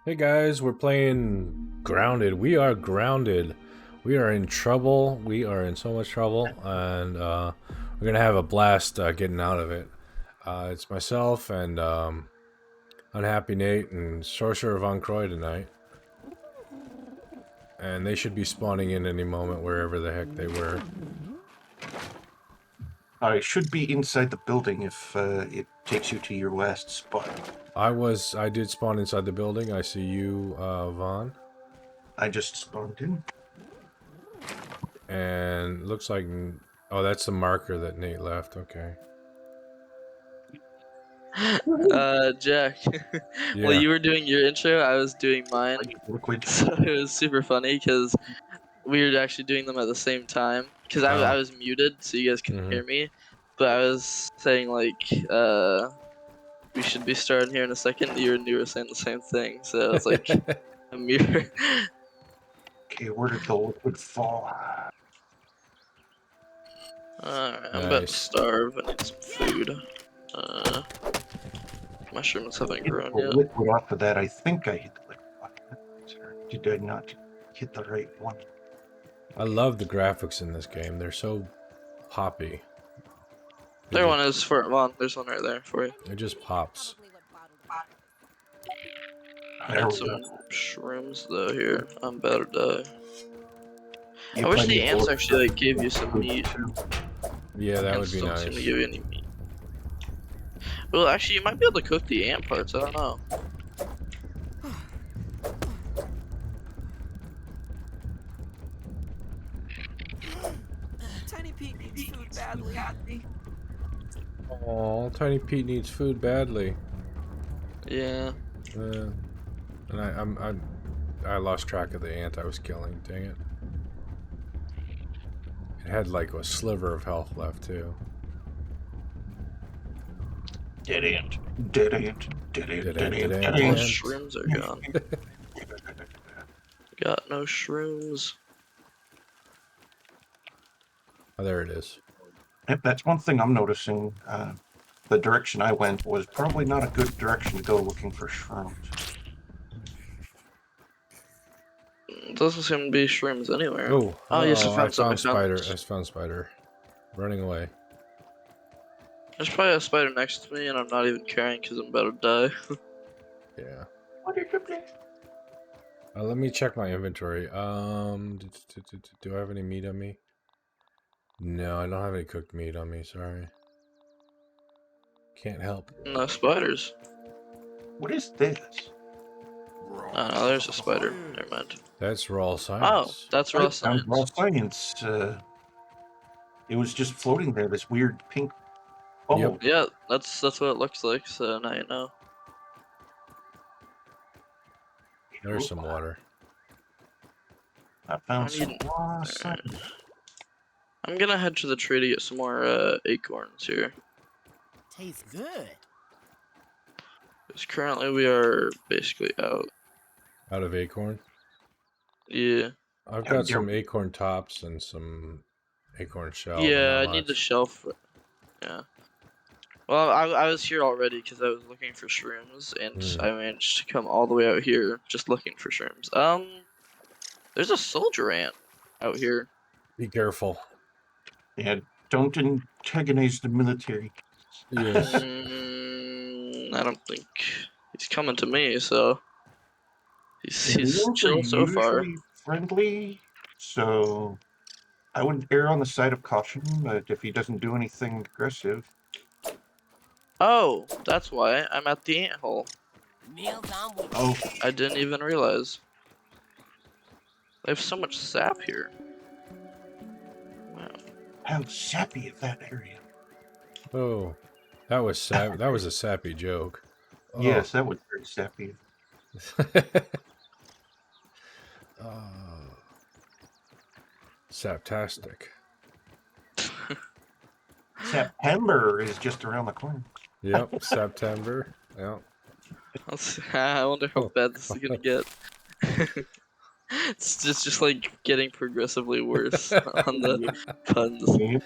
Hey guys, we're playing Grounded. We are grounded. We are in trouble. We are in so much trouble, and we're gonna have a blast getting out of it. It's myself and Unhappy Nate and Sorcerer Von Croy tonight, and they should be spawning in any moment wherever the heck they were. I should be inside the building if it takes you to your last spot. I did spawn inside the building. I see you, Vaughn, I just spawned in. and looks like that's the marker that Nate left. Okay. Jack. Well, Yeah. you were doing your intro, I was doing mine. Liquid. So it was super funny because we were actually doing them at the same time. Because I Oh. was muted, so you guys couldn't Mm-hmm. hear me. But I was saying, like, we should be starting here in a second. You were saying the same thing. So it's like a mirror. Okay, where did the liquid fall? Alright, I'm about to Nice. starve. I need some food. Mushrooms haven't Hit grown the yet. liquid off of that. I think I hit the liquid off of that. Or did I not hit the right one? I love the graphics in this game. They're so poppy. There one is for Vaughn. There's one right there for you. It just pops. I There need we some go. shrooms though here. I'm about to die. You I wish find the the ants bullet actually like gave you some good meat. too. Yeah, that would Ants be don't nice. seem to give you any meat. Well, actually, you might be able to cook the ant parts. I don't know. Tiny Pete needs food badly. Oh, Tiny Pete needs food badly. Yeah. And I lost track of the ant I was killing. Dang it! It had like a sliver of health left too. Dead ant. Dead ant. Dead ant. Dead ant. Dead All ant. shrooms are gone. Got no shrooms. Oh, there it is. Yep, that's one thing I'm noticing. The direction I went was probably not a good direction to go looking for shrooms. Doesn't seem to be shrooms anywhere. Oh, Oh yes, I I found some. found spider. I found spider. Running away. There's probably a spider next to me, and I'm not even caring because I'm about to die. Yeah. What did you play? Let me check my inventory. Do I have any meat on me? No, I don't have any cooked meat on me. Sorry. Can't help. No spiders. What is this? Oh no, there's a spider. Never mind. That's raw Oh, science. that's raw Sounds raw science. science. It was just floating there, this weird pink bubble. Yeah, that's what it looks like. So now you know. There's some water. I found I some need- raw science. I'm gonna head to the tree to get some more acorns here. Tastes good. Because currently we are basically out. Out of acorn. Yeah. I've Yeah, got you're- some acorn tops and some acorn shell. Yeah, Not I need the much. shelf. Yeah. Well, I was here already because I was looking for shrooms, and I managed to come all the way out here just looking for shrooms. There's a soldier ant out here. Be careful. Yeah, don't antagonize the military. Yes. I don't think he's coming to me, so he's Indians chill are so far. usually friendly, so I would err on the side of caution. But if he doesn't do anything aggressive, Oh, that's why I'm at the ant hole. Meals on wheels. oh, I didn't even realize. They have so much sap here. Wow. how sappy is that area? Oh, that was sap. That was a sappy joke. Oh. Yes, that was very sappy. Oh. Saptastic. September is just around the corner. Yep, September. Yep. I wonder how bad this is gonna get. It's just like getting progressively worse on the puns.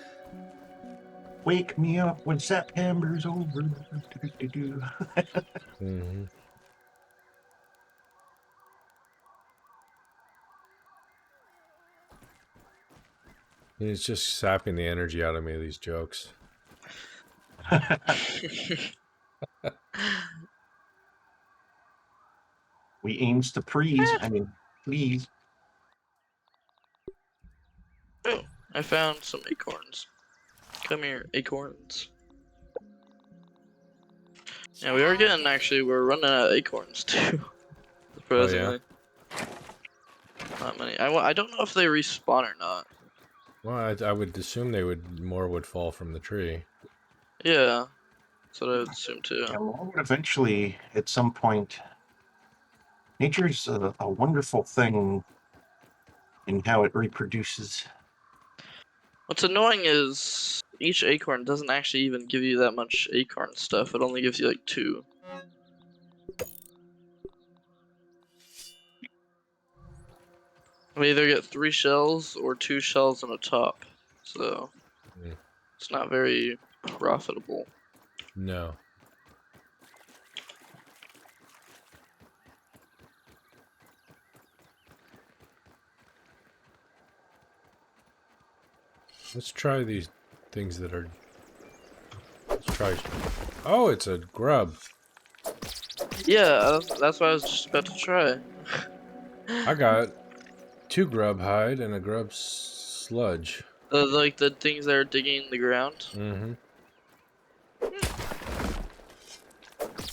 Wake me up when September's over. Mm-hmm. It's just sapping the energy out of me, these jokes. We aims to please. I mean, please. Oh, I found some acorns. Come here, acorns. Yeah, we are getting actually. We're running out of acorns too. Oh yeah. Surprisingly, not many. I don't know if they respawn or not. Well, I would assume they would more would fall from the tree. Yeah, that's what I would assume too. Yeah, well, eventually, at some point, nature's a wonderful thing in how it reproduces. What's annoying is each acorn doesn't actually even give you that much acorn stuff. It only gives you like 2. We either get 3 shells or 2 shells and a top. So Mm. it's not very profitable. No. Let's try these things that are. Let's try. Oh, it's a grub. Yeah, that's what I was just about to try. I got 2 grub hide and a grub sludge. Like the things that are digging in the ground. Mm-hmm.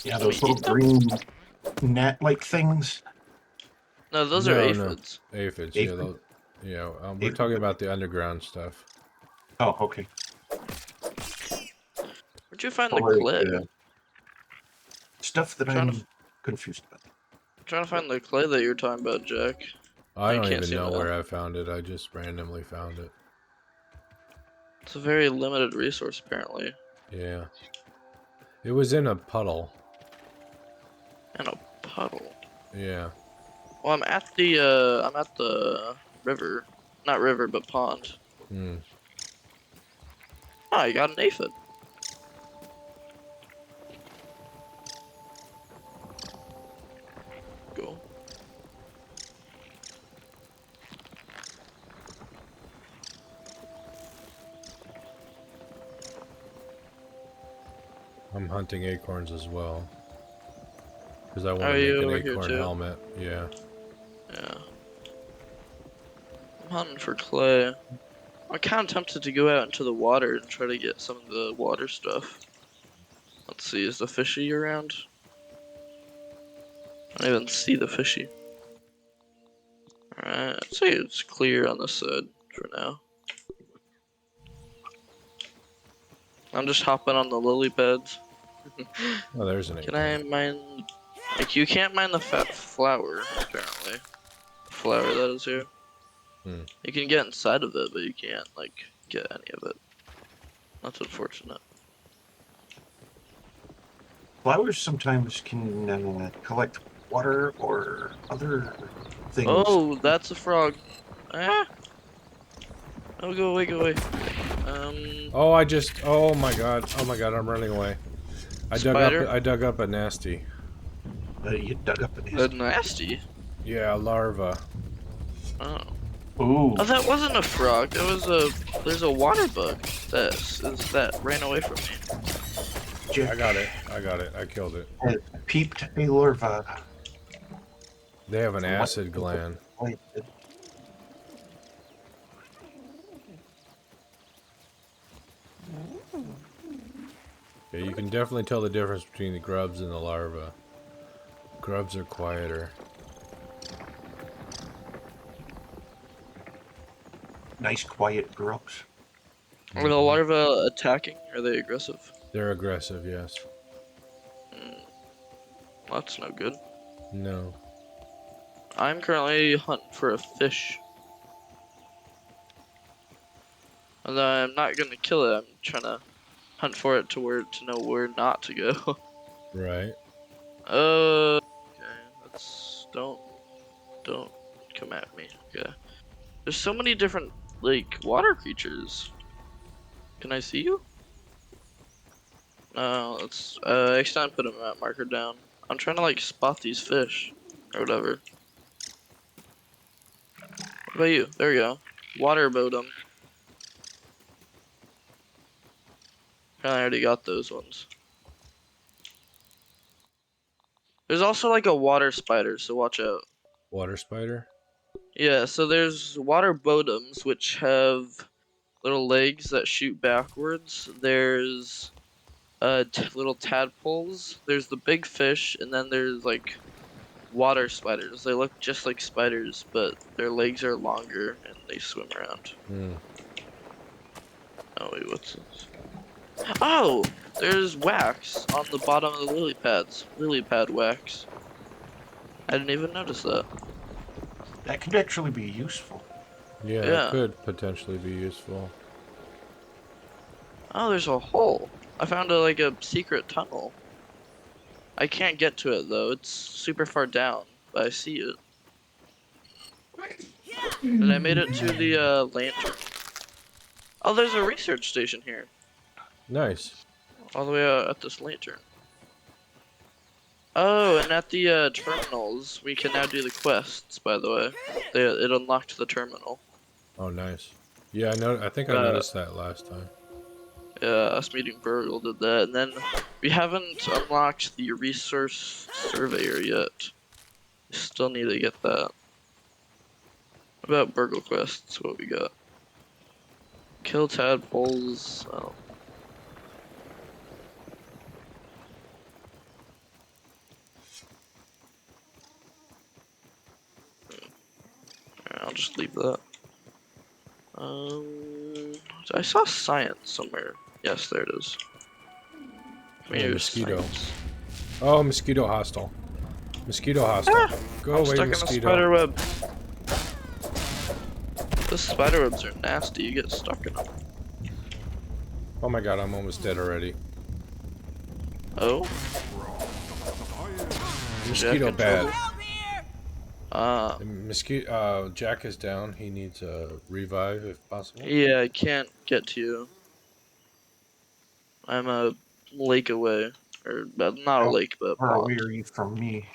Yeah, those little green gnat-like things. No, those are No, aphids. Aphids. Aphid? Yeah. We're Aphid, talking but- about the underground stuff. Oh, okay. Where'd you find the Or, clay? stuff that Trying I'm to confused about. I'm trying to find the clay that you're talking about, Jack. I I don't can't even see know that. where I found it. I just randomly found it. It's a very limited resource, apparently. Yeah. It was in a puddle. And a puddle. Yeah. Well, I'm at the river. Not river, but pond. Hmm. Oh, I got an aphid. Cool. I'm hunting acorns as well. Because I want Are to you make over an here acorn too? helmet. Yeah. Yeah. I'm hunting for clay. I'm kind of tempted to go out into the water and try to get some of the water stuff. Let's see, is the fishy around? I don't even see the fishy. Alright, I'd say it's clear on this side for now. I'm just hopping on the lily pads. Oh, there's an Can acorn. I mine? Like, you can't mine the fat flower, apparently. Flower that is here. Hmm. You can get inside of it, but you can't, like, get any of it. That's unfortunate. Flowers sometimes can collect water or other things. Oh, that's a frog. Ah! Oh, go away, go away. Oh, oh my god, I'm running away. Spider? I dug up a nasty. You dug up A nasty. Yeah, larva. Oh. Ooh. Oh, that wasn't a frog. That was there's a water bug that ran away from me. Jack I got it. I killed it. peeped a larva. They have an acid gland. Yeah, you can definitely tell the difference between the grubs and the larva. Grubs are quieter. Nice quiet grubs. Are the larvae attacking? Or are they aggressive? They're aggressive, yes. Well, that's no good. No. I'm currently hunting for a fish. Although I'm not gonna kill it, I'm trying to hunt for it to know where not to go. Right. Okay, don't come at me. Okay. There's so many different, like, water creatures. Can I see you? No, let's, actually put a map marker down. I'm trying to, like, spot these fish. Or whatever. What about you? There we go. Water bottom. I already got those ones. There's also like a water spider, so watch out. Water spider. Yeah, so there's water bottoms, which have little legs that shoot backwards. There's little tadpoles. There's the big fish, and then there's like water spiders. They look just like spiders, but their legs are longer and they swim around. Hmm. Oh wait, what's this? Oh, there's wax on the bottom of the lily pads. Lily pad wax. I didn't even notice that. That could actually be useful. Yeah, Yeah. it could potentially be useful. Oh, there's a hole. I found like a secret tunnel. I can't get to it though. It's super far down, but I see it. And I made it to the lantern. Oh, there's a research station here. Nice. All the way out at this lantern. Oh, and at the terminals, we can now do the quests, by the way. It unlocked the terminal. Oh, nice. Yeah, I know. I think I noticed that last time. Yeah, us meeting Burgle did that. And then we haven't unlocked the resource surveyor yet. We still need to get that. What about Burgle quests? What we got? Kill tadpoles. Oh. Alright, I'll just leave that. I saw science somewhere. Yes, there it is. Maybe mosquito. science. Oh, mosquito hostile. Mosquito hostile. Ah! Go I'm away, stuck in a mosquito. spider web. The spider webs are nasty. You get stuck in them. Oh my god, I'm almost dead already. Oh, Mosquito Jack bad. Help here! Mosquito. Jack is down. He needs a revive if possible. yeah. I can't get to you. I'm a lake away, or not a How lake, but a far pond. away are you from me?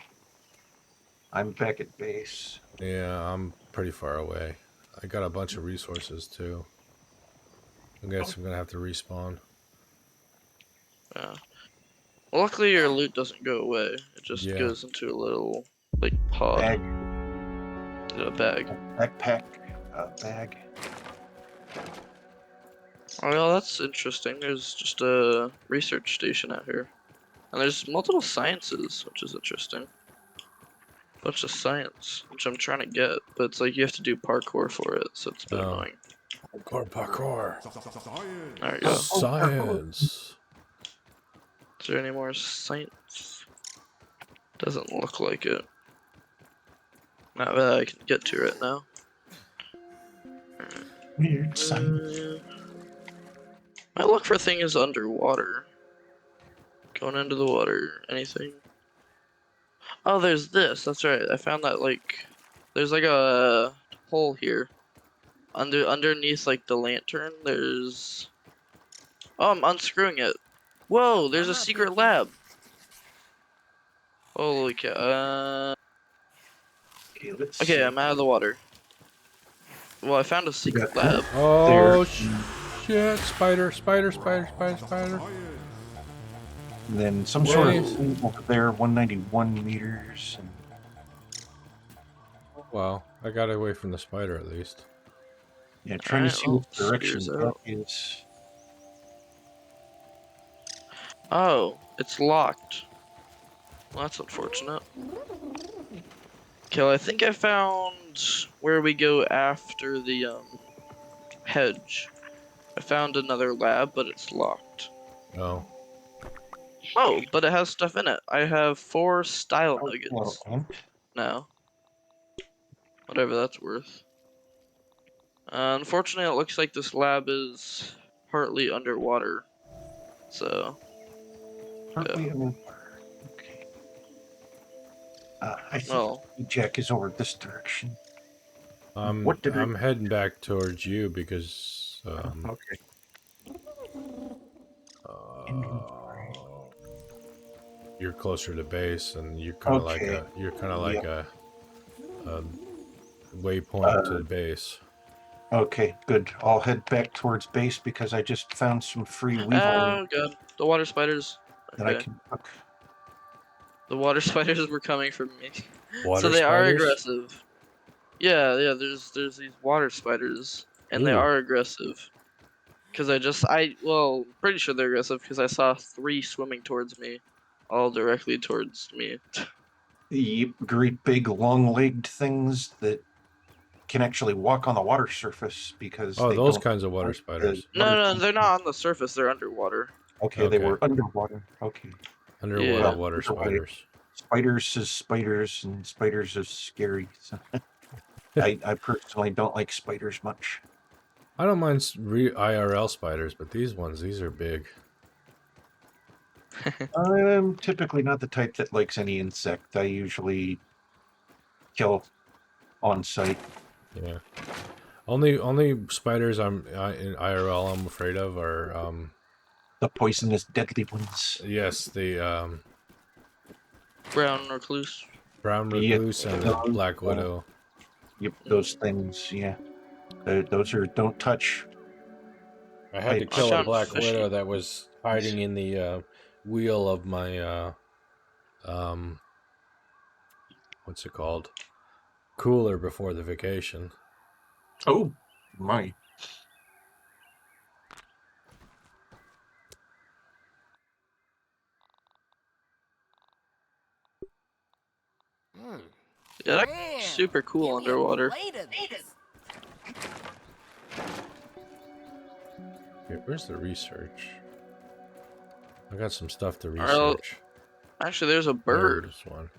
I'm back at base. Yeah, I'm pretty far away. I got a bunch of resources too. I guess I'm gonna have to respawn. Yeah. Well, luckily your loot doesn't go away. It just Yeah. goes into a little like pod, Bag, a bag. backpack, bag. Oh, well, that's interesting. There's just a research station out here. And there's multiple sciences, which is interesting. Bunch of science, which I'm trying to get, but it's like you have to do parkour for it, so it's a bit Oh. annoying. Parkour. There you go. Science. Is there any more science? Doesn't look like it. Not that I can get to it now. Weird science. Might look for things underwater. Going into the water. Anything? Oh, there's this. That's right. I found that like there's like a hole here. Underneath like the lantern. There's. Oh, I'm unscrewing it. Whoa! There's a secret lab. Holy cow. Okay, let's Okay, see. I'm out of the water. Well, I found a secret Yeah. lab. Oh There. shit! Spider! Spider! Spider! Spider! Spider! And then some sort Nice. of thing over there, 191 meters. And Well, I got away from the spider at least. yeah, trying to Alright, see well, what direction spears that out. is. Oh, it's locked. Well, that's unfortunate. Okay, well, I think I found where we go after the hedge. I found another lab, but it's locked. Oh. Oh, but it has stuff in it. I have 4 style Well, nuggets and now. Whatever that's worth. Unfortunately, it looks like this lab is partly underwater. So, partly underwater. Okay. I think well, Jack is over this direction. I'm What did I'm heading back towards you because Okay. you're closer to base and you're kind of Okay. like a waypoint to the base. Okay, good. I'll head back towards base because I just found some free weevil Oh god, the water spiders. that I Okay, can cook. the water spiders were coming for me. So Water they are spiders? aggressive. Yeah, yeah. There's these water spiders, and they Ooh. are aggressive. Cause well, pretty sure they're aggressive because I saw 3 swimming towards me, all directly towards me. The great big long-legged things that can actually walk on the water surface because Oh, they those don't kinds of water like the spiders. No, water no, they're temperature. not on the surface. They're underwater. Okay, they Okay. were underwater. Okay. Underwater Yeah. Well, water either way, spiders. spiders is spiders and spiders is scary. So I personally don't like spiders much. I don't mind IRL spiders, but these are big. I'm typically not the type that likes any insect. I usually kill on site. Yeah. Only spiders in IRL I'm afraid of are The poisonous, deadly ones. yes, the Brown recluse. brown Yeah, recluse and the those, black widow. yep, those things. Yeah, those are don't touch. I had to Types. I kill a found black fishy. widow that was hiding in the wheel of my what's it called? Cooler before the vacation. Oh my! Hmm. Yeah, that's Well, super cool give me a underwater. plate of this. Okay, where's the research? I got some stuff to Alright, research. actually, there's a bird. There's one.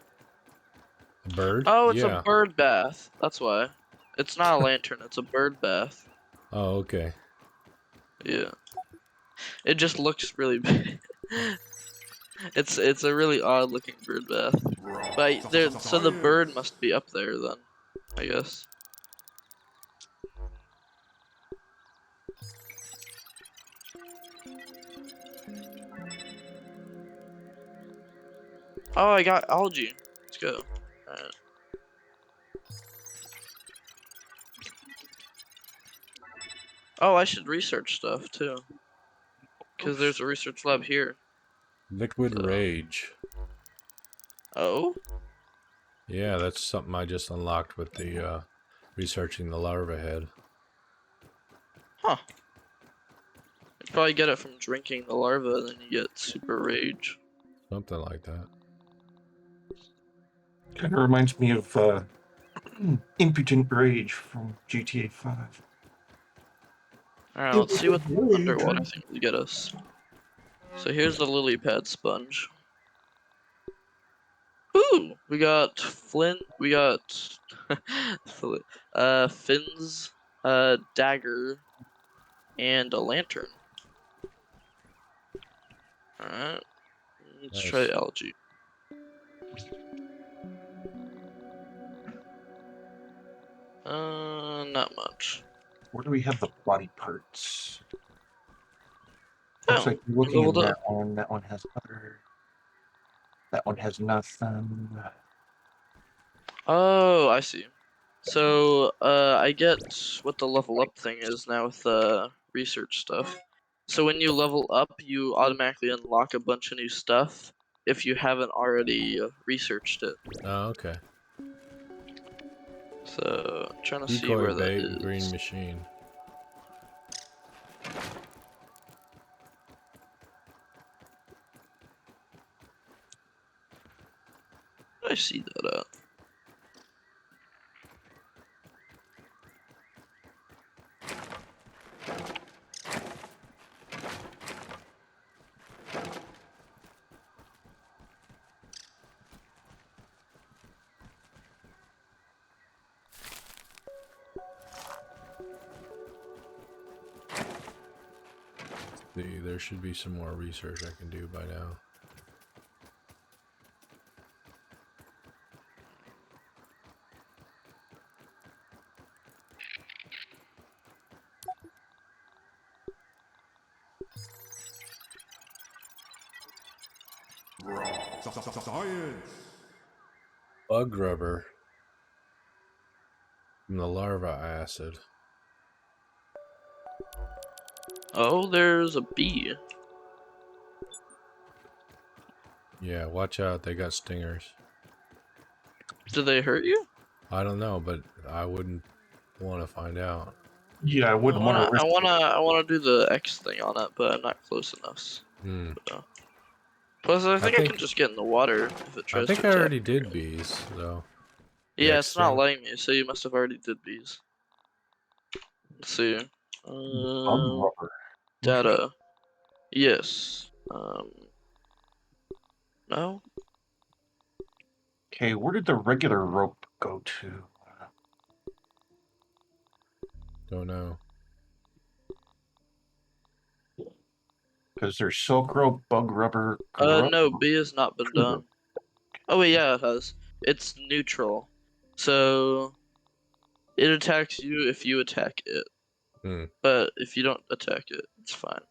A bird? Oh, it's a Yeah. bird bath. That's why. It's not a lantern. It's a bird bath. Oh, okay. Yeah. It just looks really big. It's a really odd looking bird bath. But there, so the bird must be up there then, I guess. Oh, I got algae. Let's go. Alright. Oh, I should research stuff too. Because there's a research lab here. Liquid So. Rage. Oh? Yeah, that's something I just unlocked with the researching the larva head. Huh. You probably get it from drinking the larva, and then you get super rage. Something like that. Kind of reminds me of Impotent Rage from GTA 5. Alright, let's see what the underwater thing will get us. So here's the lily pad sponge. Ooh, we got flint, we got fins, dagger, and a lantern. Alright, let's Nice. try algae. Not much. Where do we have the body parts? Looks Oh, like you're looking at leveled up. that one. That one has other. That one has nothing. Oh, I see. So, I get what the level up thing is now with the research stuff. So when you level up, you automatically unlock a bunch of new stuff if you haven't already researched it. Oh, okay. So, I'm trying to see Decoy where that bait is. and green machine. Where did I see that at? There should be some more research I can do by now. Science. Bug rubber from the larva acid. Oh, there's a bee. Yeah, watch out. They got stingers. Do they hurt you? I don't know, but I wouldn't want to find out. Yeah, I wouldn't want to risk. I wanna do the X thing on it, but I'm not close enough. Hmm. Plus, I think I think- can just get in the water if it I tries think to I attack. already did bees, though. Yeah, X it's not thing? letting me, so you must have already did bees. Let's see. Rubber. Data. Yes. No. Okay, where did the regular rope go to? Don't know. Because there's silk rope, bug rubber. No, B has not been done. Oh wait, yeah, it has. It's neutral, so it attacks you if you attack it. Hmm. But if you don't attack it, it's fine.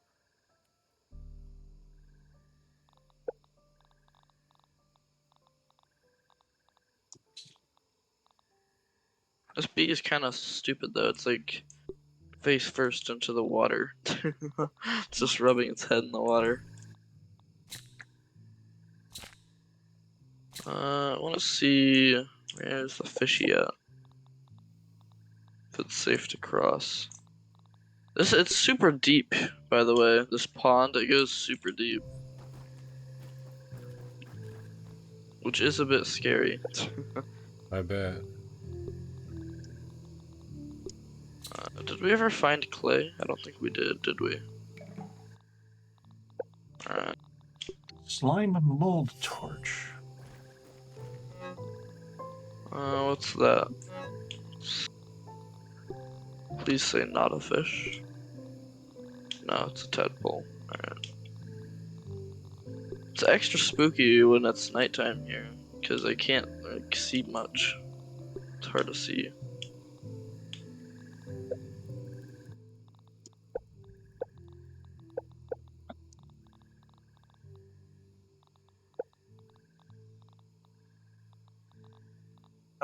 This bee is kind of stupid though. It's like face first into the water. It's just rubbing its head in the water. I want to see where's the fishy at. If it's safe to cross. It's super deep, by the way. This pond, it goes super deep, which is a bit scary. I bet. Did we ever find clay? I don't think we did we? Alright. Slime mold torch. What's that? Please say not a fish. No, it's a tadpole. Alright. It's extra spooky when it's nighttime here, because I can't like see much. It's hard to see.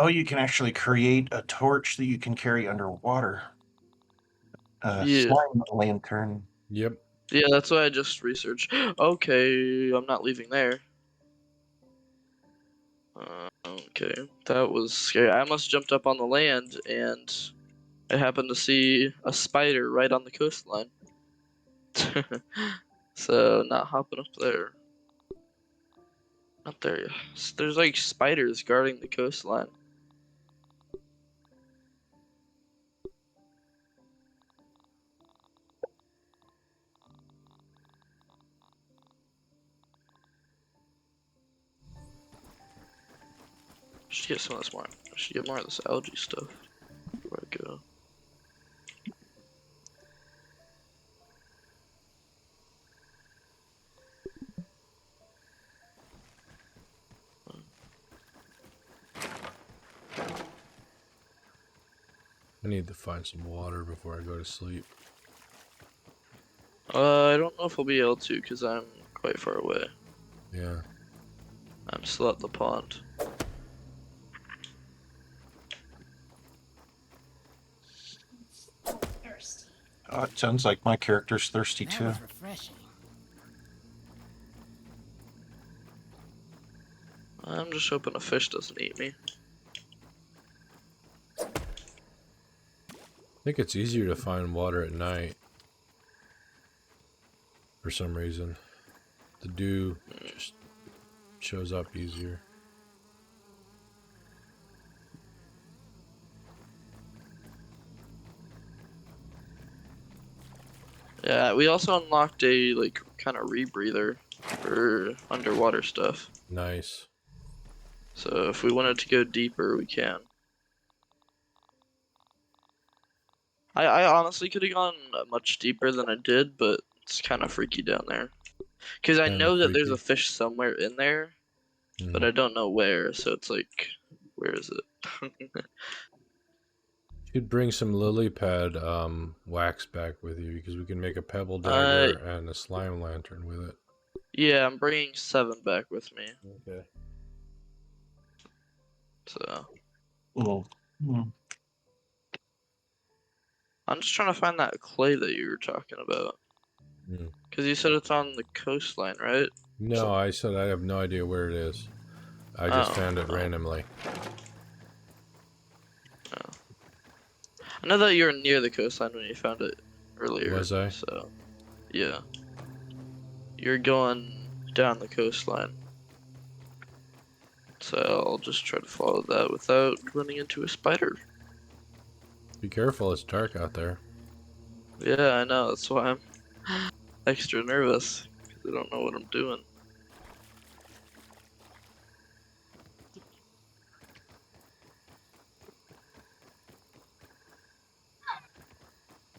Oh, you can actually create a torch that you can carry underwater. Yeah. Slime lantern. Yep. Yeah, that's what I just researched. Okay, I'm not leaving there. Okay, that was scary. I almost jumped up on the land and I happened to see a spider right on the coastline. So, not hopping up there. Not there. There's like spiders guarding the coastline. Should get some of this more. I should get more of this algae stuff. Where I go. I need to find some water before I go to sleep. I don't know if I'll be able to because I'm quite far away. Yeah. I'm still at the pond. Thirsty. It sounds like my character's thirsty That too. was refreshing. I'm just hoping a fish doesn't eat me. I think it's easier to find water at night. For some reason. The dew just shows up easier. Yeah, we also unlocked a like kind of rebreather for underwater stuff. Nice. So if we wanted to go deeper, we can. I honestly could have gone much deeper than I did, but it's kind of freaky down there. Because I Kinda know that there's a freaky. fish somewhere in there, but Mhm. I don't know where. So it's like, where is it? You'd bring some lily pad wax back with you because we can make a pebble dagger and a slime lantern with it. Yeah, I'm bringing 7 back with me. Okay. So Well, I'm just trying to find that clay that you were talking about. Hmm. Because you said it's on the coastline, right? No, I said I have no idea where it is. I just Oh, found it oh, randomly. oh. I know that you were near the coastline when you found it earlier. Was I? So, yeah. You're going down the coastline. So I'll just try to follow that without running into a spider. Be careful, it's dark out there. Yeah, I know. That's why I'm extra nervous. Because I don't know what I'm doing.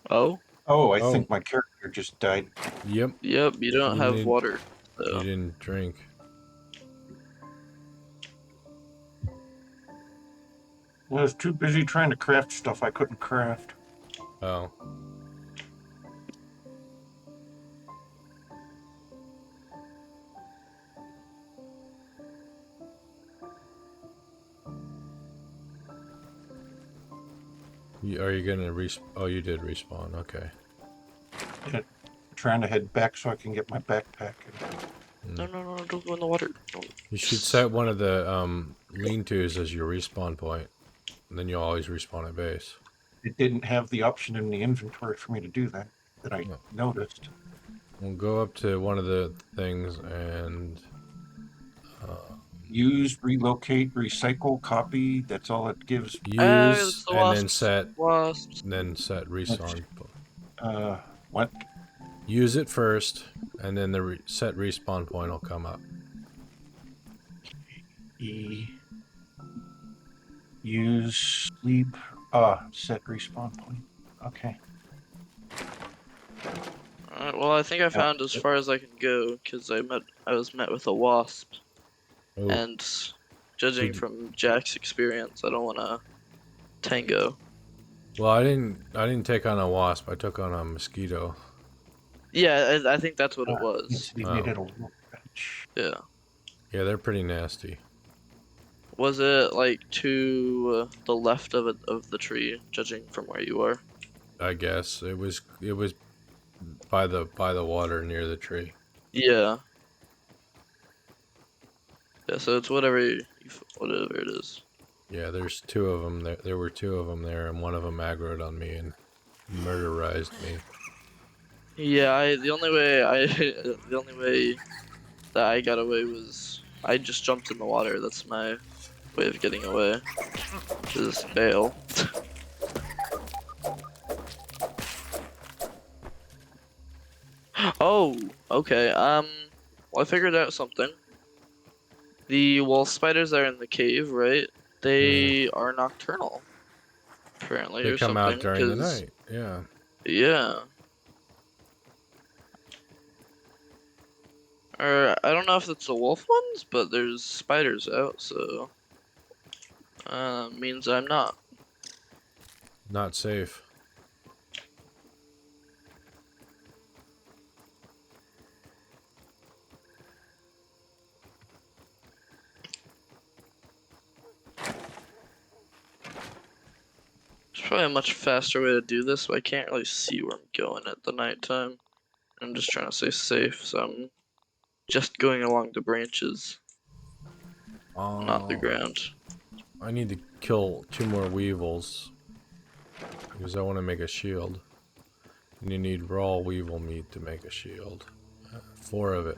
Oh? Oh, I Oh, think my character just died. yep. Yep, you don't You have need- water. You So. didn't drink. I was too busy trying to craft stuff I couldn't craft. Oh. Are you gonna respawn? Oh, you did respawn. Okay. Trying to head back so I can get my backpack. No, no, no, don't go in the water. Don't. You should set one of the lean-tos as your respawn point. And then you'll always respawn at base. It didn't have the option in the inventory for me to do that I No. noticed. We'll go up to one of the things and Use, relocate, recycle, copy. That's all it gives. use It's the and then wasps. set Wasps. respawn. What? Use it first, and then the set respawn point will come up. E. Use, sleep. Set respawn point. Okay. Alright, well, I think I found as far as I can go because I was met with a wasp, Oh, and judging Did- from Jack's experience, I don't want to tango. well, I didn't take on a wasp. I took on a mosquito. Yeah, I think that's what it Yes, was. they made it a workbench. Yeah. Yeah, they're pretty nasty. Was it like to the left of the tree, judging from where you are? I guess it was by the water near the tree. Yeah. Yeah, so it's whatever whatever it is. Yeah, there's two of them. There were two of them there, and one of them aggroed on me and murderized me. Yeah, the only way that I got away was I just jumped in the water. That's my way of getting away. Just bail. Oh, okay. Well, I figured out something. The wolf spiders that are in the cave, right? They are nocturnal. Apparently, They or come something. out during the 'Cause- night. Yeah. Yeah. Or I don't know if it's the wolf ones, but there's spiders out, so means I'm not. Not safe. There's probably a much faster way to do this, but I can't really see where I'm going at the nighttime. I'm just trying to stay safe, so I'm just going along the branches, not the ground. I need to kill 2 more weevils because I want to make a shield. And you need raw weevil meat to make a shield. 4 of it.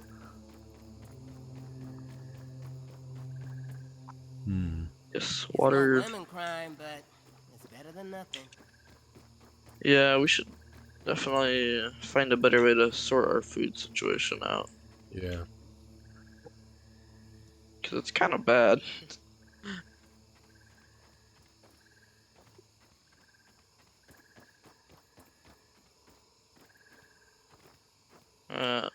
Yes, It's water. no lemon crime, but it's better than nothing. Yeah, we should definitely find a better way to sort our food situation out, Yeah. because it's kind of bad. Uh,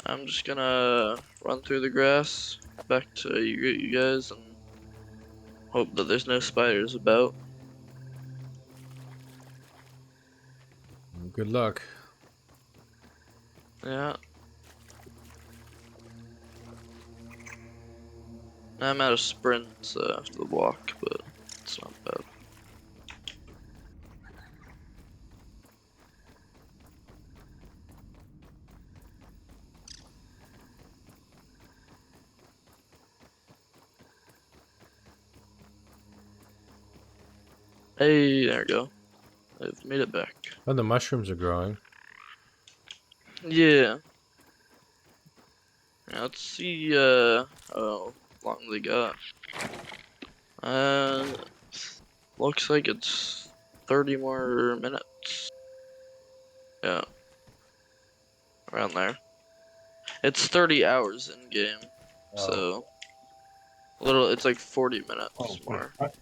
I'm just gonna run through the grass back to you guys and hope that there's no spiders about. Good luck. Yeah. I'm out of sprints after the walk, but it's not bad. Hey, there we go. I've made it back. Oh, the mushrooms are growing. Yeah. Yeah, let's see, how long they got. Uh, looks like it's 30 more minutes. Yeah, around there. It's 30 hours in game, so it's like 40 Oh, minutes wait, more. what?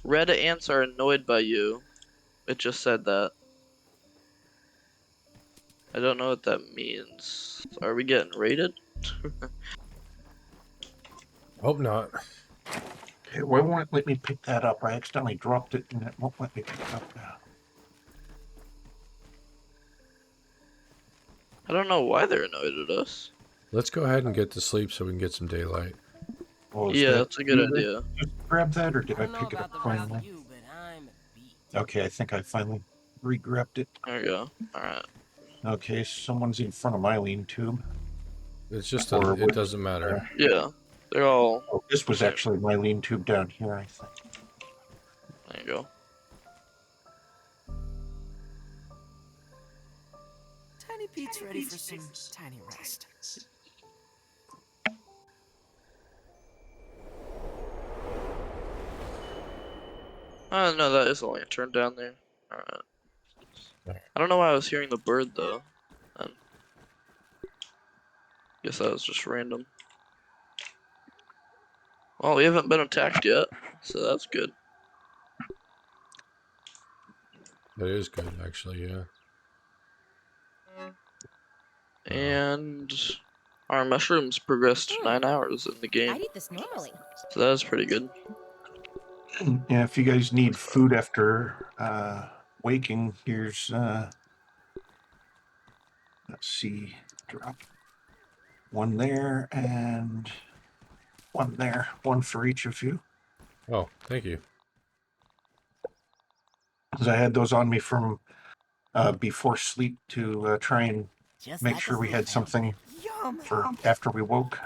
Red ants are annoyed by you. It just said that. I don't know what that means. Are we getting raided? Hope not. Okay, why won't it let me pick that up? I accidentally dropped it and it won't let me pick it up now. I don't know why they're annoyed at us. Let's go ahead and get to sleep so we can get some daylight. Oh, is Yeah, that that's a good you that idea. just grabbed that, or I did I don't know pick it up about the rest of finally? you, but I'm beat. Okay, I think I finally re-grabbed it. There we go. Alright. Okay, someone's in front of my lean tube. It's just Or it doesn't matter. Yeah, they're all. Oh, this was Yeah. actually my lean tube down here, I think. There you go. Tiny Pete's ready for some tiny rest. Oh no, that is a lantern down there. Alright. I don't know why I was hearing the bird though. And guess that was just random. Well, we haven't been attacked yet, so that's good. That is good, actually. Yeah. And our mushrooms progressed 9 hours in the game, I'd eat this normally. so that was pretty good. Yeah, if you guys need food after waking, here's let's see, drop one there and one there, one for each of you. Oh, thank you. Because I had those on me from before sleep to try and Just make like sure a we had sleep something Yum. for after we woke.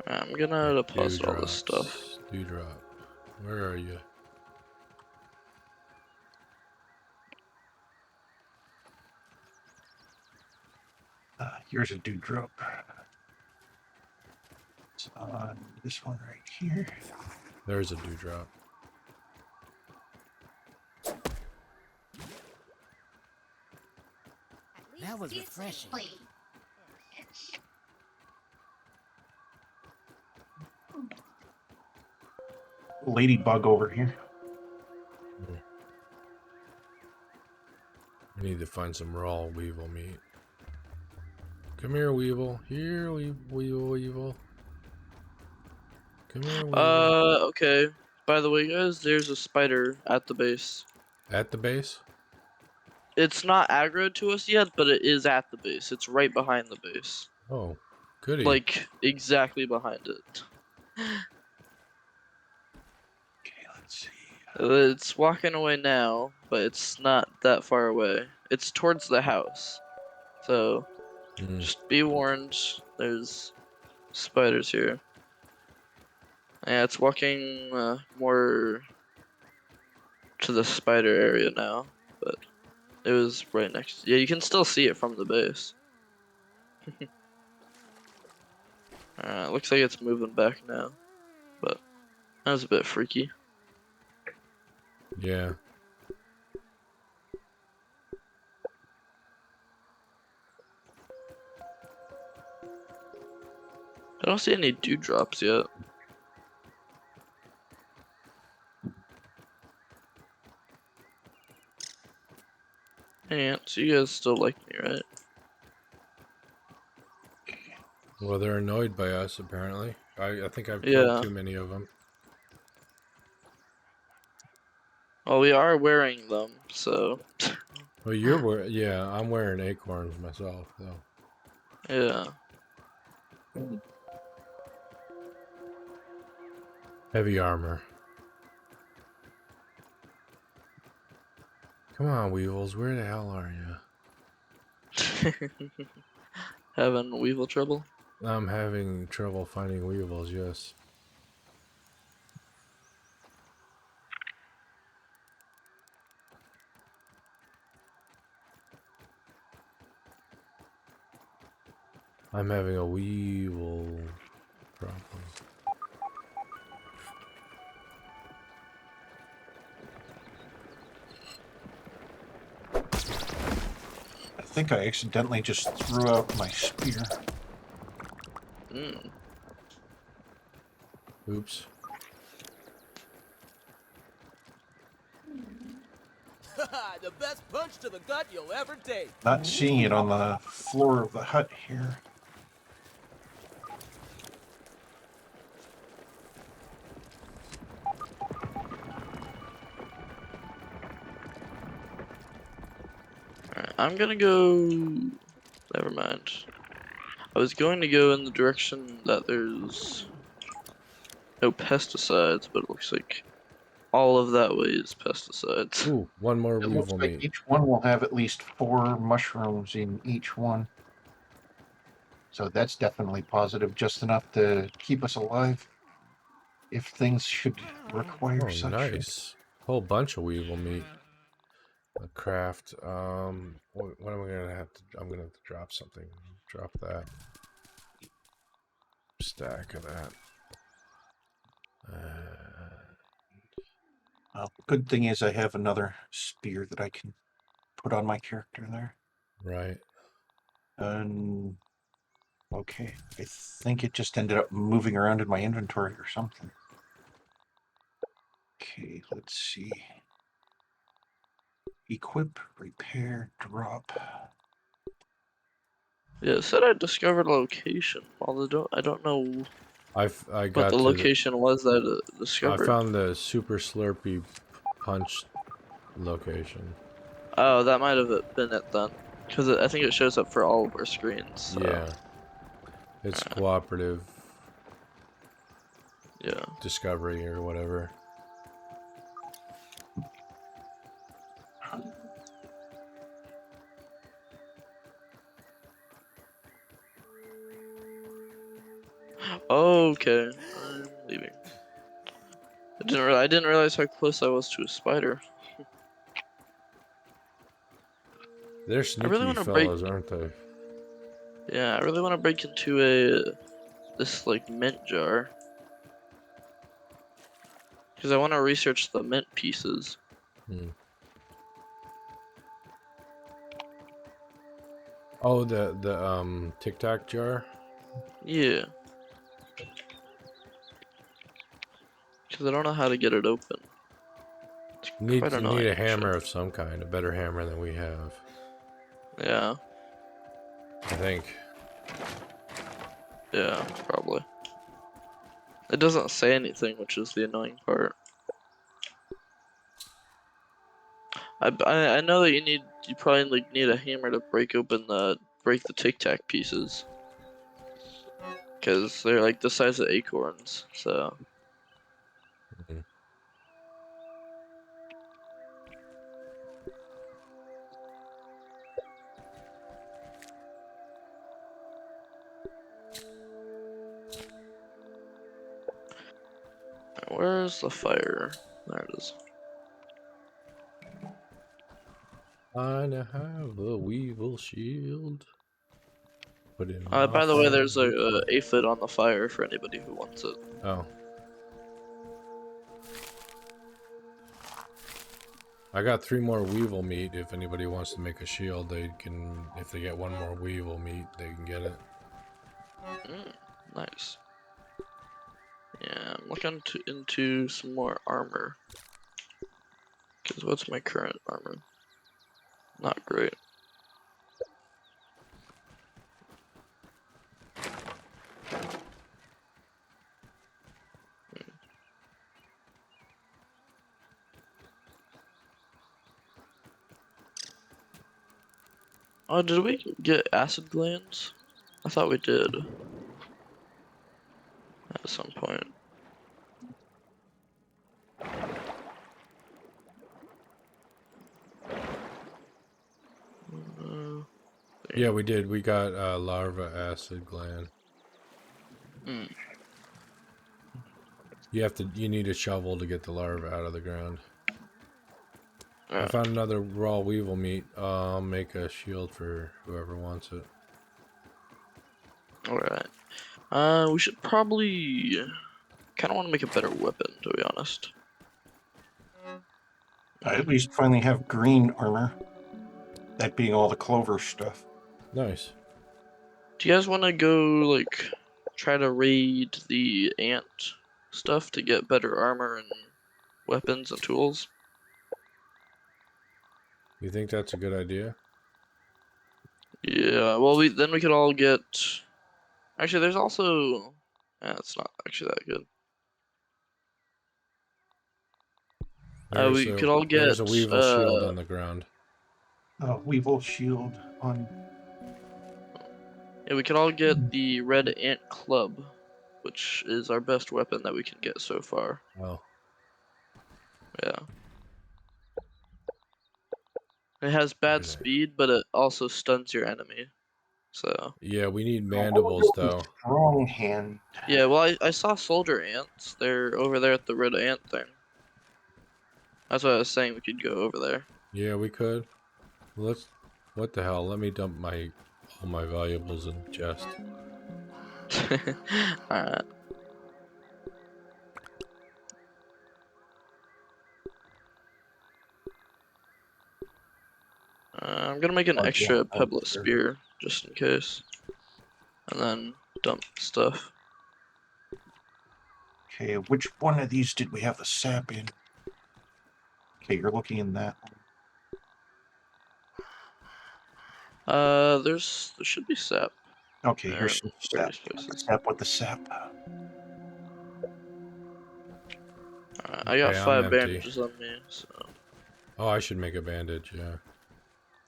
I'm gonna deposit all this stuff. Dewdrop. Where are you? Here's a dewdrop. It's on this one right here. There's a dewdrop. That was refreshing. Ladybug over here. We need to find some raw weevil meat. Come here, weevil. Here, weevil. Come here, weevil. Okay. By the way, guys, there's a spider at the base. At the base? It's not aggroed to us yet, but it is at the base. It's right behind the base. Oh, goody. Like, exactly behind it. Okay, let's see. It's walking away now, but it's not that far away. It's towards the house. So, just be warned, there's spiders here. Yeah, it's walking more to the spider area now, but it was right next. Yeah, you can still see it from the base. Looks like it's moving back now, but that was a bit freaky. Yeah. I don't see any dewdrops yet. Hey, ants, you guys still like me, right? Well, they're annoyed by us, apparently. I think I've Yeah. killed too many of them. Well, we are wearing them, so Well, you're wearing... Yeah, I'm wearing acorns myself, though. yeah. Heavy armor. Come on, weevils. Where the hell are you? Having weevil trouble? I'm having trouble finding weevils, yes. I'm having a weevil problem. I think I accidentally just threw out my spear. Mm. Oops. The best punch to the gut you'll ever take. Not seeing it on the floor of the hut here. Alright, I'm gonna go. Never mind. I was going to go in the direction that there's no pesticides, but it looks like all of that way is pesticides. Ooh, one more It looks weevil like meat. each one will have at least 4 mushrooms in each one. So that's definitely positive, just enough to keep us alive if things should require Oh, such. nice. Whole bunch of weevil meat. A craft. What am I gonna have to? I'm gonna have to drop something. Drop that stack of that. Good thing is I have another spear that I can put on my character there. Right. And okay, I think it just ended up moving around in my inventory or something. Okay, let's see. Equip, repair, drop. Yeah, it said I discovered a location. Although I don't know I what got the to. location was that I discovered. found the super slurpy punch location. Oh, that might have been it then, because I think it shows up for all of our screens. So. Yeah. It's cooperative Yeah. discovery or whatever. Okay, I'm leaving. I didn't realize how close I was to a spider. They're I really sneaky want to break. fellows, aren't they? Yeah, I really want to break into this like mint jar. Because I want to research the mint pieces. Hmm. Oh, the Tic Tac jar. Yeah. Because I don't know how to get it open. It's quite You need annoying, a hammer actually. of some kind, a better hammer than we have, Yeah. I think. Yeah, probably. It doesn't say anything, which is the annoying part. I know that you probably like need a hammer to break the Tic Tac pieces. Because they're like the size of acorns, so. Mhm. Where's the fire? There it is. I now have a weevil shield. Put in By my the way, there's a fire. aphid on the fire for anybody who wants it. Oh. I got 3 more weevil meat. If anybody wants to make a shield, they can. If they get 1 more weevil meat, they can get it. Nice. Yeah, I'm looking into some more armor. Because what's my current armor? Not great. Oh, did we get acid glands? I thought we did. At some point. Yeah, we did. We got larva acid gland. Mm. You need a shovel to get the larva out of the ground. I Yeah. found another raw weevil meat. I'll make a shield for whoever wants it. Alright. We should probably kind of want to make a better weapon, to be honest. I at least finally have green armor. That being all the clover stuff. Nice. Do you guys want to go, like, try to raid the ant stuff to get better armor and weapons and tools? You think that's a good idea? Yeah, well, then we could all get... Actually, there's also... Yeah, it's not actually that good. We could all get... There's a Weevil shield on the ground. Weevil shield on. Yeah, we could all get the red ant club, which is our best weapon that we can get so far. Well, Yeah. It has bad Okay. speed, but it also stuns your enemy. So... yeah, we need mandibles though. Strong hand. Yeah, well, I saw soldier ants. They're over there at the red ant thing. That's what I was saying, we could go over there. Yeah, we could. Let's. What the hell? Let me dump all my valuables in the chest. Alright. I'm gonna make an Oh, yeah, extra oh, pebblet sure. spear, just in case. And then dump stuff. Okay, which one of these did we have the sap in? Okay, you're looking in that one. There should be sap. Okay, There here's in some sap. various places. Sap with the sap. Alright, I got Okay, I'm 5 empty. bandages on me, so... Oh, I should make a bandage. Yeah.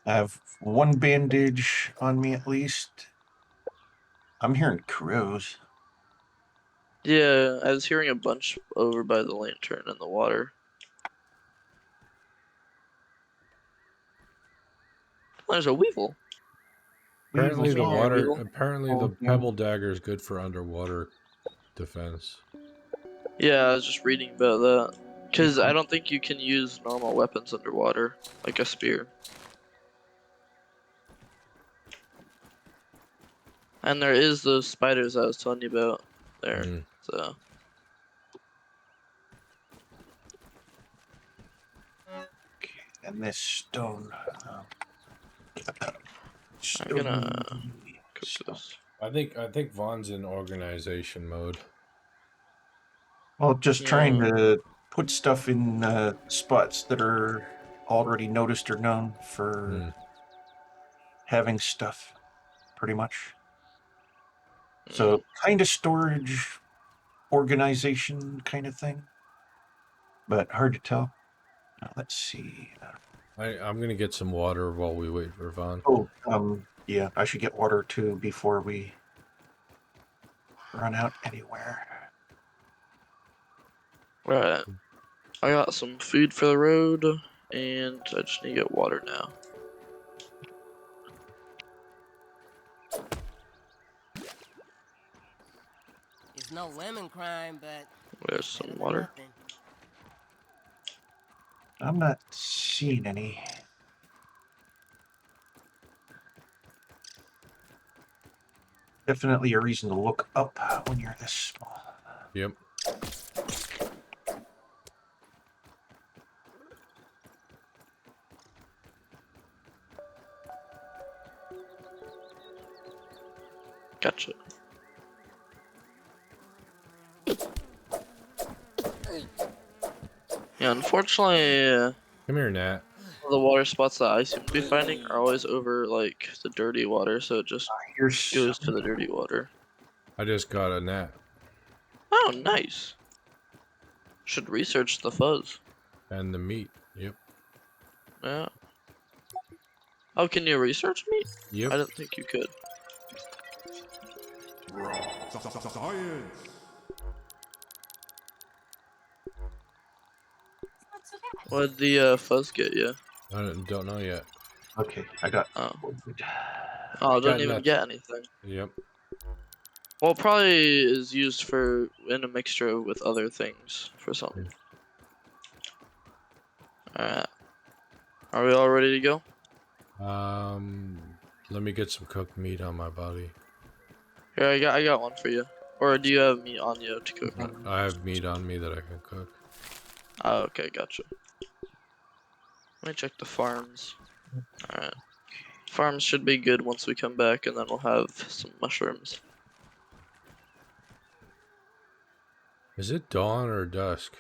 I have one bandage on me at least. I'm hearing crows. Yeah, I was hearing a bunch over by the lantern in the water. There's a weevil. Apparently Weevils the are- water. Weevil. Apparently the pebble dagger is good for underwater defense. Yeah, I was just reading about that. Because I don't think you can use normal weapons underwater, like a spear. And there is those spiders I was telling you about there, Mm. so... Okay, and this stone. I'm gonna cook stone. this. I think Vaughn's in organization mode. Well, just trying Yeah. to put stuff in spots that are already noticed or known for having stuff, pretty much. So, kind of storage, organization kind of thing, but hard to tell. Let's see. I'm gonna get some water while we wait for Vaughn. Yeah, I should get water too before we run out anywhere. Right. I got some food for the road, and I just need to get water now. It's no lemon crime, but There's some better than water. nothing. I'm not seeing any. Definitely a reason to look up when you're this small. Yep. Gotcha. Yeah, unfortunately, Come here, Nat. the water spots that I seem to be finding are always over, like, the dirty water, so it just Here's goes to the dirty water. I just got a gnat Oh, nice. Should research the fuzz. and the meat. Yep. Yeah. Oh, can you research meat? Yep. I didn't think you could. Science. What did the fuzz get you? I don't know yet. okay. I got. Oh, Got didn't even nuts. get anything. Yep. Well, it probably is used for in a mixture with other things for something. Alright. Are we all ready to go? Let me get some cooked meat on my body. Here, I got one for you. Or do you have meat on you to cook? I have meat on me that I can cook. Oh, okay, gotcha. Let me check the farms. Alright. Farms should be good once we come back, and then we'll have some mushrooms. Is it dawn or dusk?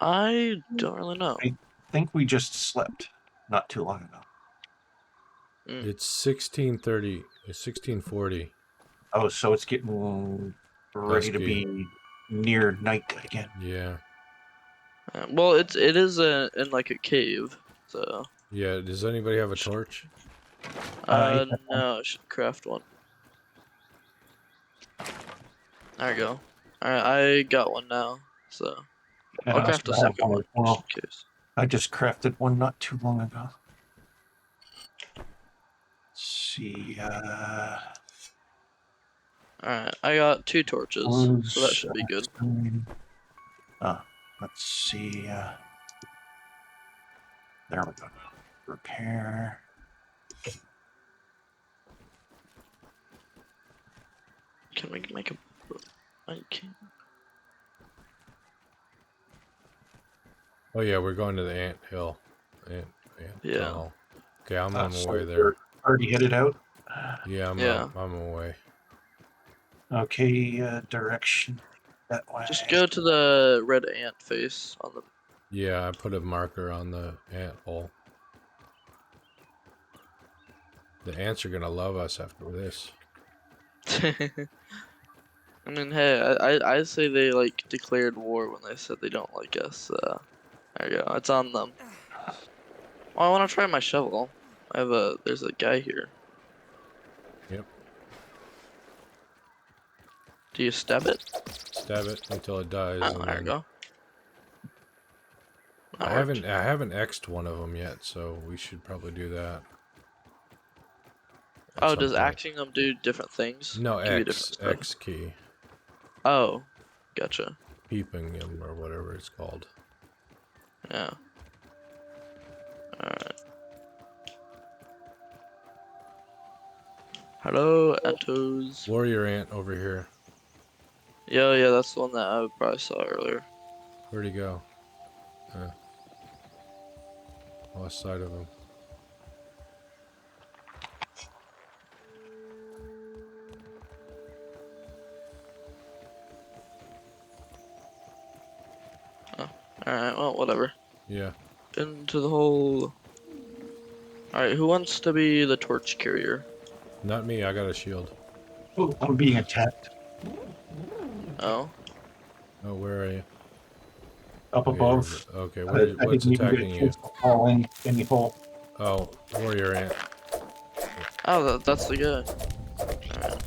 I don't really know. I think we just slept not too long ago. It's 16:30. It's 16:40. Oh, so it's getting ready to Dusky. be near night again. Yeah. Well, it is in like a cave, so. Yeah. Does anybody have a torch? No, I should craft one. There we go. Alright, I got one now, so. And I'll I craft a also have second one, as well. just in case. I just crafted one not too long ago. Let's see. Alright, I got 2 torches, so that should be good. Let's see. There we go. Repair. Can we make a... I can't. Oh yeah, we're going to the ant hill. Ant Yeah. tunnel. Okay, I'm on my So way you're there. already headed out. Yeah, Yeah. I'm on my way. Okay, direction that way. Just go to the red ant face on the... Yeah, I put a marker on the ant hole. The ants are gonna love us after this. I mean, hey, I say they like declared war when they said they don't like us. There you go. It's on them. Oh, I want to try my shovel. There's a guy here. Yep. Do you stab it? Stab it until it dies. Oh, and there you then- go. I That worked. haven't X'd one of them yet, so we should probably do that. at Oh, some does point. acting them do different things? No, Give you X different stuff? X key, Oh, gotcha. peeping him or whatever it's called. Yeah. Alright. Hello, Antos. Warrior ant over here. Yeah, that's the one that I probably saw earlier. Where'd he go? Lost sight of him. Alright, well, whatever. Yeah. Into the hole. Alright, who wants to be the torch carrier? Not me, I got a shield. Oh, I'm being attacked Oh. Oh, where are you? up Okay, above. okay, I what's didn't even attacking get a you? chance to fall in any hole. Oh, warrior ant. Oh, that's the guy. Alright.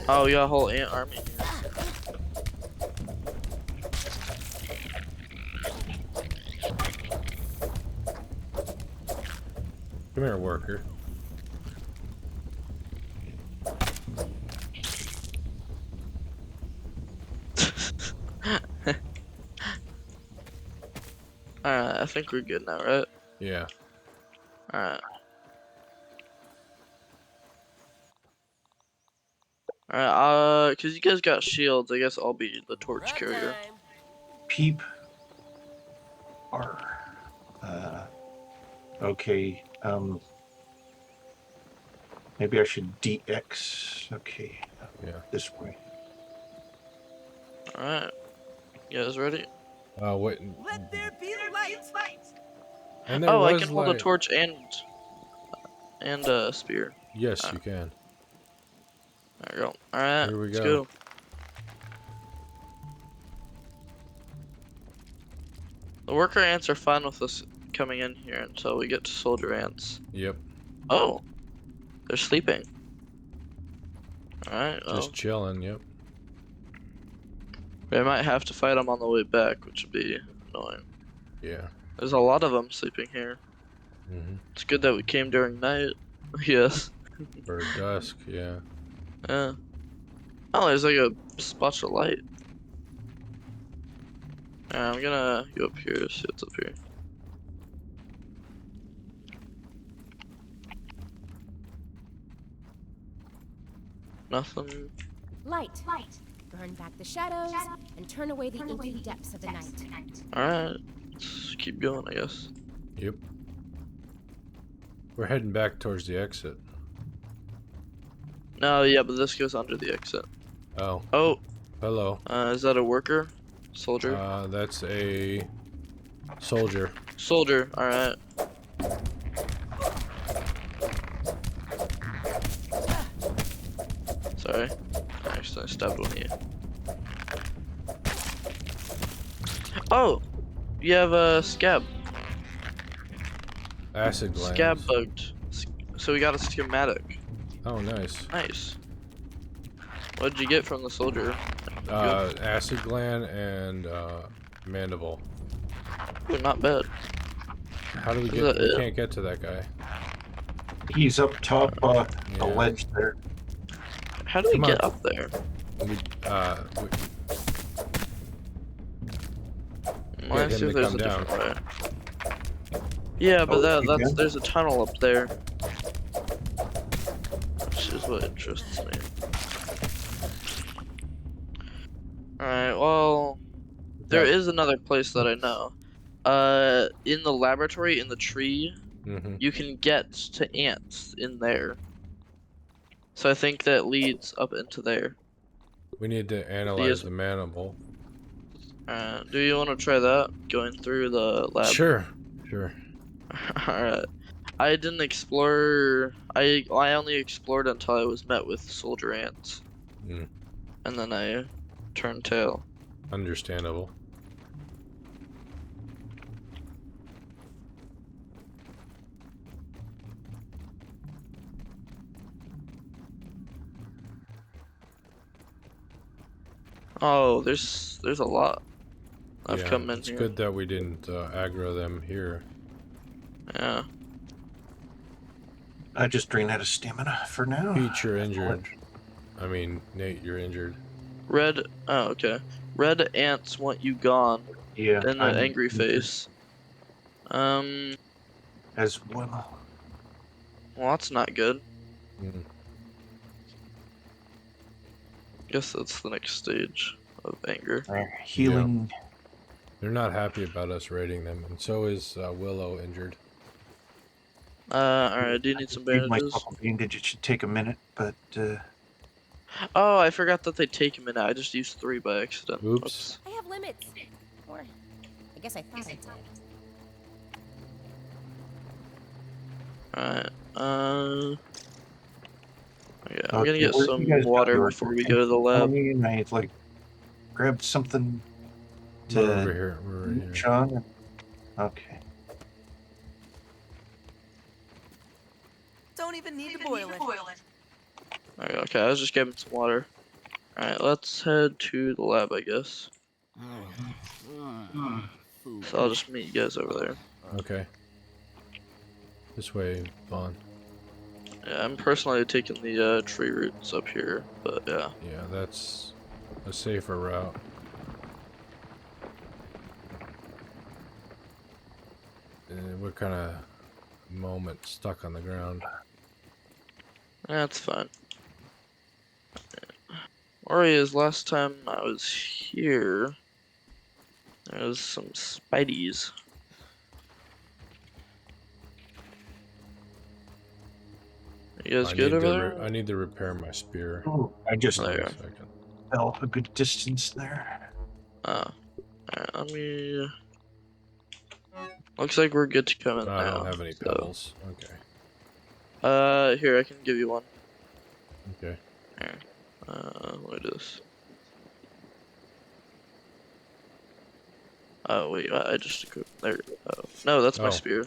Oh, we got a whole ant army here. Come here, worker. Alright, I think we're good now, right? Yeah. Alright. Alright, cause you guys got shields, I guess I'll be the torch carrier. Peep. R. Okay. Maybe I should DX. Okay. Yeah. This way. Alright. You guys ready? Wait. Let there be light. And there Oh, I was can hold a light. torch and a spear. Yes, you can. There you go. Alright, Here we let's go. go. The worker ants are fine with us coming in here until we get to soldier ants. Yep. Oh, they're sleeping. Alright, well, Just chilling. Yep. we might have to fight them on the way back, which would be annoying. Yeah. There's a lot of them sleeping here. Mhm. It's good that we came during night. Yes. Or dusk. Yeah. Yeah. Oh, there's like a spot of light. I'm gonna go up here to see what's up here. Nothing. Light. Burn back the shadows and turn away the inky depths of the night. Alright. Let's keep going, I guess. Yep. We're heading back towards the exit. No, yeah, but this goes under the exit. Oh, Oh, hello. is that a worker? Soldier? That's a soldier. Soldier, alright. Sorry. I accidentally stabbed one of you. Oh! You have a scab. Acid glands. Scab bugged. So we got a schematic. Oh, nice. Nice. What did you get from the soldier? Acid gland and mandible. Ooh, not bad. How do we Is get? that We it? can't get to that guy. He's up top the Yeah. ledge there. How do we Come get on. up there? We, Well, Get let's see him if to there's come a down. different way. Yeah, but Oh, you can? there's a tunnel up there. Which is what interests me. Alright, well, there is another place that I know. In the laboratory, in the tree, Mm-hmm. you can get to ants in there. So I think that leads up into there. We need to analyze the mandible. Do you want to try that? Going through the lab? Sure. Alright. I didn't explore. I only explored until I was met with soldier ants. Mm. And then I turned tail. Understandable. Oh, there's a lot. I've Yeah, come in it's here. good that we didn't aggro them here. Yeah. I just ran out of stamina for now. Pete, you're injured. I mean, Nate, you're injured. Red. Oh, okay. Red ants want you gone. Yeah. And I'm an angry injured face. As well. Well, that's not good. Mm. Guess that's the next stage of anger. Healing. They're not happy about us raiding them, and so is Willow injured. Alright, do you need some Gave bandages? myself a bandage. It should take a minute, but Oh, I forgot that they take a minute. I just used 3 by accident. Oops. I have limits. Or, I guess I thought I did. Alright, yeah, I'm Okay, gonna get where some you guys water go? before we go to the lab. And I like grabbed something We're over to here. We're over here. Sean. Okay. Don't even need to boil it. Okay, I was just getting some water. Alright, let's head to the lab, I guess. So I'll just meet you guys over there. Okay. This way, Vaughn. Yeah, I'm personally taking the tree roots up here, but yeah. Yeah, that's a safer route. We're kind of moment stuck on the ground. That's fine. Worry is last time I was here, there was some spideys. You guys good over there? I need to repair my spear. Oh, I just There you Wait a are. second. fell a good distance there. Alright, let me... Looks like we're good to come in I now. don't have any so- pebbles. Okay. Here, I can give you one. Okay. Let me do this. Oh, wait, I just equipped... There, oh. No, that's my Oh. spear.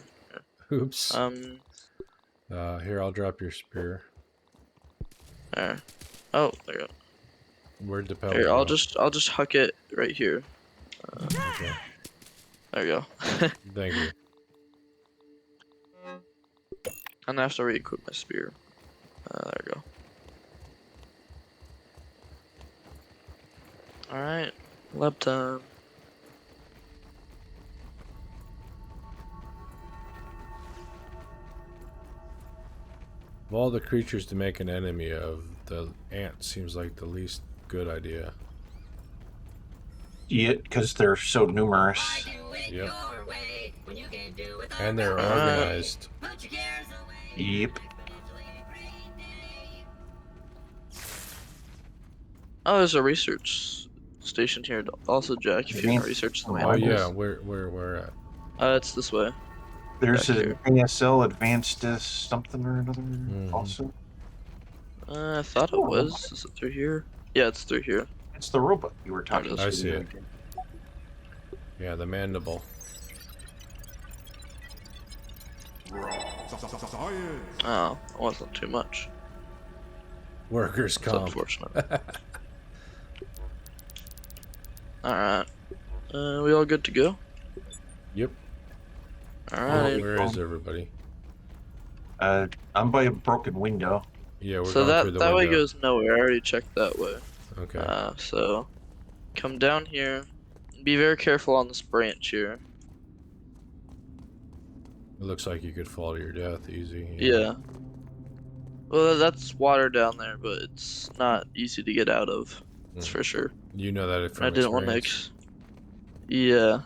Oops. There. Here, I'll drop your spear. Oh, there you go. Where'd the pebbles Here, go? I'll just huck it right here. Okay. There you go. Thank you. I'm gonna have to re-equip my spear. There we go. Alright, lab time. Of all the creatures to make an enemy of, the ant seems like the least good idea. Yeah, because they're so numerous. Yep. And they're Alright. organized. Yep. Oh, there's a research station here also, Jack, if you want to research the Oh, Oh mandibles. yeah, where at? It's this way. There's Back an ASL Advanced something or another also. I thought it was. Is it through here? Yeah, it's through here. It's the robot you were talking is. to. I see it. Yeah, the mandible. Science. Oh, it wasn't too much. Workers' It's comp. unfortunate. Alright. We all good to go? Yep. Alright. Where is everybody? I'm by a broken window. Yeah, we're So going through that the way window. goes nowhere. I already checked that way. Okay. So come down here. Be very careful on this branch here. It looks like you could fall to your death easy. Yeah. Well, that's water down there, but it's not easy to get out of. That's for sure. You know that from I didn't want to experience. Yeah.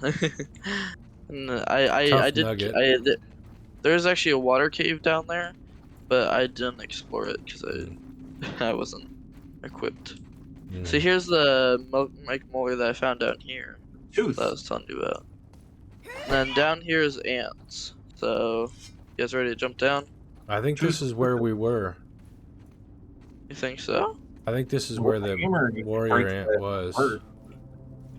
And I Tough did. nugget. There's actually a water cave down there, but I didn't explore it because I wasn't equipped. Mm. So here's the Mike Molar that I found down here Tooth. that I was telling you about. And then down here is ants. So you guys ready to jump down? I think this is where we were. You think so? I think this is where the warrior ant was.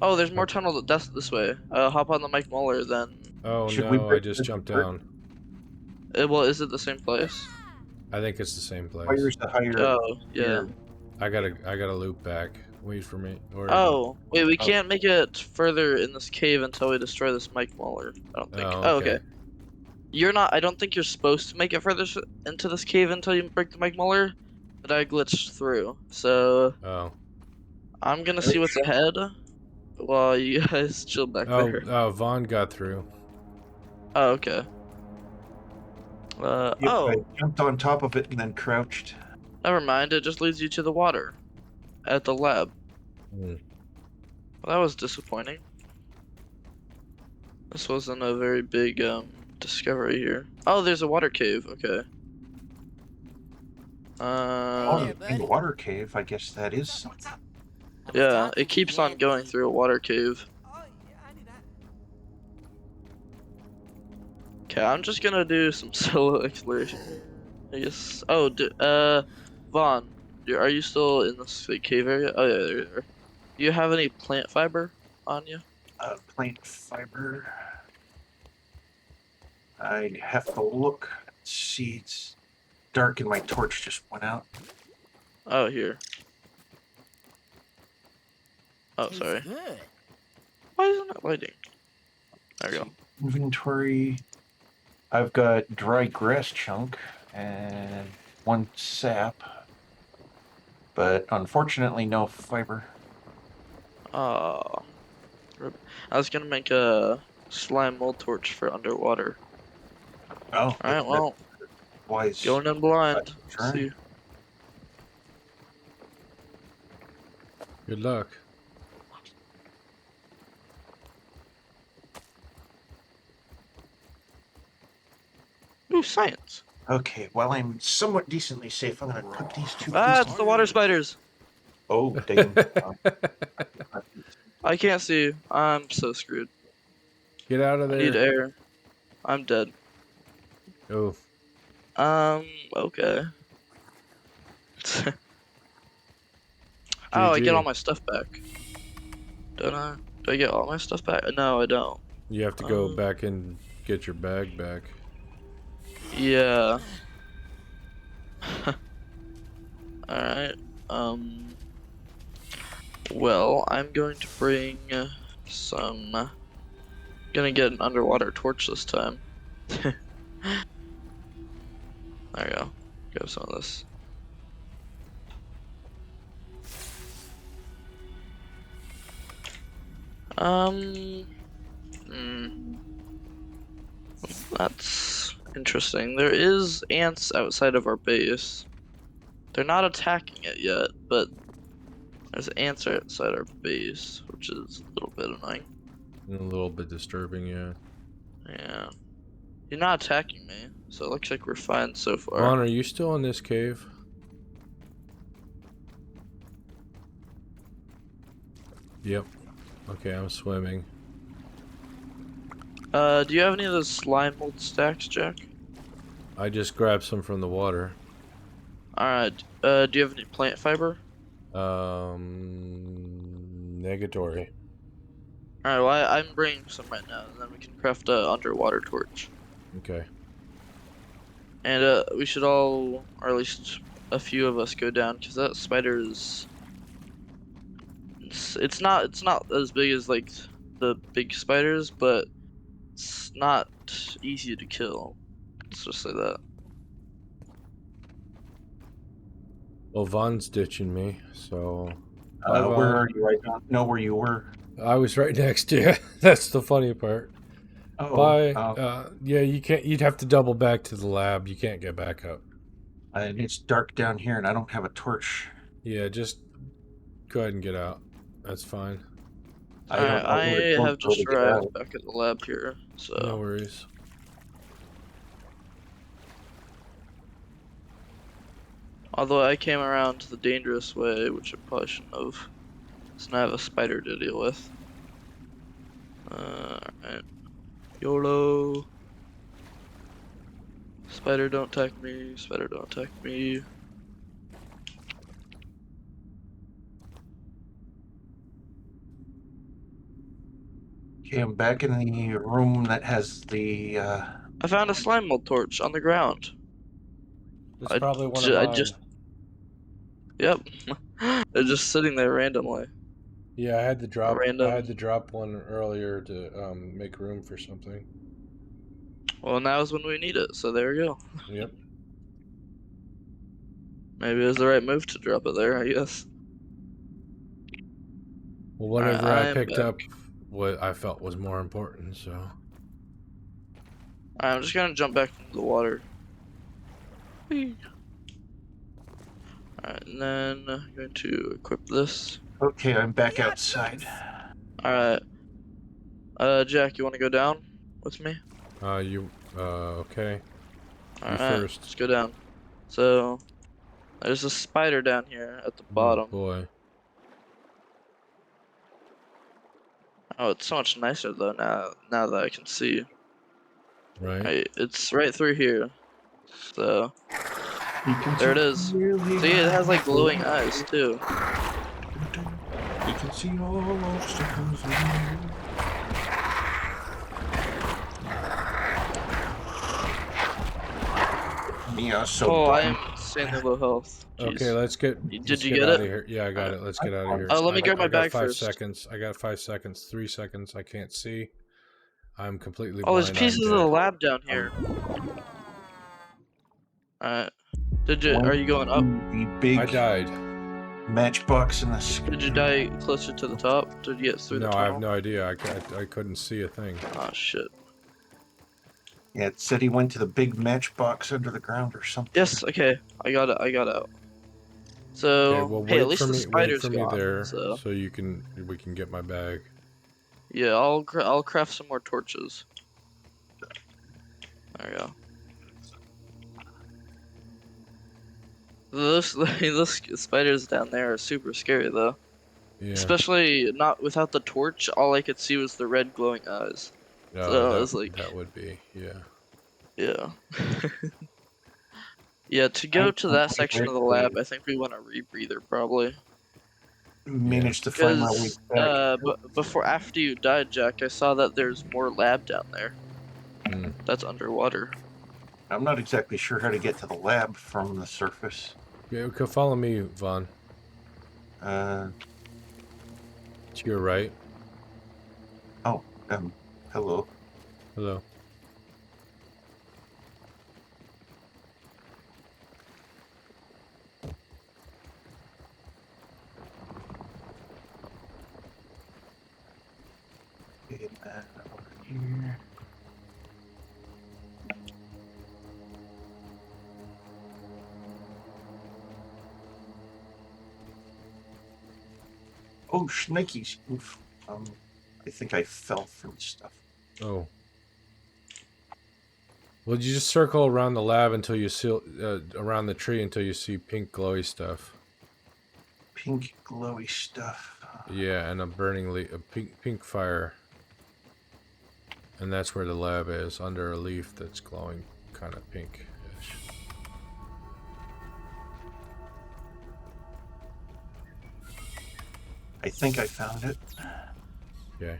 Oh, there's more tunnel that's this way. Hop on the Mike Molar then. Oh Should we no, I break just the jumped bird? down. Well, is it the same place? I think it's the same place. Where's the higher? Oh, yeah. I gotta loop back. Wait for me. Or, Oh, wait, we Oh. can't make it further in this cave until we destroy this Mike Molar. I don't think. Oh, Oh, okay. okay. You're not. I don't think you're supposed to make it further into this cave until you break the Mike Molar, but I glitched through. So Oh. I'm gonna see what's ahead while you guys chill back there. Oh, Vaughn got through. Oh, okay. Yep, Oh, I jumped on top of it and then crouched. never mind. It just leads you to the water at the lab. Hmm. Well, that was disappointing. This wasn't a very big discovery here. Oh, there's a water cave. Okay. Oh, in the water cave. I guess that is. Yeah, it keeps on going through a water cave. Okay, I'm just gonna do some solo exploration. I guess. Oh, Vaughn, are you still in this cave area? Oh yeah, there you are. Do you have any plant fiber on you? Plant fiber. I have to look. See, it's dark and my torch just went out. Oh, here. Oh, sorry. Good. Why isn't it lighting? There we go. Inventory. I've got dry grass chunk and 1 sap, but unfortunately no fiber. Oh, I was gonna make a slime mold torch for underwater. Oh, Alright, well, wise. going in blind. Sure. See. Good luck. Ooh, science. Okay, while I'm somewhat decently safe, I'm gonna put these two. Ah, pieces- it's the water spiders. Oh, dang. I can't see. I'm so screwed. Get out of I need there. air. I'm dead. Oh, Okay. Oh, I get GG. all my stuff back. Don't I? Do I get all my stuff back? No, I don't. you have to go back and get your bag back. Yeah. Alright. Well, I'm going to bring some. Gonna get an underwater torch this time. There you go. Grab some of this. That's interesting. There is ants outside of our base. They're not attacking it yet, but there's ants right outside our base, which is a little bit annoying. A little bit disturbing, yeah. Yeah. You're not attacking me, so it looks like we're fine so far. Vaughn, are you still in this cave? Yep. Okay, I'm swimming. Do you have any of those slime mold stacks, Jack? I just grabbed some from the water. Alright, do you have any plant fiber? Negatory. Alright, well, I'm bringing some right now, and then we can craft a underwater torch. Okay. And, we should all, or at least a few of us, go down, because that spider is... It's not as big as, like, the big spiders, but it's not easy to kill. Let's just say that. Well, Vaughn's ditching me, so... Where are you? I don't know where you were. I was right next to you. That's the funny part. Oh, Bye. Yeah, you can't. You'd have to double back to the lab. You can't get back up. and it's dark down here, and I don't have a torch. Yeah, just go ahead and get out. That's fine. I don't know where I to have go to just get arrived out. back at the lab here, so... No worries. Although I came around the dangerous way, which I probably shouldn't have. So now I have a spider to deal with. Alright. YOLO. Spider, don't attack me. Spider, don't attack me. Okay, I'm back in the room that has the. I found a slime mold torch on the ground. It's I probably one of ju- I mine. just- Yep. They're just sitting there randomly. Yeah, I had to drop. Random. I had to drop one earlier to make room for something. Well, now is when we need it, so there we go. Yep. Maybe it was the right move to drop it there, I guess. Well, whatever I I'm picked back. up, what I felt was more important. So. I'm just gonna jump back into the water. Whee. Alright, and then I'm going to equip this. Okay, I'm back outside. Alright. Jack, you wanna go down with me? Okay. Alright, first. let's go down. So, there's a spider down here at the bottom. Oh, boy. Oh, it's so much nicer though now that I can see. Right. It's right through here. So, You can there it see is. really See, it has like glowing eyes too. You can see all obstacles in you. Mia, so Oh, I dumb. am insanely low health. Jeez. Okay, let's get. Did let's you get get out it? of here. Yeah, I got it. Let's get out of here. Oh, let me I- grab my I got bag 5 first. seconds. I got 5 seconds. 3 seconds. I can't see. I'm completely. Oh, there's blind, pieces I'm of the dead. lab down here. Alright. Are you going up? The big I died. matchbox in the sky. Did you die closer to the top? Did you get through No, the I tunnel? have no idea. I couldn't see a thing. Oh shit. Yeah, it said he went to the big matchbox under the ground or something. Yes, okay. I got it. I got out. So, Okay, well, hey, at wait least for the me. Wait spider's for me gone. there, So, so we can get my bag. yeah, I'll craft some more torches. There we go. Those spiders down there are super scary though. Yeah. Especially not without the torch. All I could see was the red glowing eyes. So I was like, that would be, yeah. yeah. Yeah, to go to that section of the lab, I think we want a rebreather probably. Managed to find my way Because back. but after you died, Jack, I saw that there's more lab down there. Hmm. That's underwater. I'm not exactly sure how to get to the lab from the surface. Yeah, okay, follow me, Vaughn. Uh, To your right. hello. Hello. Get that over here. Oh, shnikes. Oof. I think I fell from stuff. Oh. Well, you just circle around the lab until you see around the tree until you see pink glowy stuff. Pink glowy stuff. Yeah, and a burning a pink fire. And that's where the lab is, under a leaf that's glowing kind of pinkish. I think I found it. Okay.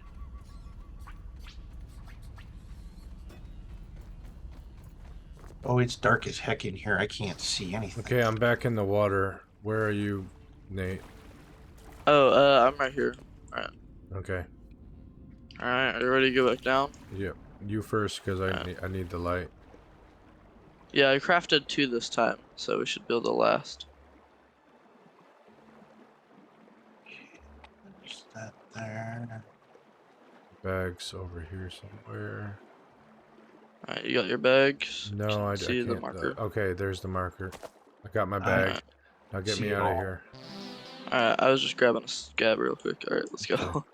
Oh, it's dark as heck in here. I can't see anything. Okay, I'm back in the water. Where are you, Nate? Oh, I'm right here. Alright. Okay. Alright, are you ready to go back down? Yep. You first, because I need the light. Yeah, I crafted 2 this time, so we should be able to last. There's that there. Bags over here somewhere. Alright, you got your bags? No, I see can't. the marker. Okay, there's the marker. I got my bag. Alright. Now get See me it out of all. here. Alright, I was just grabbing a scab real quick. Alright, let's go.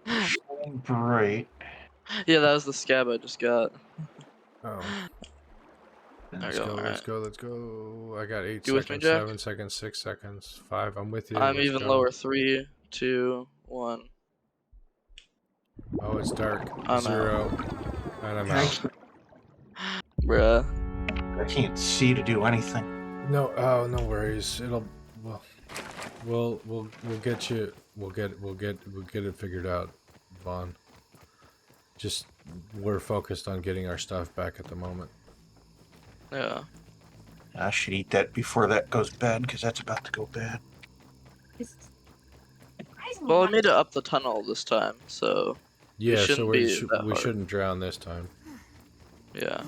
Shining bright. Yeah, that was the scab I just got. Oh. There Let's we go, go, let's go, let's go. I got 8 You with seconds, me, Jack? 7 seconds, 6 seconds, 5. I'm with you. I'm let's even go. lower. 3, 2, 1. Oh, it's dark. I'm 0. And I'm out. Bruh. I can't see to do anything. No, oh, no worries. It'll, we'll get you. We'll get it figured out, Vaughn. Just we're focused on getting our stuff back at the moment. Yeah. I should eat that before that goes bad, because that's about to go bad. Well, I made it up the tunnel this time, so Yeah, so shouldn't we be that hard. shouldn't drown this time. yeah.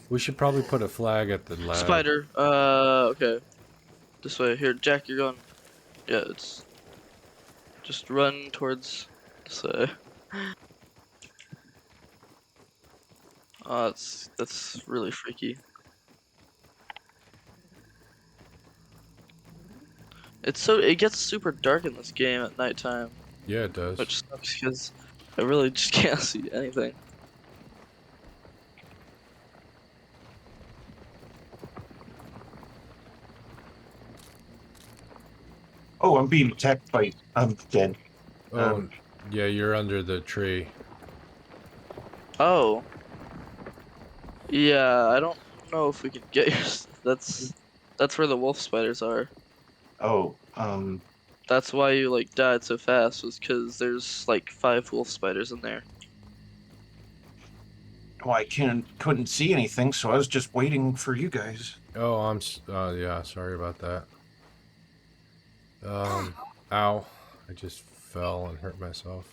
We should probably put a flag at the lab. Spider. Okay. This way. Here, Jack, you're going. Yeah, it's. Just run towards this way. Oh, that's really freaky. It gets super dark in this game at nighttime, Yeah, it does. which sucks because I really just can't see anything. Oh, I'm being attacked by... I'm dead. Oh, yeah, you're under the tree. Oh. Yeah, I don't know if we can get your. That's where the wolf spiders are. Oh, That's why you like died so fast, was because there's like 5 wolf spiders in there. well, I couldn't see anything, so I was just waiting for you guys. Oh, yeah, sorry about that. Ow. I just fell and hurt myself.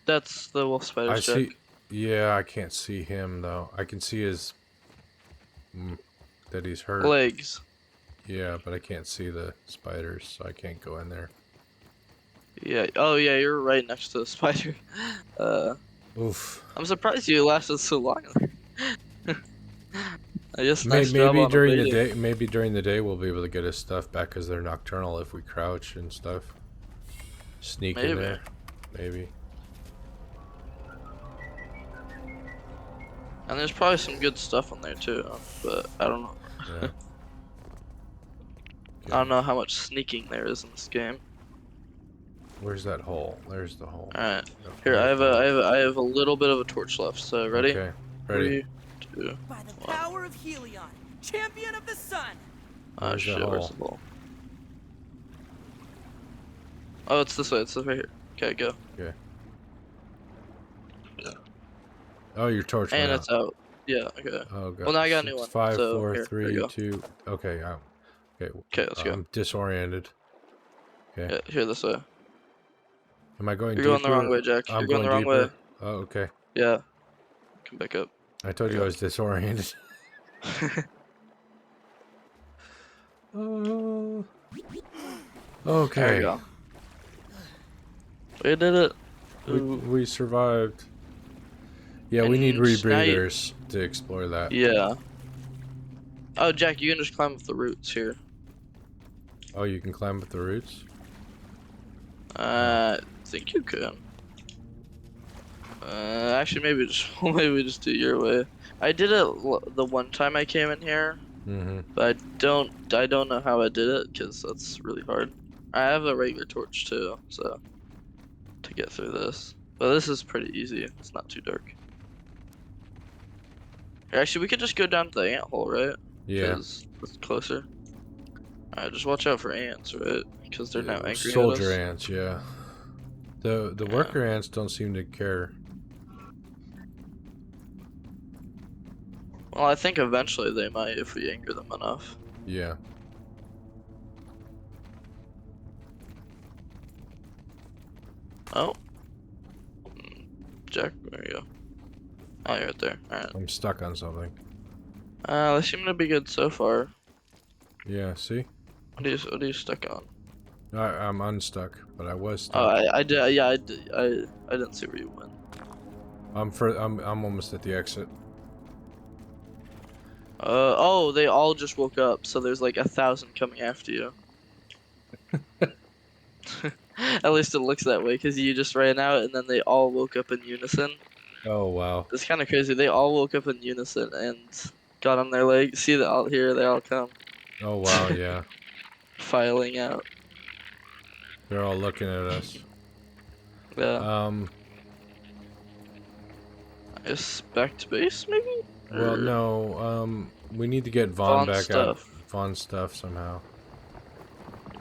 That's the wolf spiders. I Jack. see. Yeah, I can't see him though. I can see his that he's hurt. Legs. Yeah, but I can't see the spiders, so I can't go in there. Yeah. Oh yeah, you're right next to the spider. Oof. I'm surprised you lasted so long. I guess nice job Maybe on during the evading. day. Maybe during the day we'll be able to get his stuff back because they're nocturnal if we crouch and stuff. Sneak in Maybe. there. Maybe. And there's probably some good stuff on there too, but I don't know. Yeah. I don't know how much sneaking there is in this game. Where's that hole? There's the hole. Alright. No, Here, I there's have the hole. I have a little bit of a torch left. So ready? Okay. Ready. 3, 2. By the power of Helion, champion of the sun. Oh Where's the shit, where's hole? the hole? Oh, it's this way. It's right here. Okay, go. Oh, your torch went And out. it's out. Yeah. Okay. Oh god. Well, now I got a new It's one, 5, so 4, here, 3, there you go. 2. Okay. Okay. Okay, let's go. I'm disoriented. Okay. Yeah, here this way. Am I going You're going the deeper? wrong way, Jack. I'm You're going the wrong deeper. way. Oh, okay. Yeah. Come back up. I told you I was disoriented. Okay. There you go. We did it. We survived. Yeah, we And need now you- rebreathers to explore that. Yeah. Oh, Jack, you can just climb up the roots here. Oh, you can climb up the roots? I think you can. Actually, maybe just maybe we just do your way. I did it the one time I came in here, Mm-hmm. but I don't know how I did it because that's really hard. I have a regular torch too, so to get through this. But this is pretty easy. It's not too dark. Actually, we could just go down to the ant hole, right? Yeah. Because it's closer. Alright, just watch out for ants, right? Because they're now angry Soldier at us. ants, yeah. The Yeah. worker ants don't seem to care. Well, I think eventually they might if we anger them enough. Yeah. Oh. Jack, there you go. Oh, you're right there. Alright. I'm stuck on something. They seem to be good so far. Yeah, see? What are you stuck on? I'm unstuck, but I was stuck. Oh, I did. Yeah, I did. I didn't see where you went. I'm almost at the exit. Oh, they all just woke up, so there's like 1,000 coming after you. At least it looks that way, because you just ran out and then they all woke up in unison. Oh wow. It's kind of crazy. They all woke up in unison and got on their legs. See that all here? They all come Oh wow, yeah. filing out. They're all looking at us. Yeah. I guess back to base, maybe? Well, Or no, we need to get Vaughn Vaughn's back out. stuff. Vaughn's stuff somehow.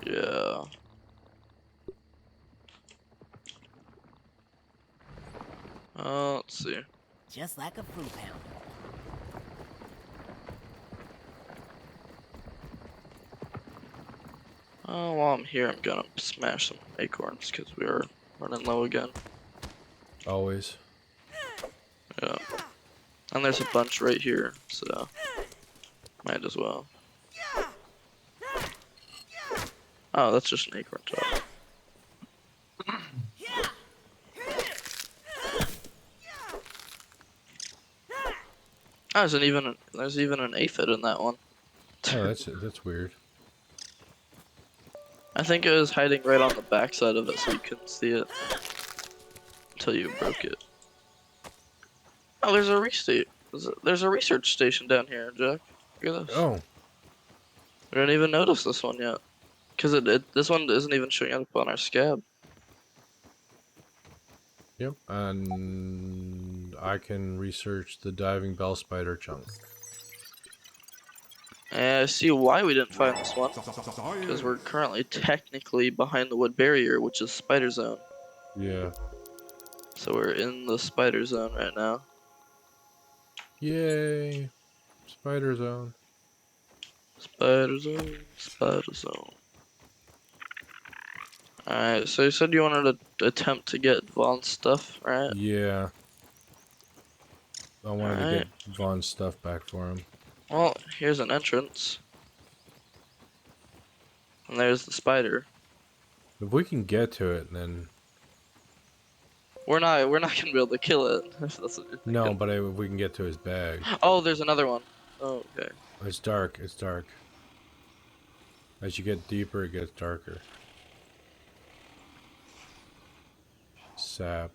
Yeah. Let's see. Just like a fruit pounder. Oh, while I'm here, I'm gonna smash some acorns because we are running low again. Always. Yeah. And there's a bunch right here, so might as well. Oh, that's just an acorn top. Oh, there's even an aphid in that one. Oh, that's weird. I think it was hiding right on the backside of it, so you couldn't see it until you broke it. Oh, there's a research station down here, Jack. Look at this. Oh, We didn't even notice this one yet, because this one isn't even showing up on our scab. yep. And I can research the diving bell spider chunk. And I see why we didn't find this one, because Science. we're currently technically behind the wood barrier, which is spider zone. Yeah. So we're in the spider zone right now. Yay! Spider zone. Spider zone, spider zone. Alright, so you said you wanted to attempt to get Vaughn's stuff, right? Yeah. I wanted to Alright. get Vaughn's stuff back for him. Well, here's an entrance. And there's the spider. If we can get to it, then We're not gonna be able to kill it, if that's what you're thinking. no. But if we can get to his bag, Oh, there's another one. Oh, okay. it's dark. It's dark. As you get deeper, it gets darker. Sap.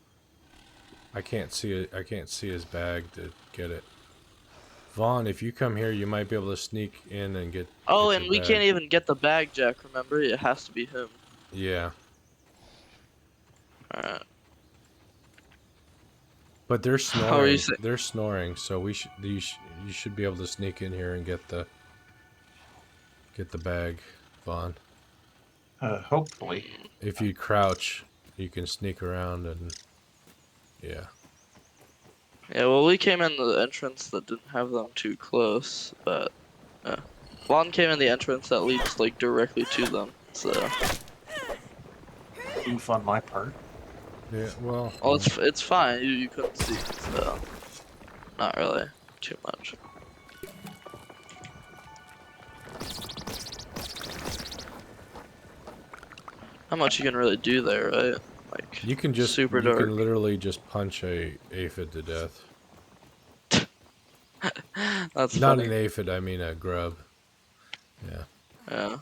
I can't see it. I can't see his bag to get it. Vaughn, if you come here, you might be able to sneak in and get. Oh, get and your we bag. can't even get the bag, Jack, remember? It has to be him. Yeah, Alright. but they're How are you snoring. say- They're snoring, so you should be able to sneak in here and get the bag, Vaughn. Hopefully. If you crouch, you can sneak around and yeah. Yeah, well, we came in the entrance that didn't have them too close, but Vaughn came in the entrance that leads like directly to them. So, Oof on my part. Yeah, well, well, it's fine. You couldn't see, so not really too much. How much you can really do there, right? Like you can just super you dark. can literally just punch a aphid to death. That's Not funny. an aphid, I mean a grub. Yeah. Yeah.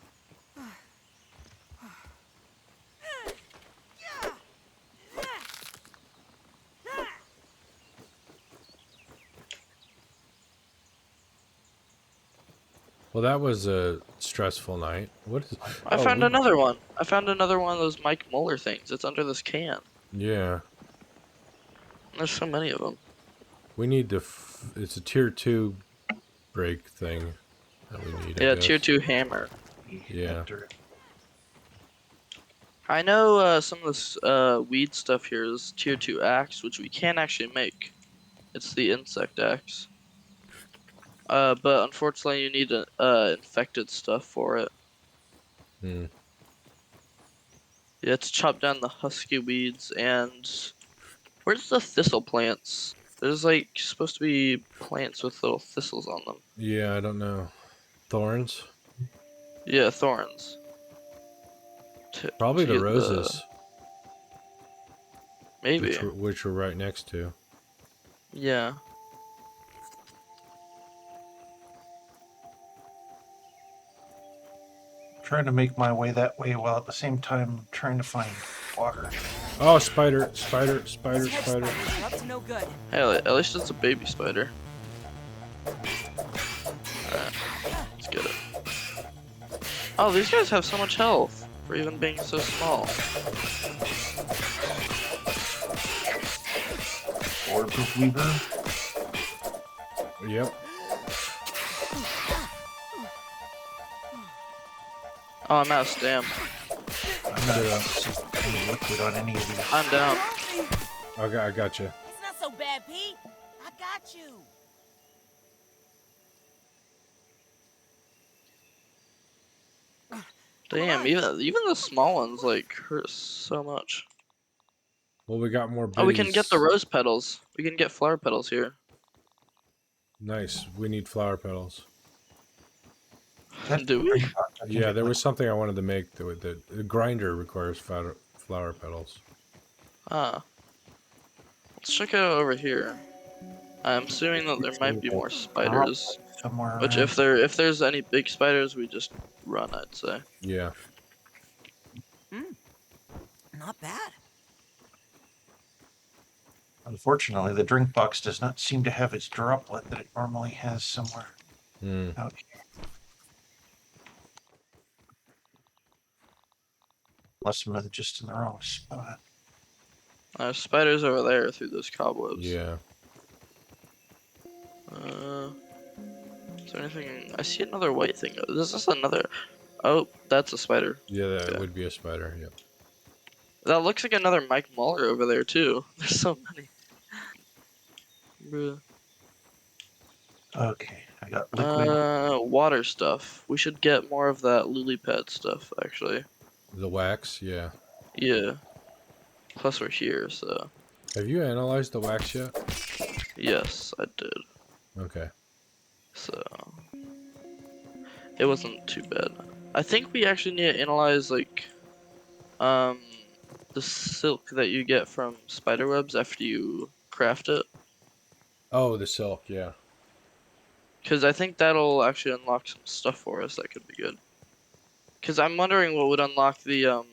Well, that was a stressful night. What is? I oh, found we- another one. I found another one of those Mike Muller things. It's under this can. Yeah, There's so many of them. we need to. It's a tier 2 break thing that we need. I Yeah, guess. tier 2 hammer. Yeah. Enter. I know some of this weed stuff here is tier 2 axe, which we can actually make. It's the insect axe. But unfortunately you need infected stuff for it. Hmm. You have to chop down the husky weeds and... Where's the thistle plants? There's like supposed to be plants with little thistles on them. Yeah, I don't know. Thorns? Yeah, thorns. Probably To the get roses, Maybe. which we're right next to. Yeah. Trying to make my way that way while at the same time trying to find water. Oh, spider, spider, spider, These hedge spider. spiders are up to no good. Hey, at least it's a baby spider. Alright, let's get it. Oh, these guys have so much health for even being so small. Orb of Weaver. Yep. Oh, I'm out of stam. I'm not seeing any liquid on any of these. I'm down. Okay, I got you. It's not so bad, Pete. I got you. Damn, even the small ones like hurt so much. Well, we got more. Oh, we can get the biddies. rose petals. We can get flower petals here. Nice. We need flower petals. Do we? Yeah, there was something I wanted to make that the grinder requires flower petals. Ah. Let's check it out over here. I'm assuming that there might be more spiders. somewhere. Which around. if there's any big spiders, we just run, I'd say. Yeah. Not bad. Unfortunately, the drink box does not seem to have its droplet that it normally has somewhere Hmm. out here. Unless I'm just in the wrong spot. There's spiders over there through those cobwebs. Yeah. Is there anything? I see another white thing. Is this another? Oh, that's a spider. Yeah, that Okay. would be a spider. Yep. That looks like another Mike Muller over there too. There's so many. Bruh. Okay, I got liquid. Water stuff. We should get more of that lily pad stuff, actually. The wax. Yeah. Yeah. Plus we're here, so Have you analyzed the wax yet? yes, I did. Okay. So it wasn't too bad. I think we actually need to analyze like the silk that you get from spider webs after you craft it, Oh, the silk. Yeah. because I think that'll actually unlock some stuff for us that could be good. Because I'm wondering what would unlock the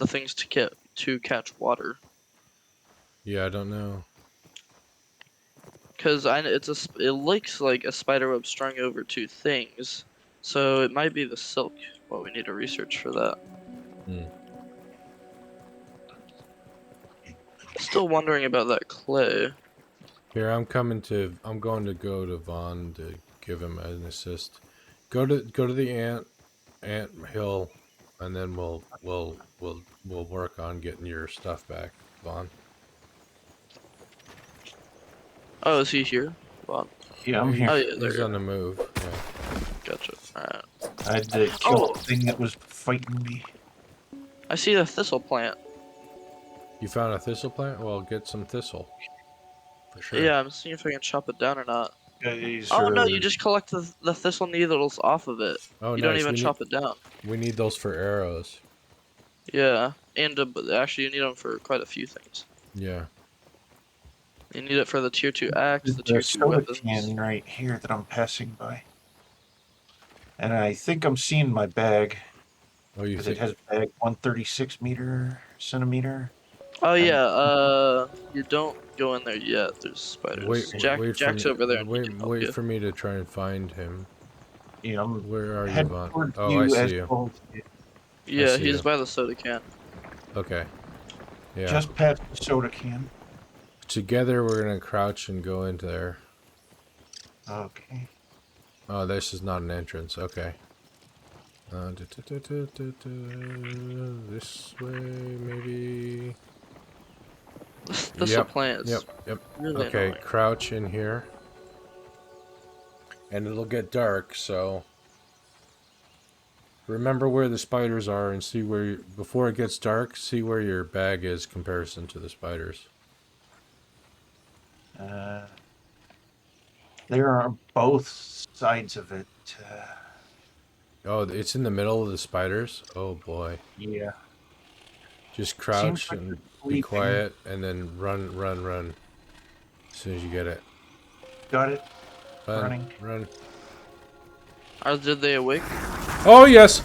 things to catch water. Yeah, I don't know. Because it looks like a spider web strung over two things, so it might be the silk. Well, we need to research for that. Hmm. Still wondering about that clay. Here, I'm going to go to Vaughn to give him an assist. Go to the ant hill, and then we'll work on getting your stuff back, Vaughn. Oh, is he here? Well, Yeah, I'm here. oh yeah, there He's you on go. the move. Yeah. Gotcha. Alright. I had to kill Oh. the thing that was fighting me. I see the thistle plant. You found a thistle plant? Well, get some thistle. For sure. Yeah, I'm seeing if I can chop it down or not. Guys Oh no, are- you just collect the thistle needles off of it. Oh, You nice. don't even chop it down. We need those for arrows. Yeah, and actually you need them for quite a few things. Yeah. You need it for the tier 2 axe, the tier There's 2 soda weapons. can right here that I'm passing by. And I think I'm seeing my bag, Oh, you because it think? has bag 136 centimeter. Oh yeah, you don't go in there yet. There's spiders. Wait for Jack's me- over there. And he Wait, can help wait you. for me to try and find him. Yeah, I'm Where are you, heading Vaughn? towards Oh, I you as see you. well as Yeah, see he's you. by the soda can. Okay. Yeah. just past the soda can. Together, we're gonna crouch and go into there. Okay. Oh, this is not an entrance. Okay. This way, maybe. This thistle Yep. plant Yep. is Yep. really Okay, annoying. crouch in here. And it'll get dark, so remember where the spiders are and see where before it gets dark, see where your bag is comparison to the spiders. There are both sides of it. Oh, it's in the middle of the spiders. Oh boy. Yeah. Just Seems crouch like they're and be sleeping. quiet and then run as soon as you get it. Got it. Run, Running. run. Did they awake? Oh yes.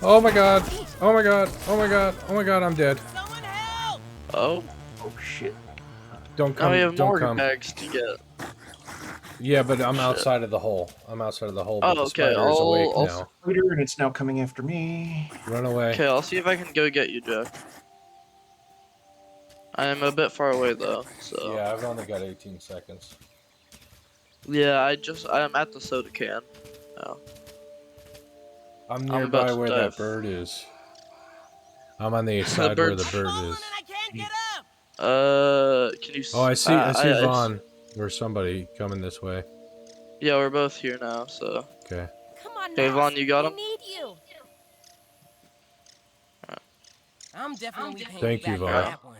Oh my god. Oh my god. Oh my god. Oh my god, I'm dead. Someone help! Oh, Oh shit. Don't now we come. have Don't more come. bags to get. Yeah, but I'm Shit. outside of the hole. I'm outside of the hole, but Oh, the okay. spider is awake I'll now. Spider, and it's now coming after me. Run away. Okay, I'll see if I can go get you, Jack. I am a bit far away though, so Yeah, I've only got 18 seconds. yeah. I am at the soda can. Oh, I'm I'm nearby about to where that dive. bird is. I'm on the side where the bird's- bird Falling is. and I can't get up! Can you? Oh, I see I Vaughn or somebody coming this way. Yeah, we're both here now, so. Okay. Come on, Okay, Max. Vaughn, you got we him? need you. I'm definitely paying Thank you, back for Vaughn. that one.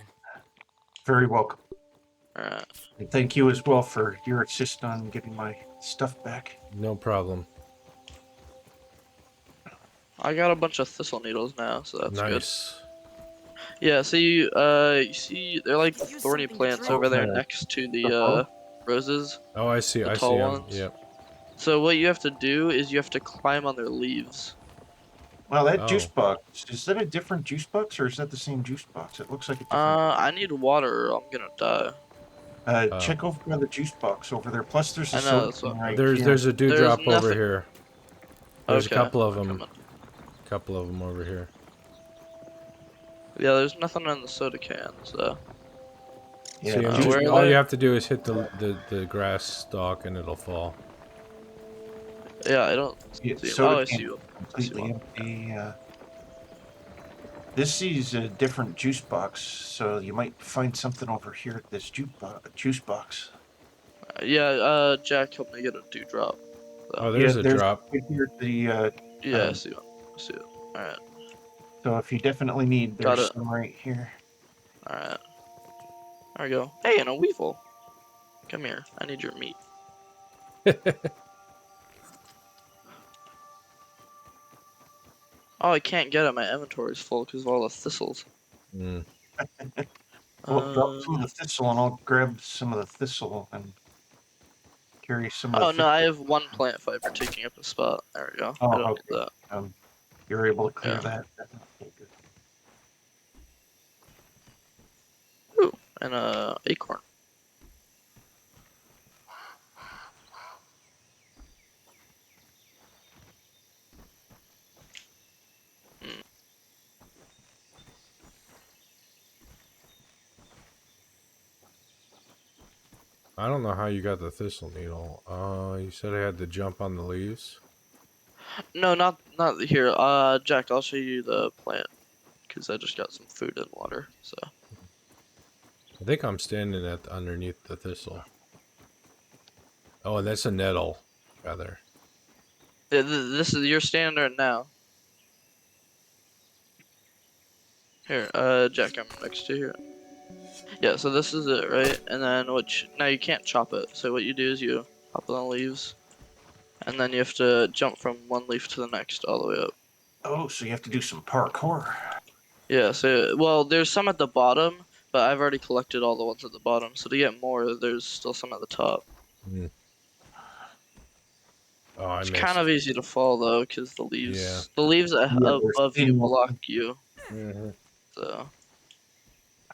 Very welcome. Alright. And thank you as well for your assist on getting my stuff back. No problem. I got a bunch of thistle needles now, so that's good. Nice. Yeah, so you see, they're like Use thorny something to plants drink. over there Okay. next to the Uh-huh. roses. Oh, I see. The I see tall him. ones. Yep. So what you have to do is you have to climb on their leaves. Wow, that Oh. juice box. Is that a different juice box or is that the same juice box? It looks like a different. I need water or I'm gonna die. Check over by the juice box over there. Plus, there's a I know, soda that's what- can right There's here. there's a dewdrop over nothing- here. There's Okay, a couple of I'm them. coming. Couple of them over here. Yeah, there's nothing in the soda can, so. Yeah, See 'em Uh, just- where are all they? you have to do is hit the grass stalk and it'll fall. Yeah, I don't Yeah, see 'em. soda Oh, I can see you. completely one. empty. This is a different juice box, so you might find something over here at this juice box. Jack helped me get a dewdrop. Oh, there's yeah, a there's drop. right here at the. Yeah, I Um, see one. I see it. Alright, So if you definitely need, Got there's it. some right here. alright. There we go. Hey, and a weevil. Come here. I need your meat. Oh, I can't get it. My inventory's full because of all the thistles. Mm. Well, drop some of Um, the thistle, and I'll grab some of the thistle and carry some of Oh the. no, I have one plant fiber taking up a spot. There we go. Oh, I don't okay. need that. You're able to clear Yeah. that. Okay, good. Ooh, and a acorn. I don't know how you got the thistle needle. You said I had to jump on the leaves. No, not here. Jack, I'll show you the plant because I just got some food and water. So. I think I'm standing at underneath the thistle. Oh, and that's a nettle, rather. This is your standard now. Here, Jack, I'm next to here. Yeah, so this is it, right? And then now you can't chop it. So what you do is you hop on the leaves, and then you have to jump from one leaf to the next all the way up. Oh, so you have to do some parkour. Yeah. So well, there's some at the bottom, but I've already collected all the ones at the bottom. So to get more, there's still some at the top. Mm. Oh, I It's missed. kind of easy to fall though, because the leaves there's above you thin block ones. you. Mhm. So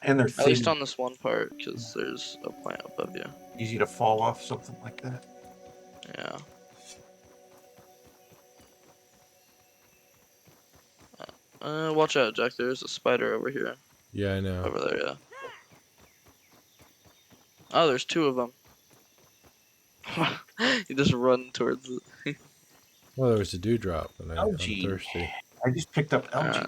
And they're at least thin, on this one part, because there's a plant above you. easy to fall off, something like that. Yeah. Watch out, Jack. There's a spider over here. Yeah, I know. Over there, yeah. Oh, there's 2 of them. You just run towards it. Well, there was a dewdrop, and I'm Algae. thirsty. I just picked up algae.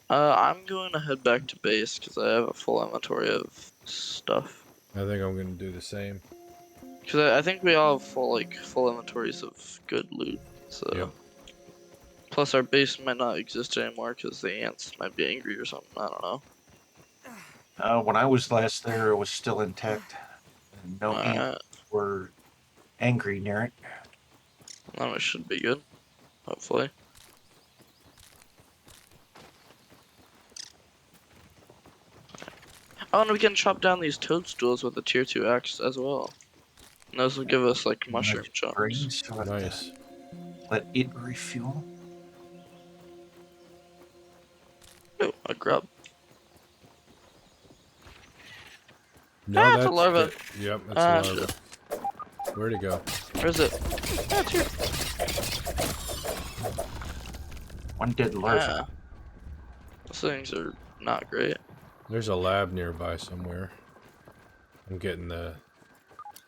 Alright. I'm going to head back to base because I have a full inventory of stuff. I think I'm gonna do the same. Because I think we all have full inventories of good loot. So. Yep. Plus, our base might not exist anymore because the ants might be angry or something. I don't know. When I was last there, it was still intact. And no ants were angry near it. Then it should be good. Hopefully. Oh, and we can chop down these toadstools with a tier 2 axe as well. And those will give us like mushroom chunks. Brains, so Nice. let it refuel. Oh, a grub. No, Ah, it's that's a larva. Yep, it's Ah, a larva. Where'd it go? Where is it? Ah, it's here. One dead larva. Ah. Those things are not great. There's a lab nearby somewhere. I'm getting the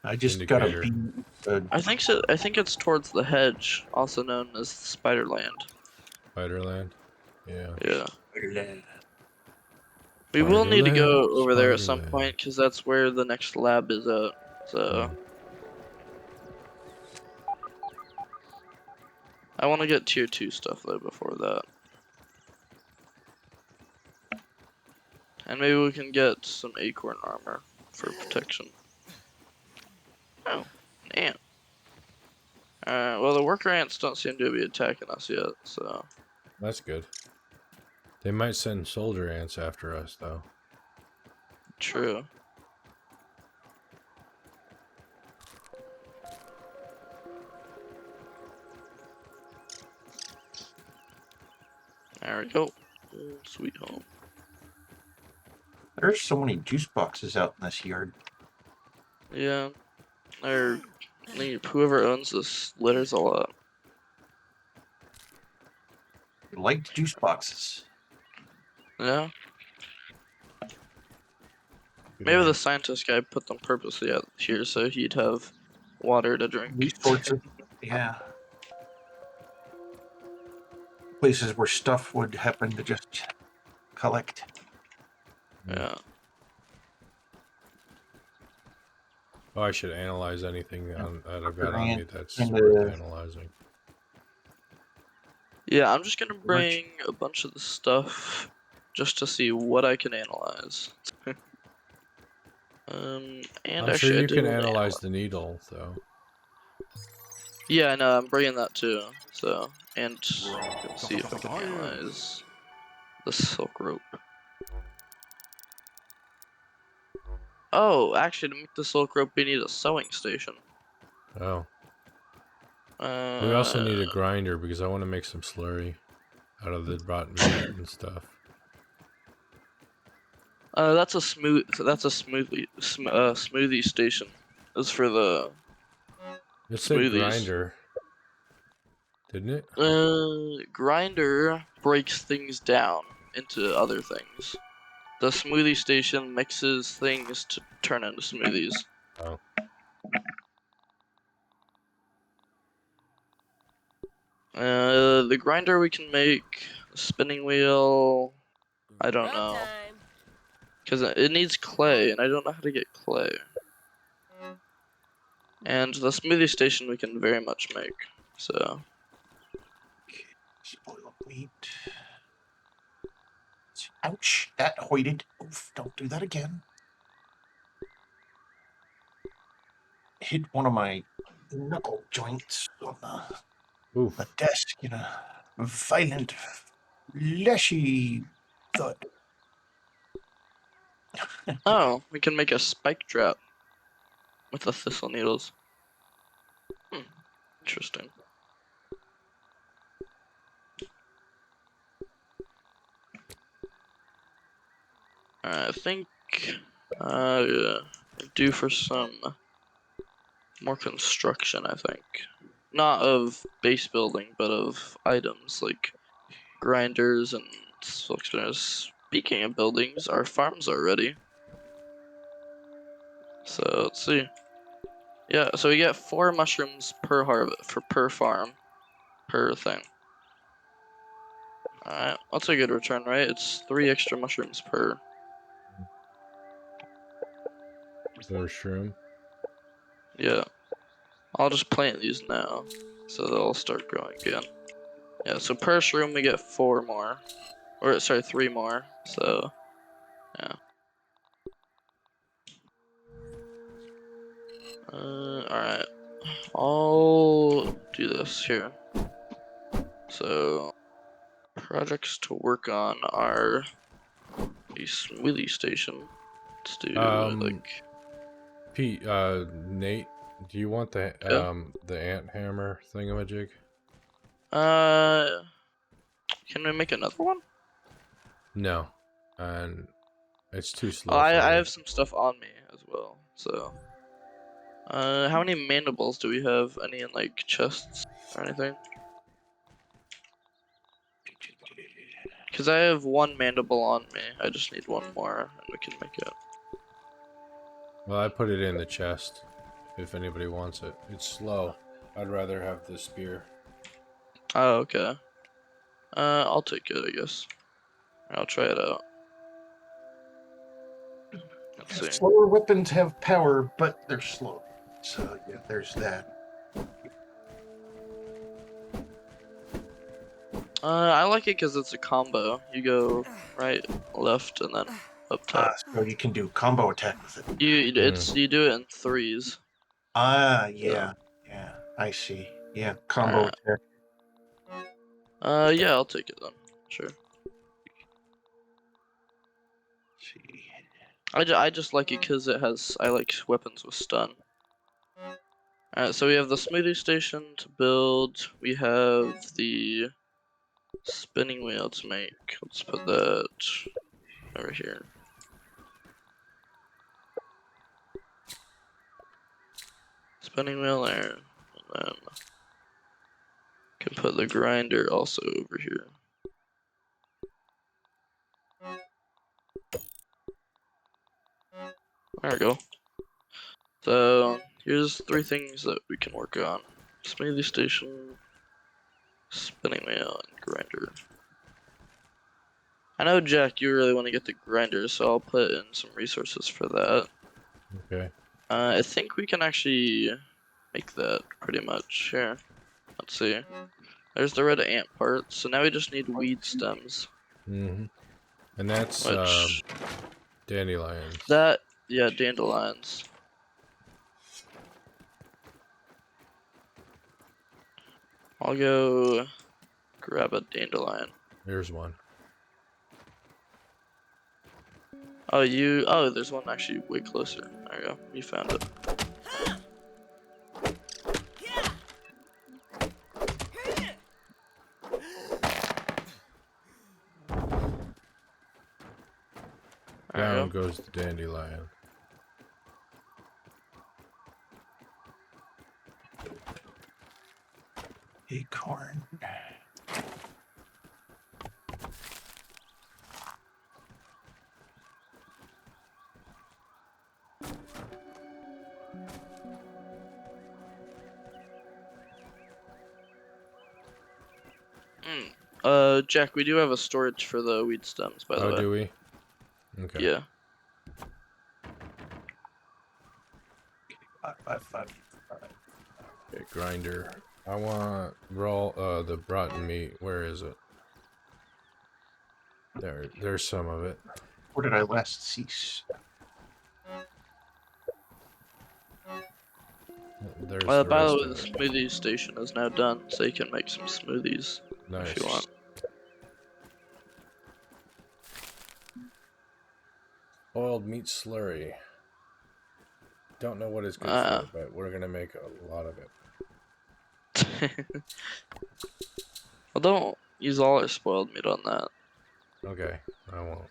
I just got a indicator. bee. I think so. I think it's towards the hedge, also known as Spiderland. Spiderland. Yeah. Yeah. We will need to go Spiderland, over there at some Spiderland. point because that's where the next lab is at. So I want to get tier 2 stuff though before that. And maybe we can get some acorn armor for protection. Oh, an ant. Alright, well the worker ants don't seem to be attacking us yet, so... That's good. They might send soldier ants after us, though. True. There we go. Sweet home. There's so many juice boxes out in this yard. Yeah. Whoever owns this litters a lot. I liked juice boxes. Yeah. Good Maybe one. the scientist guy put them purposely out here so he'd have water to drink. Resources. Yeah. Places where stuff would happen to just collect. Yeah. Oh, I should analyze anything that I've got on me that's And, worth analyzing. Yeah, I'm just gonna bring a bunch of the stuff just to see what I can analyze. And I'm actually, sure I you do can wanna analyze the needle, though. Yeah, I know, I'm bringing that too. So, and let's see if I can analyze the silk rope. Oh, actually, to make the silk rope, we need a sewing station. Oh. We also need a Uh, grinder because I want to make some slurry out of the rotten meat and stuff. that's a smoothie station. It's for the It said smoothies. grinder, didn't it? Grinder breaks things down into other things. The smoothie station mixes things to turn into smoothies. Oh. The grinder we can make, a spinning wheel, I don't Grub know. time. Because it needs clay, and I don't know how to get clay. And the smoothie station we can very much make, so... Spoiled wheat. Ouch! That hoited. Oof! Don't do that again. Hit one of my knuckle joints on Oof. the desk in a violent, fleshy thud. Oh, we can make a spike trap with the thistle needles. Interesting. I think yeah, due for some more construction, I think. Not of base building, but of items like grinders and silk spinners. Speaking of buildings, our farms are ready. So let's see. Yeah, so we get 4 mushrooms per per farm, per thing. Alright, that's a good return, right? It's 3 extra mushrooms per. Or shroom. Yeah. I'll just plant these now, so they'll start growing again. Yeah, so per shroom we get 4 more. Or, sorry, 3 more, so, yeah. Alright. I'll do this here. So, projects to work on are a smoothie station. Let's do, like... Pete, Nate, do you want the Yeah. ant hammer thingamajig? Can we make another one? No, and it's too slow. Oh, for I me. have some stuff on me as well, so... how many mandibles do we have? Any in, like, chests or anything? Because I have 1 mandible on me. I just need 1 more, and we can make it. Well, I put it in the chest. If anybody wants it, it's slow. I'd rather have the spear. Oh, okay. I'll take it, I guess. I'll try it out. Let's see. Slower weapons have power, but they're slow. So yeah, there's that. I like it because it's a combo. You go right, left, and then up top. So you can do combo attack with it. You do it in 3s. Yeah. I see. Yeah, combo Alright. attack. Yeah, I'll take it then. Sure. See. I just like it because I like weapons with stun. Alright, so we have the smoothie station to build. We have the spinning wheel to make. Let's put that over here. Spinning wheel there, and then can put the grinder also over here. There we go. So here's 3 things that we can work on: smoothie station, spinning wheel, and grinder. I know, Jack, you really want to get the grinder, so I'll put in some resources for that. Okay. I think we can actually make that pretty much. Here, let's see. There's the red ant part, so now we just need weed stems. Mm-hmm. And that's Which dandelions. yeah, dandelions. I'll go grab a dandelion. Here's one. Oh, there's one actually way closer. There you go. You found it. There you Down go. goes the dandelion. Acorn. Jack, we do have a storage for the weed stems, by the way. Oh, do we? Okay. Yeah. Five. Okay, grinder. I want raw, the rotten meat. Where is it? There's some of it. Where did I last cease? There's By the the rest way, of the it. smoothie station is now done, so you can make some smoothies Nice. if you want. Boiled meat slurry. Don't know what it's good for, but we're gonna make a lot of it. Well, don't use all our spoiled meat on that. Okay, I won't.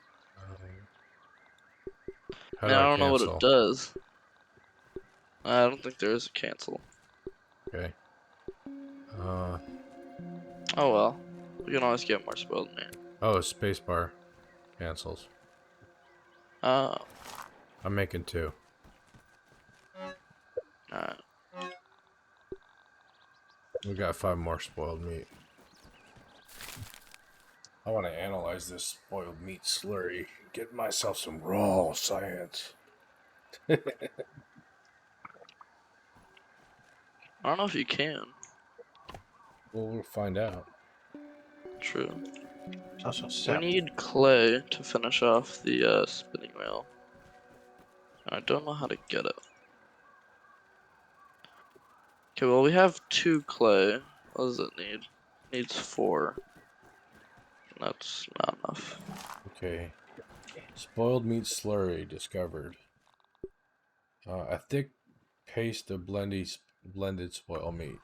How I do mean, I I don't know what cancel? it does. I don't think there is a cancel. Okay. Oh well. We can always get more spoiled meat. Oh, spacebar cancels. Uh, I'm making 2. alright. We got 5 more spoiled meat. I want to analyze this spoiled meat slurry. Get myself some raw science. I don't know if you can. Well, we'll find out. True. It's also We sap. need clay to finish off the spinning wheel. I don't know how to get it. Okay, well we have 2 clay. What does it need? It needs 4. That's not enough. Okay. Spoiled meat slurry discovered. A thick paste of blended spoiled meat.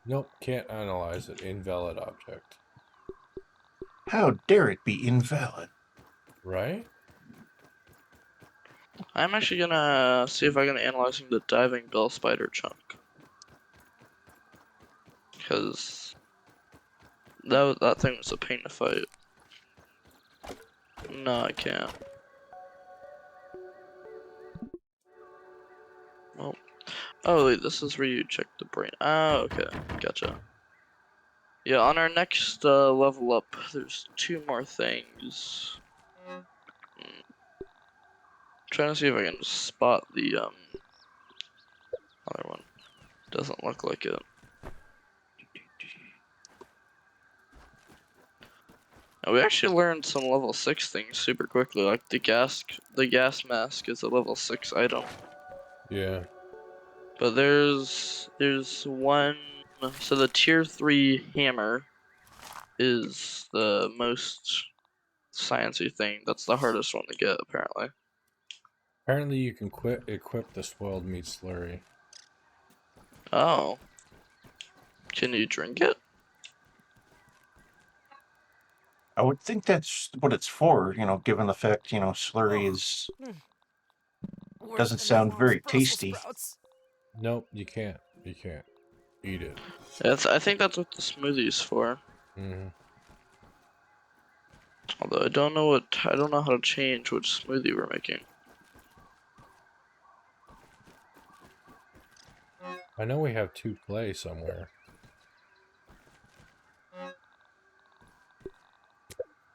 Nope, can't analyze it. Invalid object. How dare it be invalid? Right? I'm actually gonna see if I can analyze the diving bell spider chunk. Because that thing was a pain to fight. No, I can't. Well, oh wait, this is where you check the brain. Ah, okay, gotcha. Yeah, on our next level up, there's 2 more things. Trying to see if I can spot the other one. Doesn't look like it. Now, we actually learned some level 6 things super quickly, like the gas mask is a level 6 item. Yeah. But there's one, so the tier 3 hammer is the most sciencey thing. That's the hardest one to get, apparently. Apparently you can equip the spoiled meat slurry. Oh. Can you drink it? I would think that's what it's for, given the fact, slurry is Worse doesn't than sound McDonald's very Brussels tasty. sprouts. Nope, you can't. You can't eat it. I think that's what the smoothie's for. Mm-hmm. Although I don't know how to change which smoothie we're making. I know we have 2 clay somewhere.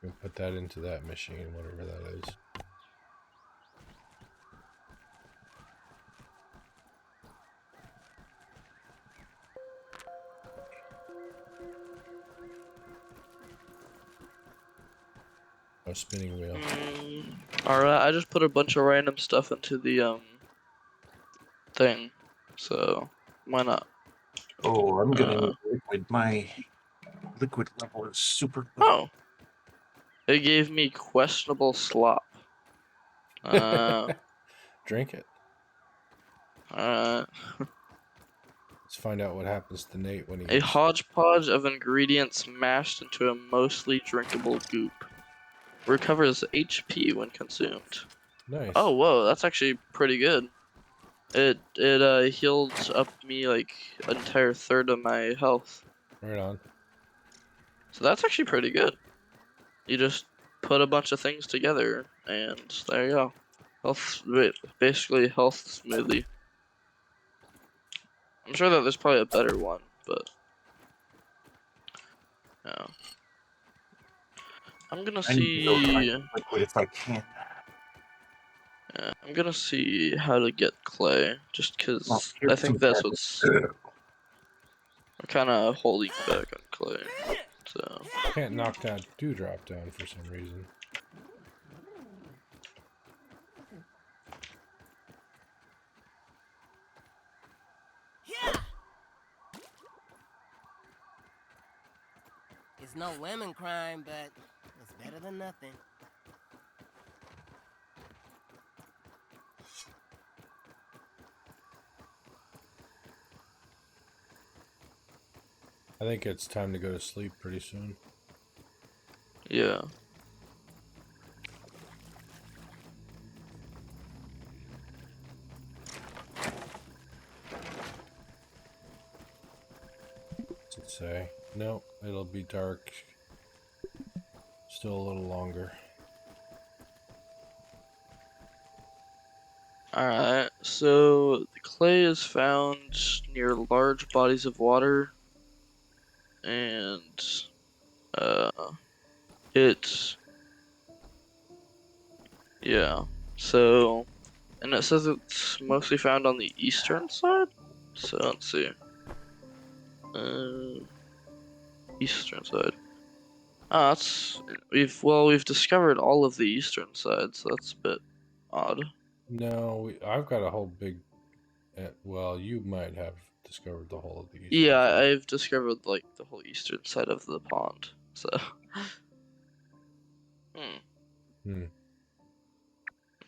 We'll put that into that machine, whatever that is. A spinning wheel. Alright, I just put a bunch of random stuff into the thing. So why not? Oh, I'm gonna need liquid. My liquid level is super low. Oh. It gave me questionable slop. Drink it. Alright. Let's find out what happens to Nate when he A gets... hodgepodge of ingredients mashed into a mostly drinkable goop. Recovers HP when consumed. Nice. Oh, whoa, that's actually pretty good. It healed up me like an entire third of my health. Right on. So that's actually pretty good. You just put a bunch of things together, and there you go. Basically health smoothie. I'm sure that there's probably a better one, but yeah. I'm gonna I need to go see. find liquid if I can. Yeah, I'm gonna see how to get clay, just Well, because I here's some think that's packets. what's kind of holding back on clay. So Can't knock that dewdrop down for some reason. It's no lemon crime, but it's better than nothing. I think it's time to go to sleep pretty soon. Yeah. What's it say? No, it'll be dark. Still a little longer. Alright, so the clay is found near large bodies of water, and uh, it's yeah. So, and it says it's mostly found on the eastern side. So let's see. Eastern side. Ah, that's we've discovered all of the eastern side, so that's a bit odd. No, I've got a whole big. Well, you might have discovered the whole of the eastern Yeah, side. I've discovered like the whole eastern side of the pond. So, Hmm.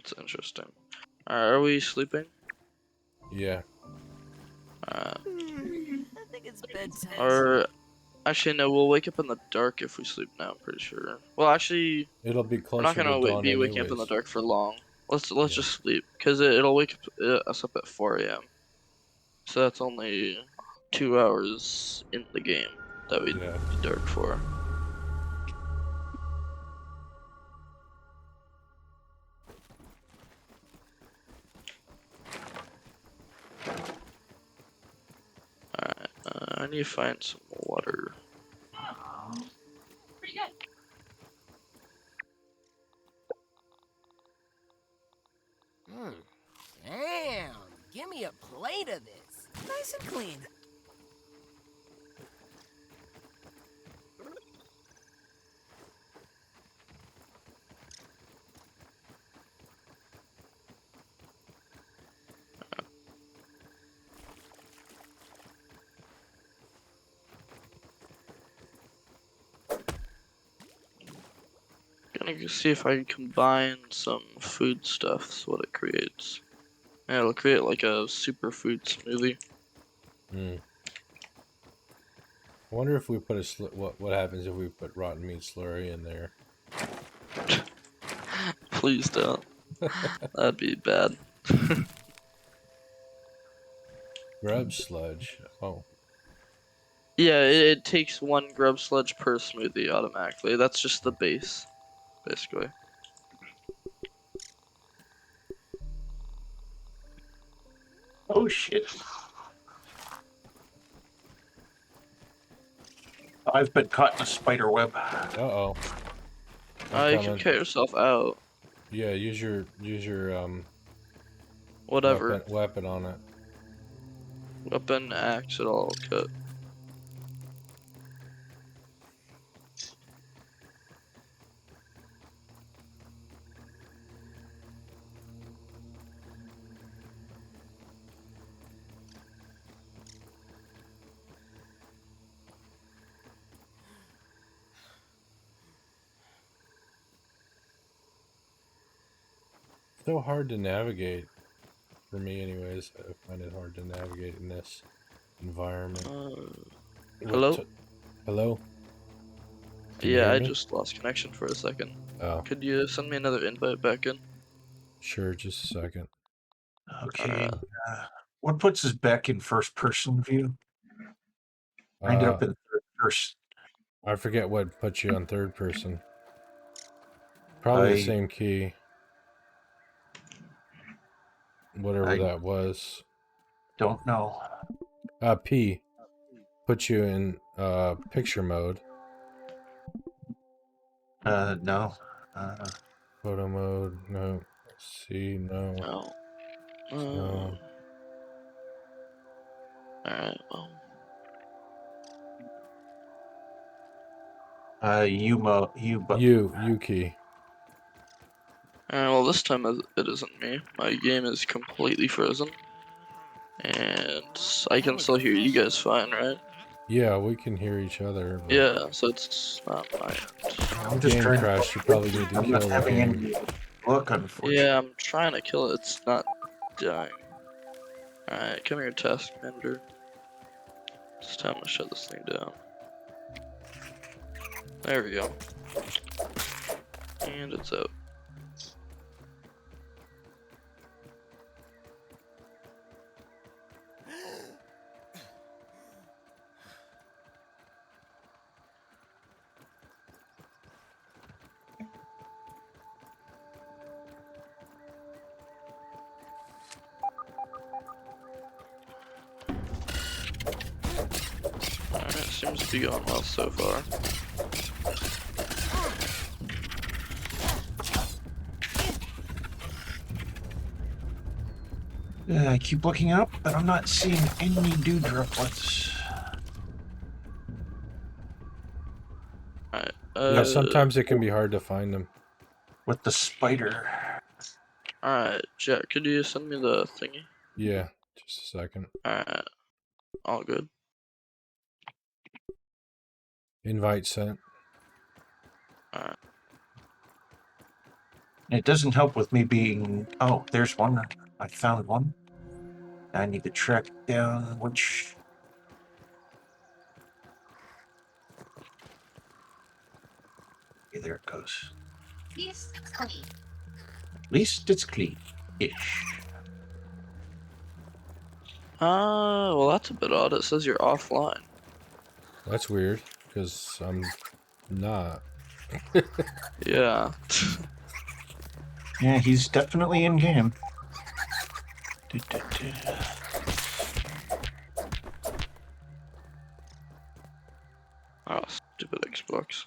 it's interesting. Alright, are we sleeping? Yeah. Alright. I think it's bedtime. Or actually, no, we'll wake up in the dark if we sleep now. I'm pretty sure. Well, actually, It'll be we're not closer to gonna dawn be waking up in the anyways. dark for long. Let's Yeah. just sleep because it'll wake us up at 4 a.m. So that's only 2 hours in the game that we'd Yeah. be dark for. Alright, I need to find some water. Damn, give me a plate of this. Nice and clean. Gonna go see if I can combine some foodstuffs, what it creates. Yeah, it'll create like a superfood smoothie. Hmm. I wonder if we put a what happens if we put rotten meat slurry in there. Please don't. That'd be bad. Grub sludge. Oh. Yeah, it takes 1 grub sludge per smoothie automatically. That's just the base, basically. Oh shit. I've been caught in a spider web. Uh-oh. You can cut yourself out. Yeah, use your Whatever. weapon on it. Weapon, axe, it all cut. So hard to navigate. For me anyways. I find it hard to navigate in this environment. Hello? Hello? Can you Yeah, hear I me? just lost connection for a second. Oh, Could you send me another invite back in? sure, just a second. Okay. What puts us back in first person view? I ended up in third person. I forget what puts you on third person. Probably the I- same key. Whatever I- that was. Don't know. P. Puts you in picture mode. No. Photo mode, no. C, no. No. No. Alright, well. U key. Alright, well, this time it isn't me. My game is completely frozen. And I can still hear you guys fine, right? Yeah, we can hear each other. But Yeah, so it's not my I'm just game trying crash. You probably need to I'm kill not the having game. any luck, unfortunately. Yeah, I'm trying to kill it. It's not dying. Alright, come here, task manager. It's time to shut this thing down. There we go. And it's out. Alright, seems to be going well so far. I keep looking up, but I'm not seeing any dew droplets. Alright, Yeah, sometimes it can be hard to find them. With the spider. Alright, Jack, could you send me the thingy? Yeah, just a second. Alright, all good. Invite sent. Alright. It doesn't help with me being... Oh, there's one. I found one. I need to track down which... Okay, there it goes. At least it's clean-ish. Well, that's a bit odd. It says you're offline. That's weird, because I'm not. Yeah. Yeah, he's definitely in game. Oh, stupid Xbox.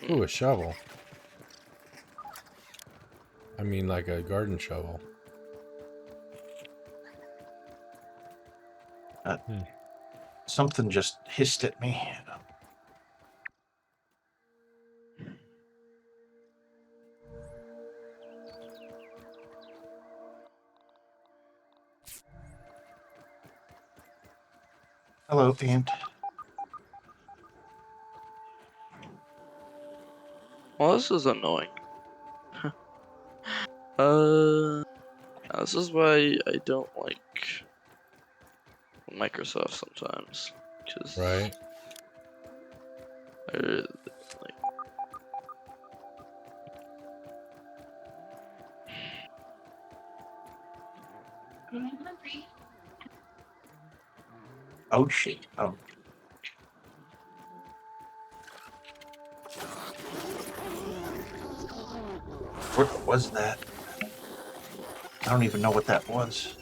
Ooh, a shovel. I mean, like a garden shovel. Something just hissed at me. Hello, Ant. Well, this is annoying. This is why I don't like Microsoft sometimes, because Right. they're like, Oh, shit. Oh. What was that? I don't even know what that was.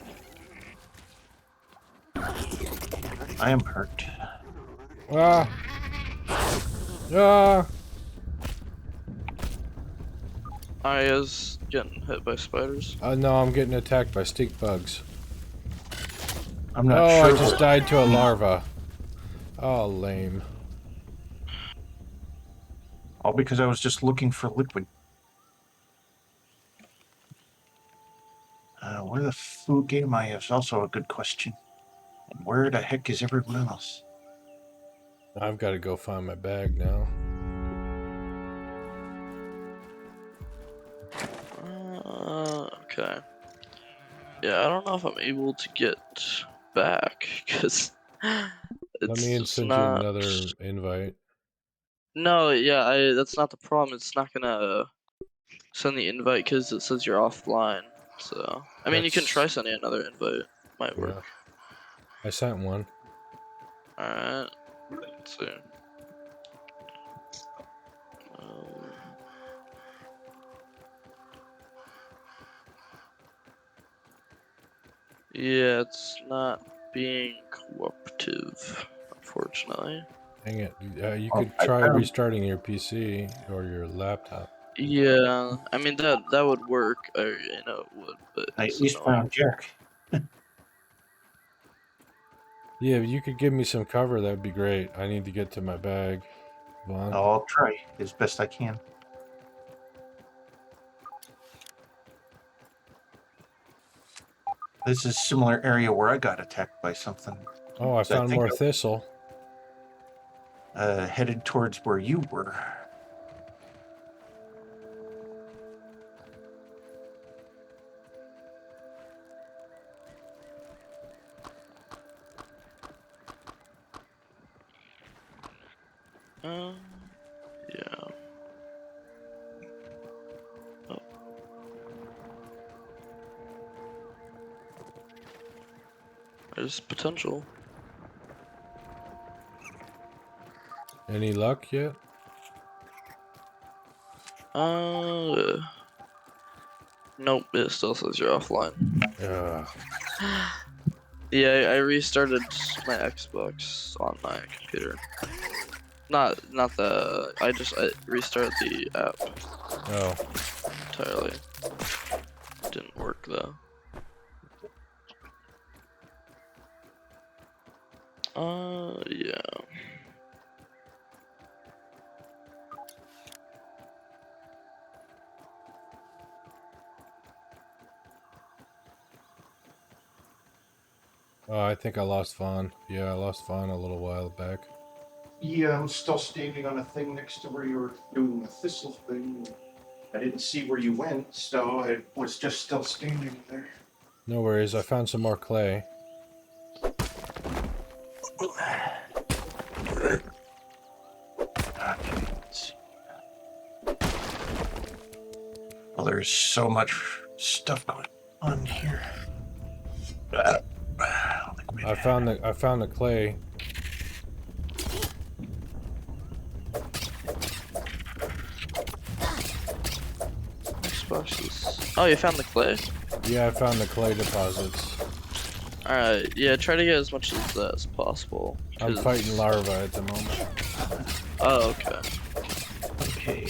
I am hurt. Ah! Ah! I is getting hit by spiders. No, I'm getting attacked by stink bugs. I'm not Oh, sure. I just died to a larva. Oh, lame. All because I was just looking for liquid. Where the food am I is also a good question. And where the heck is everyone else? I've got to go find my bag now. Okay. Yeah, I don't know if I'm able to get back, because Let it's me just send you not... another invite. No, yeah, that's not the problem. It's not gonna send the invite because it says you're offline. So, I mean, you can try sending another invite. Might work. Yeah. I sent one. Alright. Let's see. Um, yeah, it's not being cooperative, unfortunately. Dang it. You Oh, could I try found- restarting your PC or your laptop. Yeah, I mean that would work. I know it would, but I it's at least annoying. found Jack. Yeah, if you could give me some cover, that'd be great. I need to get to my bag. Vaughn. I'll try as best I can. This is a similar area where I got attacked by something. Oh, I So I found think more I- thistle. Headed towards where you were. Yeah. Oh. There's potential. Any luck yet? Nope, it still says you're offline. Ugh. Yeah, I restarted my Xbox on my computer. Not the. I restarted the app Oh. entirely. Didn't work though. Yeah. Oh, I think I lost Vaughn. Yeah, I lost Vaughn a little while back. Yeah, I'm still standing on a thing next to where you were doing the thistle thing. I didn't see where you went, so I was just still standing there. No worries, I found some more clay. Okay, let's see. Well, there's so much stuff going on here. I found the clay. Xboxes. Oh, you found the clay? Yeah, I found the clay deposits. Alright, yeah, try to get as much of that as possible. I'm 'cause- fighting larvae at the moment. Oh, okay. Okay,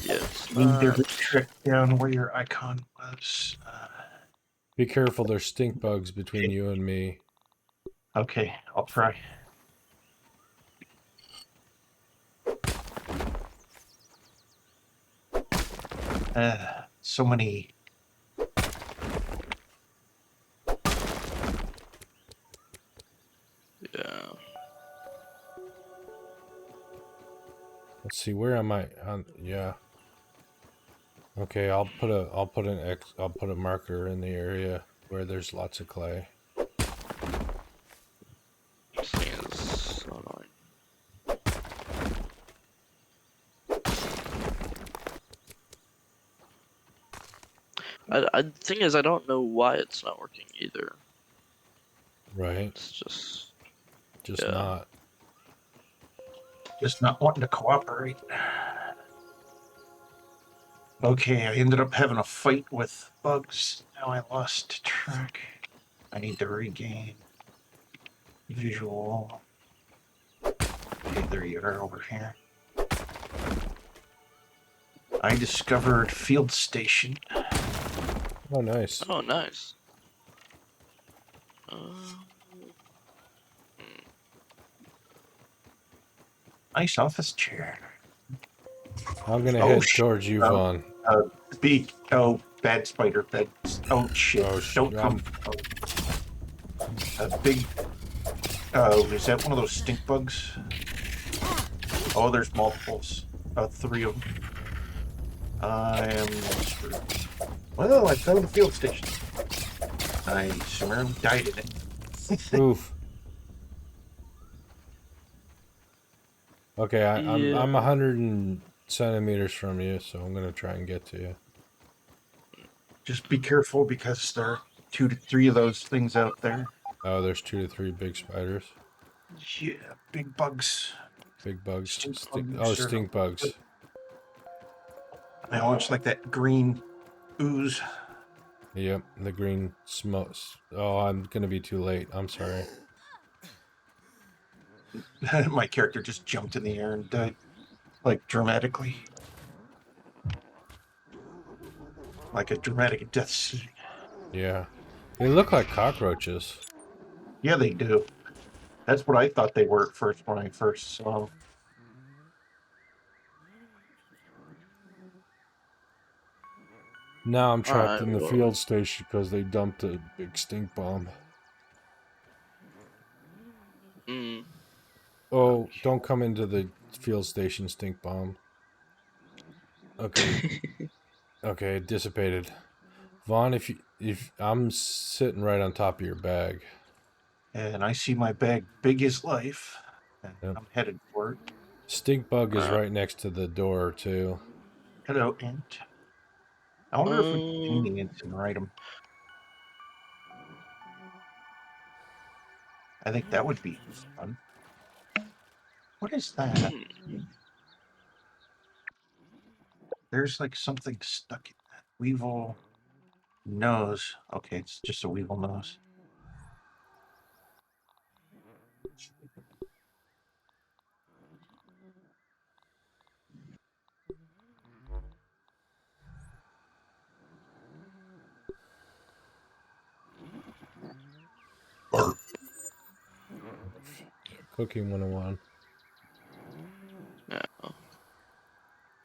Yeah, it's need to not... track down where your icon was. Be careful, there's stink bugs between you and me. Okay, I'll try. So many. Yeah. Let's see, where am I? Yeah. Okay, I'll put a marker in the area where there's lots of clay. This thing is so annoying. The thing is, I don't know why it's not working either. Right? It's just... Just Yeah. not. Just not wanting to cooperate. Okay, I ended up having a fight with bugs. Now I lost track. I need to regain visual. Okay, there you are over here. I discovered field station. Oh, nice. Oh, nice. Nice office chair. I'm gonna Oh, head shit. towards you, Vaughn. Bad spider bed. Oh shit! Oh, shit, Don't come. A big. Oh, is that one of those stink bugs? Oh, there's multiples. 3 of them. I am screwed. Well, I found the field station. I summarily died in it. Oof. Okay, I'm Yeah. 100 centimeters from you, so I'm gonna try and get to you. Just be careful because there are 2 to 3 of those things out there. Oh, there's 2 to 3 big spiders. Yeah, big bugs. Big bugs. Stink bugs Oh, are- stink bugs. I always like that green ooze. Yep, the green smokes. Oh, I'm gonna be too late. I'm sorry. My character just jumped in the air and died, like dramatically, like a dramatic death scene. Yeah, they look like cockroaches. Yeah, they do. That's what I thought they were at first when I first saw them. Now I'm trapped Alright, in the well- field station because they dumped a big stink bomb. Mm. Oh, don't come into the field station, stink bomb. Okay. Okay, it dissipated. Vaughn, if I'm sitting right on top of your bag. And I see my bag big as life. And Yep. I'm headed for it. Stink bug is Alright. right next to the door too. Hello, Int. I wonder if we can ping the Ints and write them. I think that would be fun. What is that? There's like something stuck in that weevil nose. Okay, it's just a weevil nose. Cooking 101. Yeah.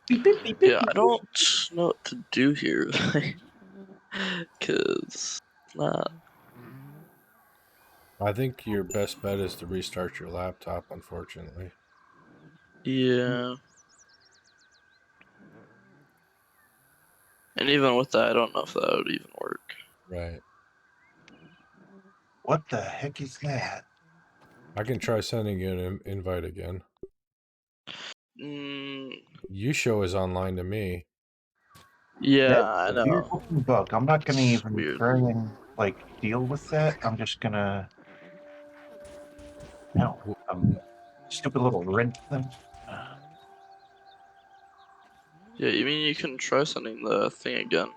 Beep, beep, beep, beep, Yeah, beep, I don't know what to do here. Cause not. I think your best bet is to restart your laptop, unfortunately. Yeah. And even with that, I don't know if that would even work. Right. What the heck is that? I can try sending you an invite again. Mm, You show is online to me. yeah, That's I a weird know. looking bug. I'm not gonna It's even weird. try and like deal with that. I'm just gonna no. Stupid little red thing. Yeah, you mean you can try sending the thing again?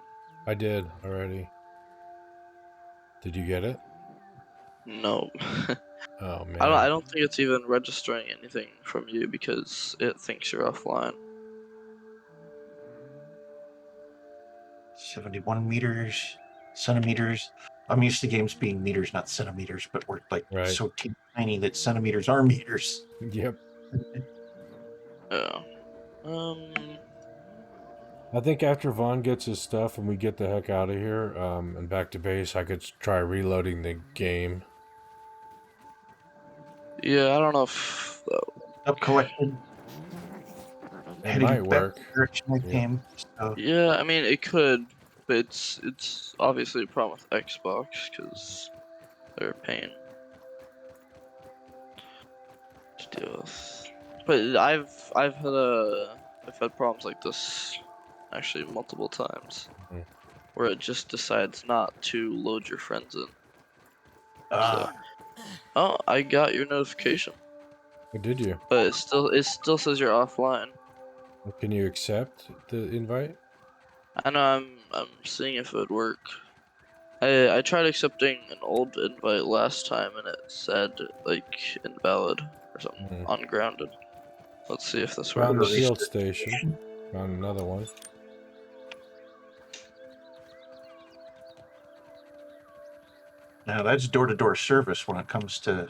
I did already. Did you get it? No. Oh I man. don't think it's even registering anything from you because it thinks you're offline. 71 meters, centimeters. I'm used to games being meters, not centimeters, but we're like Right. so tiny that centimeters are meters. Yep. Yeah. Um. I think after Vaughn gets his stuff and we get the heck out of here, and back to base, I could try reloading the game. Yeah, I don't know if that would Up work. collected, It heading might back work. the direction I Yeah. came. So Yeah, I mean it could, but it's obviously a problem with Xbox because they're a pain to deal with. But I've had problems like this actually multiple times Mhm. where it just decides not to load your friends in. So, ah, oh, I got your notification, What did you? but it still says you're offline. Can you accept the invite? I know I'm seeing if it would work. I tried accepting an old invite last time and it said like invalid or something, Hmm. ungrounded. Let's see if this Found the works. field station. Found another one. now that's door-to-door service when it comes to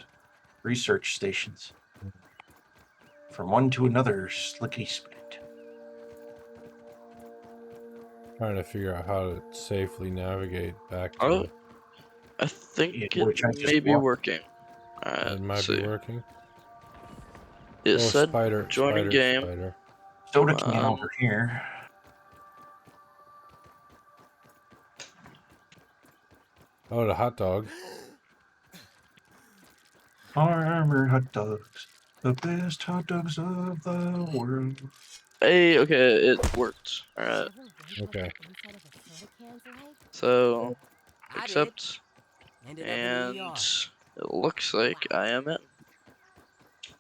research stations. From one to another, slickety split. Trying to figure out how to safely navigate back Oh, to. I think Yeah, it which I just may be walked. working. Alright, It let's might be see. working. It Oh, said spider, joining spider, game. spider. Soda can over here. Oh, the hot dog. Armored hot dogs, the best hot dogs of the world. Hey, okay, it worked. Alright, Okay. so I did. accept, Ended up in the and ER. it looks like I am in.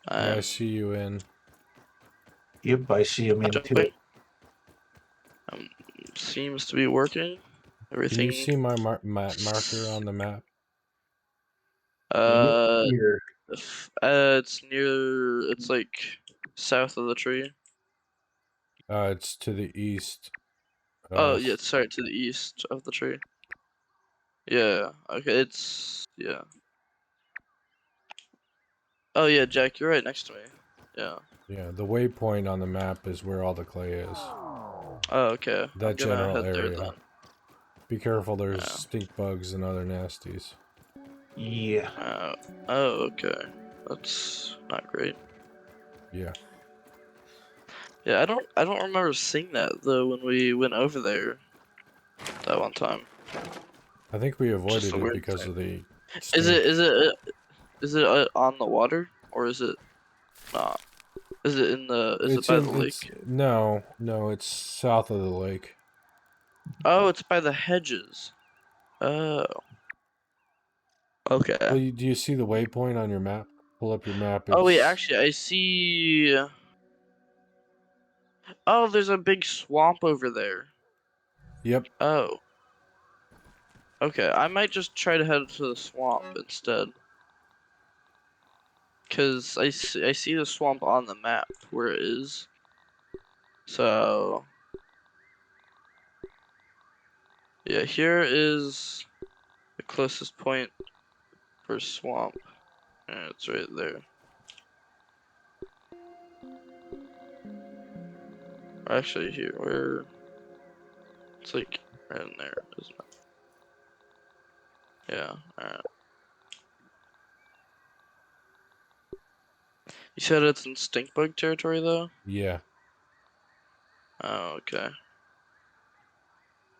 Yeah, I I'm see you in. Yep, I see him in too. jumping. Seems to be working. Can you Everything. see my marker on the map? Here. It's near. It's like south of the tree. It's to the east. Oh yeah, sorry, to the east of the tree. Yeah. Okay. Yeah. Oh yeah, Jack, you're right next to me. Yeah. Yeah, the waypoint on the map is where all the clay is. Oh okay. I'm That gonna general head there area. then. Be careful, there's Yeah. stink bugs and other nasties. Yeah. Oh okay. That's not great. Yeah. Yeah, I don't remember seeing that though when we went over there that one time. I think we Just avoided a it weird because thing. of the Is stink. it on the water or is it not? Is it in the? Is it by the lake? No, it's south of the lake. Oh, it's by the hedges. Oh. Okay. Well, do you see the waypoint on your map? Pull up your map. Oh wait, It's actually, I see. Oh, there's a big swamp over there. yep. Oh. Okay, I might just try to head to the swamp instead. Cause I see the swamp on the map where it is. So yeah, here is the closest point for swamp. And it's right there. Actually, here, where it's like right in there, isn't it? Yeah. All right. You said it's in stink bug territory though. Yeah. Oh, okay.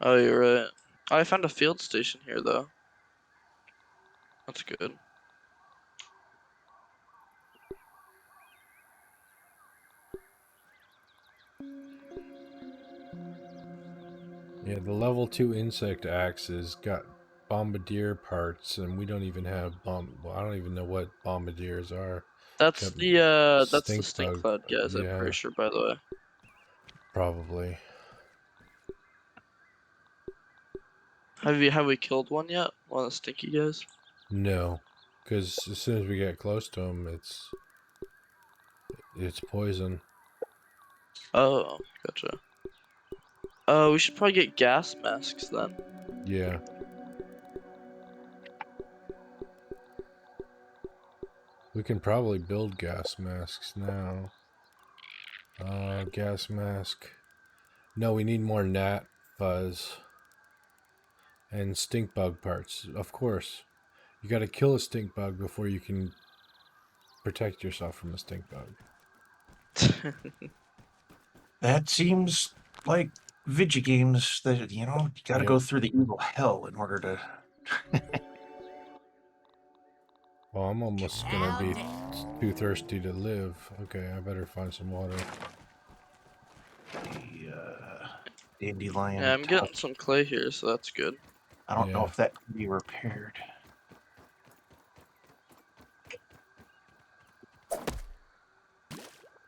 Oh, you're right. Oh, I found a field station here though. That's good. Yeah, the level 2 insect axe has got bombardier parts, and we don't even have well, I don't even know what bombardiers are. That's Got the stink bug. cloud guys. I'm Yeah, pretty sure, by the way. probably. Have we killed one yet? One of the stinky guys? No, because as soon as we get close to them, it's poison. Oh, gotcha. Oh, we should probably get gas masks then. Yeah. We can probably build gas masks now. Gas mask. No, we need more gnat fuzz. And stink bug parts, of course. You gotta kill a stink bug before you can protect yourself from a stink bug. That seems like video games that, you gotta Yep. go through the evil hell in order to. Well, I'm almost gonna be too thirsty to live. Okay, I better find some water. The dandelion. Yeah, I'm getting some clay here, so that's good. I don't know Yeah. if that can be repaired.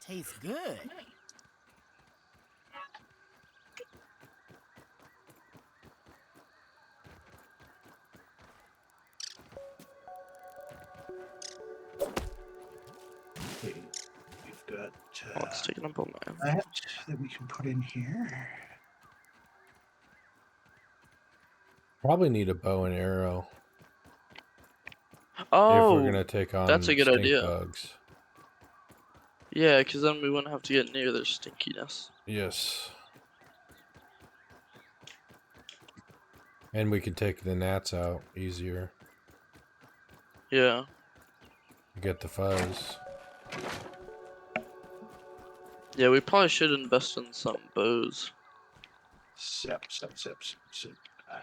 Tastes good. Okay, we've got Oh, it's taking up all my. that we can put in here. Probably need a bow and arrow if Oh, we're gonna take on that's a good stink idea. bugs. Yeah, because then we wouldn't have to get near their stinkiness. Yes. And we can take the gnats out easier. Yeah. Get the fuzz. Yeah, we probably should invest in some bows. Sep.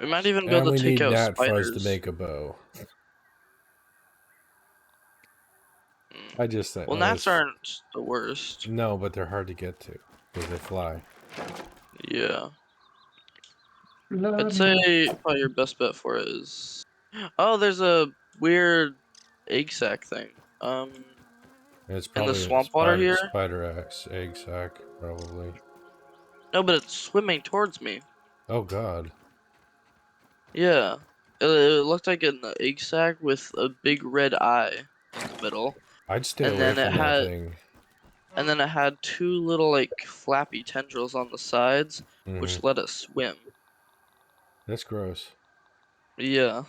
We might even be And able we to take need out gnat spiders. fuzz to make a bow. Mm. I just said. Well, gnats aren't the worst. No, but they're hard to get to because they fly. Yeah. I'd say probably your best bet for it is. Oh, there's a weird egg sac thing. It's In probably the a swamp water here? spider axe egg sac, probably. No, but it's swimming towards me. Oh God. Yeah. It looked like an egg sac with a big red eye in the middle. I'd stay And away then it from that had- thing. And then it had two little, like, flappy tendrils on the sides, which Mhm. let it swim. That's gross. Yeah.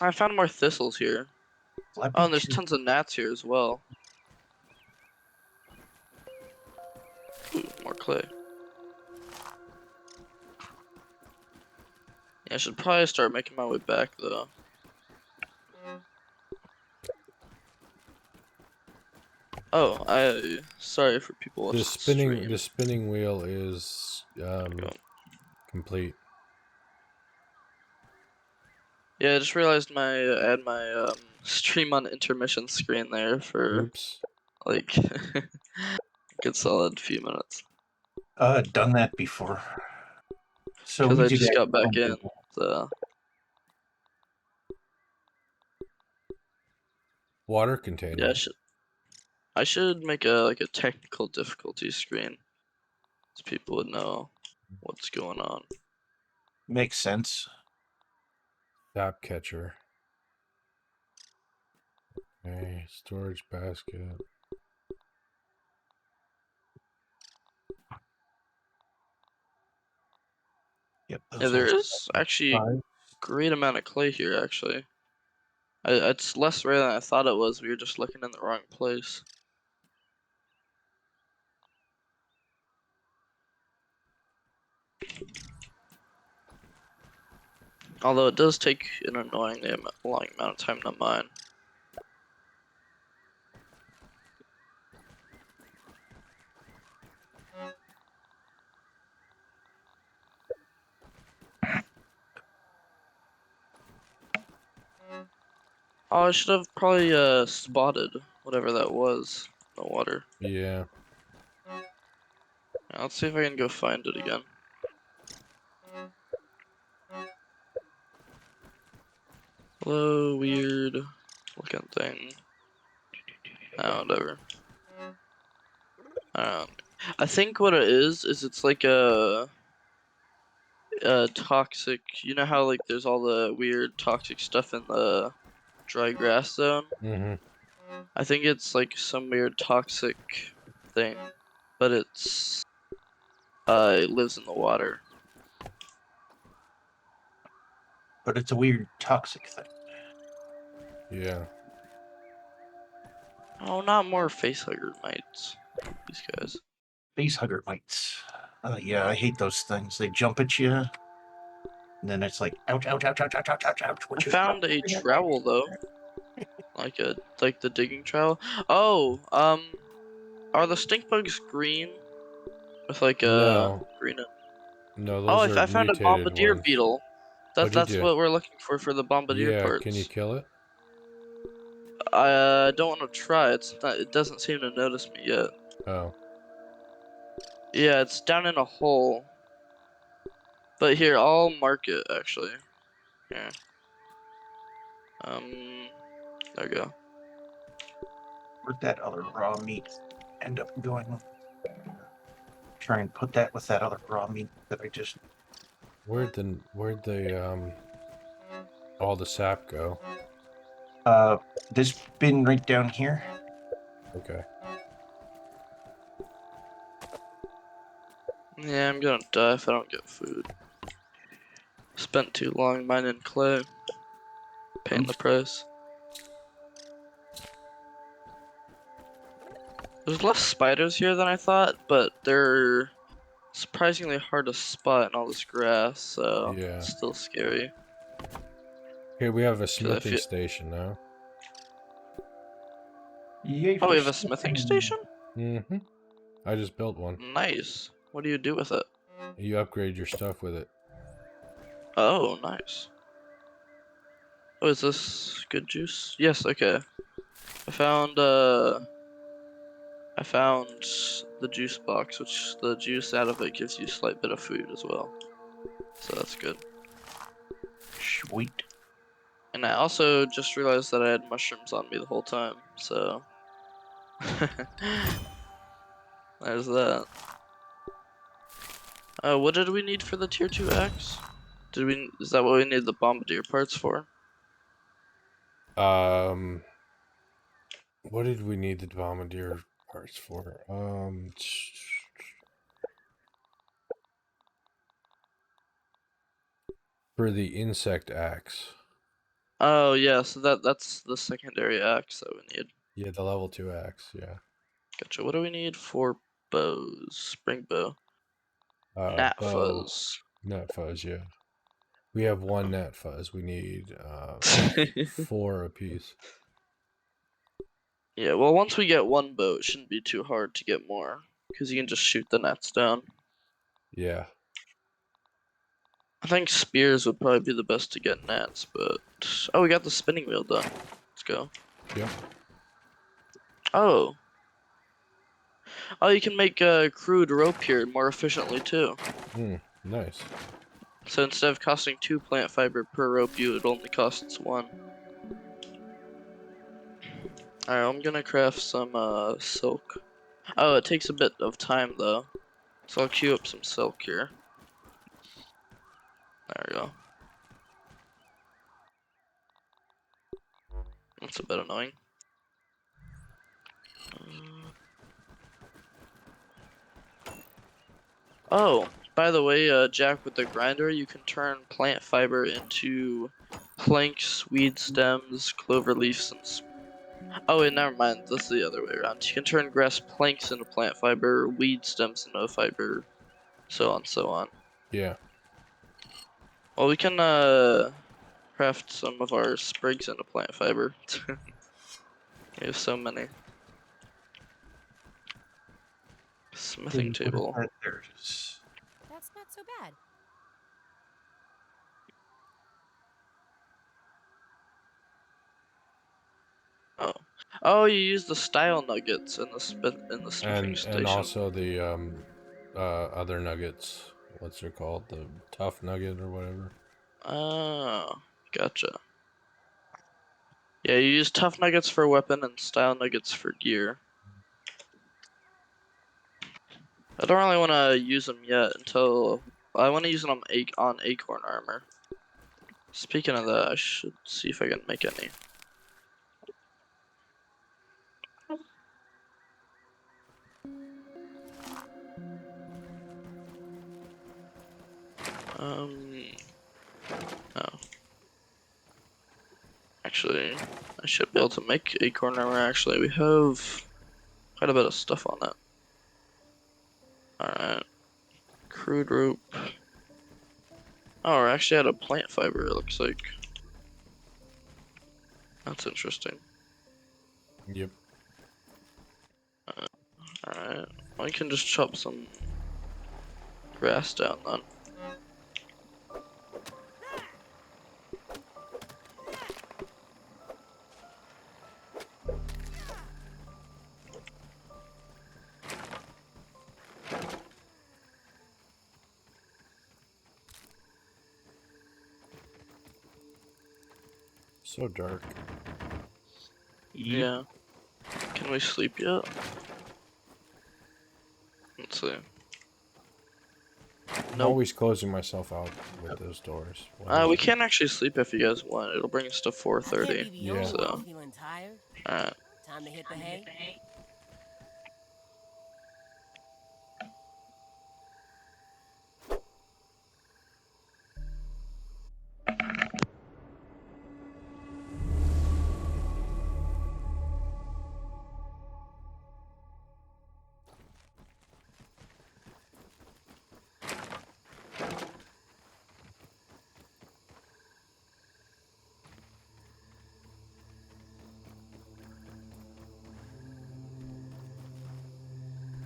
I found more thistles here. Oh, and there's tons of gnats here as well. Ooh, more clay. Yeah, I should probably start making my way back, though. Oh, sorry for people watching The spinning stream. wheel is Go. complete. Yeah, I just realized I had my stream on intermission screen there for Oops. like a good solid few minutes. Done that before. So Because we I do just that got back when in. So Water container. yeah, I should make a technical difficulty screen, so people would know what's going on. Makes sense. Sap catcher. Okay, storage basket. Yep. Yeah, Those there will is actually a five. great amount of clay here. Actually, it's less rare than I thought it was. We were just looking in the wrong place. Although it does take an annoyingly long amount of time to mine. Oh, I should have probably spotted whatever that was in the water. Yeah. Yeah, let's see if I can go find it again. Hello, weird looking thing. Oh, whatever. I think what it is it's like a toxic. You know how like there's all the weird toxic stuff in the dry grass zone? Mm-hmm. I think it's like some weird toxic thing, but it lives in the water. But it's a weird toxic thing. Yeah. Oh, not more facehugger mites. These guys. Face hugger mites. Yeah, I hate those things. They jump at you, and then it's like, ouch, ouch, ouch, ouch, ouch, ouch, ouch, ouch. I found a trowel though, like the digging trowel. Oh, are the stink bugs green with like a No. green? No, Oh, those are I found a mutated bombardier ones. beetle. What'd you That's do? what we're looking for the bombardier Yeah, parts. can you kill it? I don't want to try. It doesn't seem to notice me yet. Oh. Yeah, it's down in a hole. But here, I'll mark it actually. Here. There we go. Where'd that other raw meat end up going? Try and put that with that other raw meat that I just. Where'd the all the sap go? This bin right down here. Okay. Yeah, I'm gonna die if I don't get food. Spent too long mining clay. Paying the price. There's less spiders here than I thought, but they're surprisingly hard to spot in all this grass, so Yeah. it's still scary. Here we have a 'Cause I smithing feel- station now. Yay Oh, for we have a smithing station? Mm-hmm. I just built one. Nice. What do you do with it? You upgrade your stuff with it. Oh, nice. Oh, is this good juice? Yes, okay. I found the juice box, which the juice out of it gives you a slight bit of food as well. So that's good. Sweet. And I also just realized that I had mushrooms on me the whole time, so there's that. What did we need for the tier 2 axe? Is that what we need the bombardier parts for? What did we need the bombardier parts for? For the insect axe. Oh yeah, so that's the secondary axe that we need. Yeah, the level 2 axe, yeah. Gotcha. What do we need for bows? Spring bow. Bow. Fuzz. Gnat fuzz, yeah. We have one gnat fuzz. We need 4 apiece. Yeah, well, once we get one bow, it shouldn't be too hard to get more, because you can just shoot the nets down. Yeah. I think spears would probably be the best to get gnats, but Oh, we got the spinning wheel done. Let's go. Yep. Oh. Oh, you can make crude rope here more efficiently too. Nice. So instead of costing 2 plant fiber per rope, you it only costs 1. Alright, I'm gonna craft some silk. Oh, it takes a bit of time though. So I'll queue up some silk here. There we go. That's a bit annoying. Oh, by the way, Jack, with the grinder, you can turn plant fiber into planks, weed stems, clover leaves, and oh wait, never mind. That's the other way around. You can turn grass planks into plant fiber, weed stems into fiber, so on, so on. Yeah. Well, we can craft some of our sprigs into plant fiber. We have so many. Smithing table. There it is. That's not so bad. Oh, oh, you use the style nuggets in the smithing station. And also the other nuggets. What's it called? The tough nugget or whatever. Oh, gotcha. Yeah, you use tough nuggets for weapon and style nuggets for gear. I don't really want to use them yet until I want to use them on acorn armor. Speaking of that, I should see if I can make any. No. Actually, I should be able to make acorn armor. Actually, we have quite a bit of stuff on that. Alright. Crude rope. Oh, we're actually out of plant fiber, it looks like. That's interesting. Yep. Alright. Well, we can just chop some grass down then. So dark. Yeah. Can we sleep yet? Let's see. I'm Nope. always closing myself out with those doors. We can actually sleep if you guys want. It'll bring us to 4:30. Yeah. So, Feeling tired? alright. Time to hit the hay?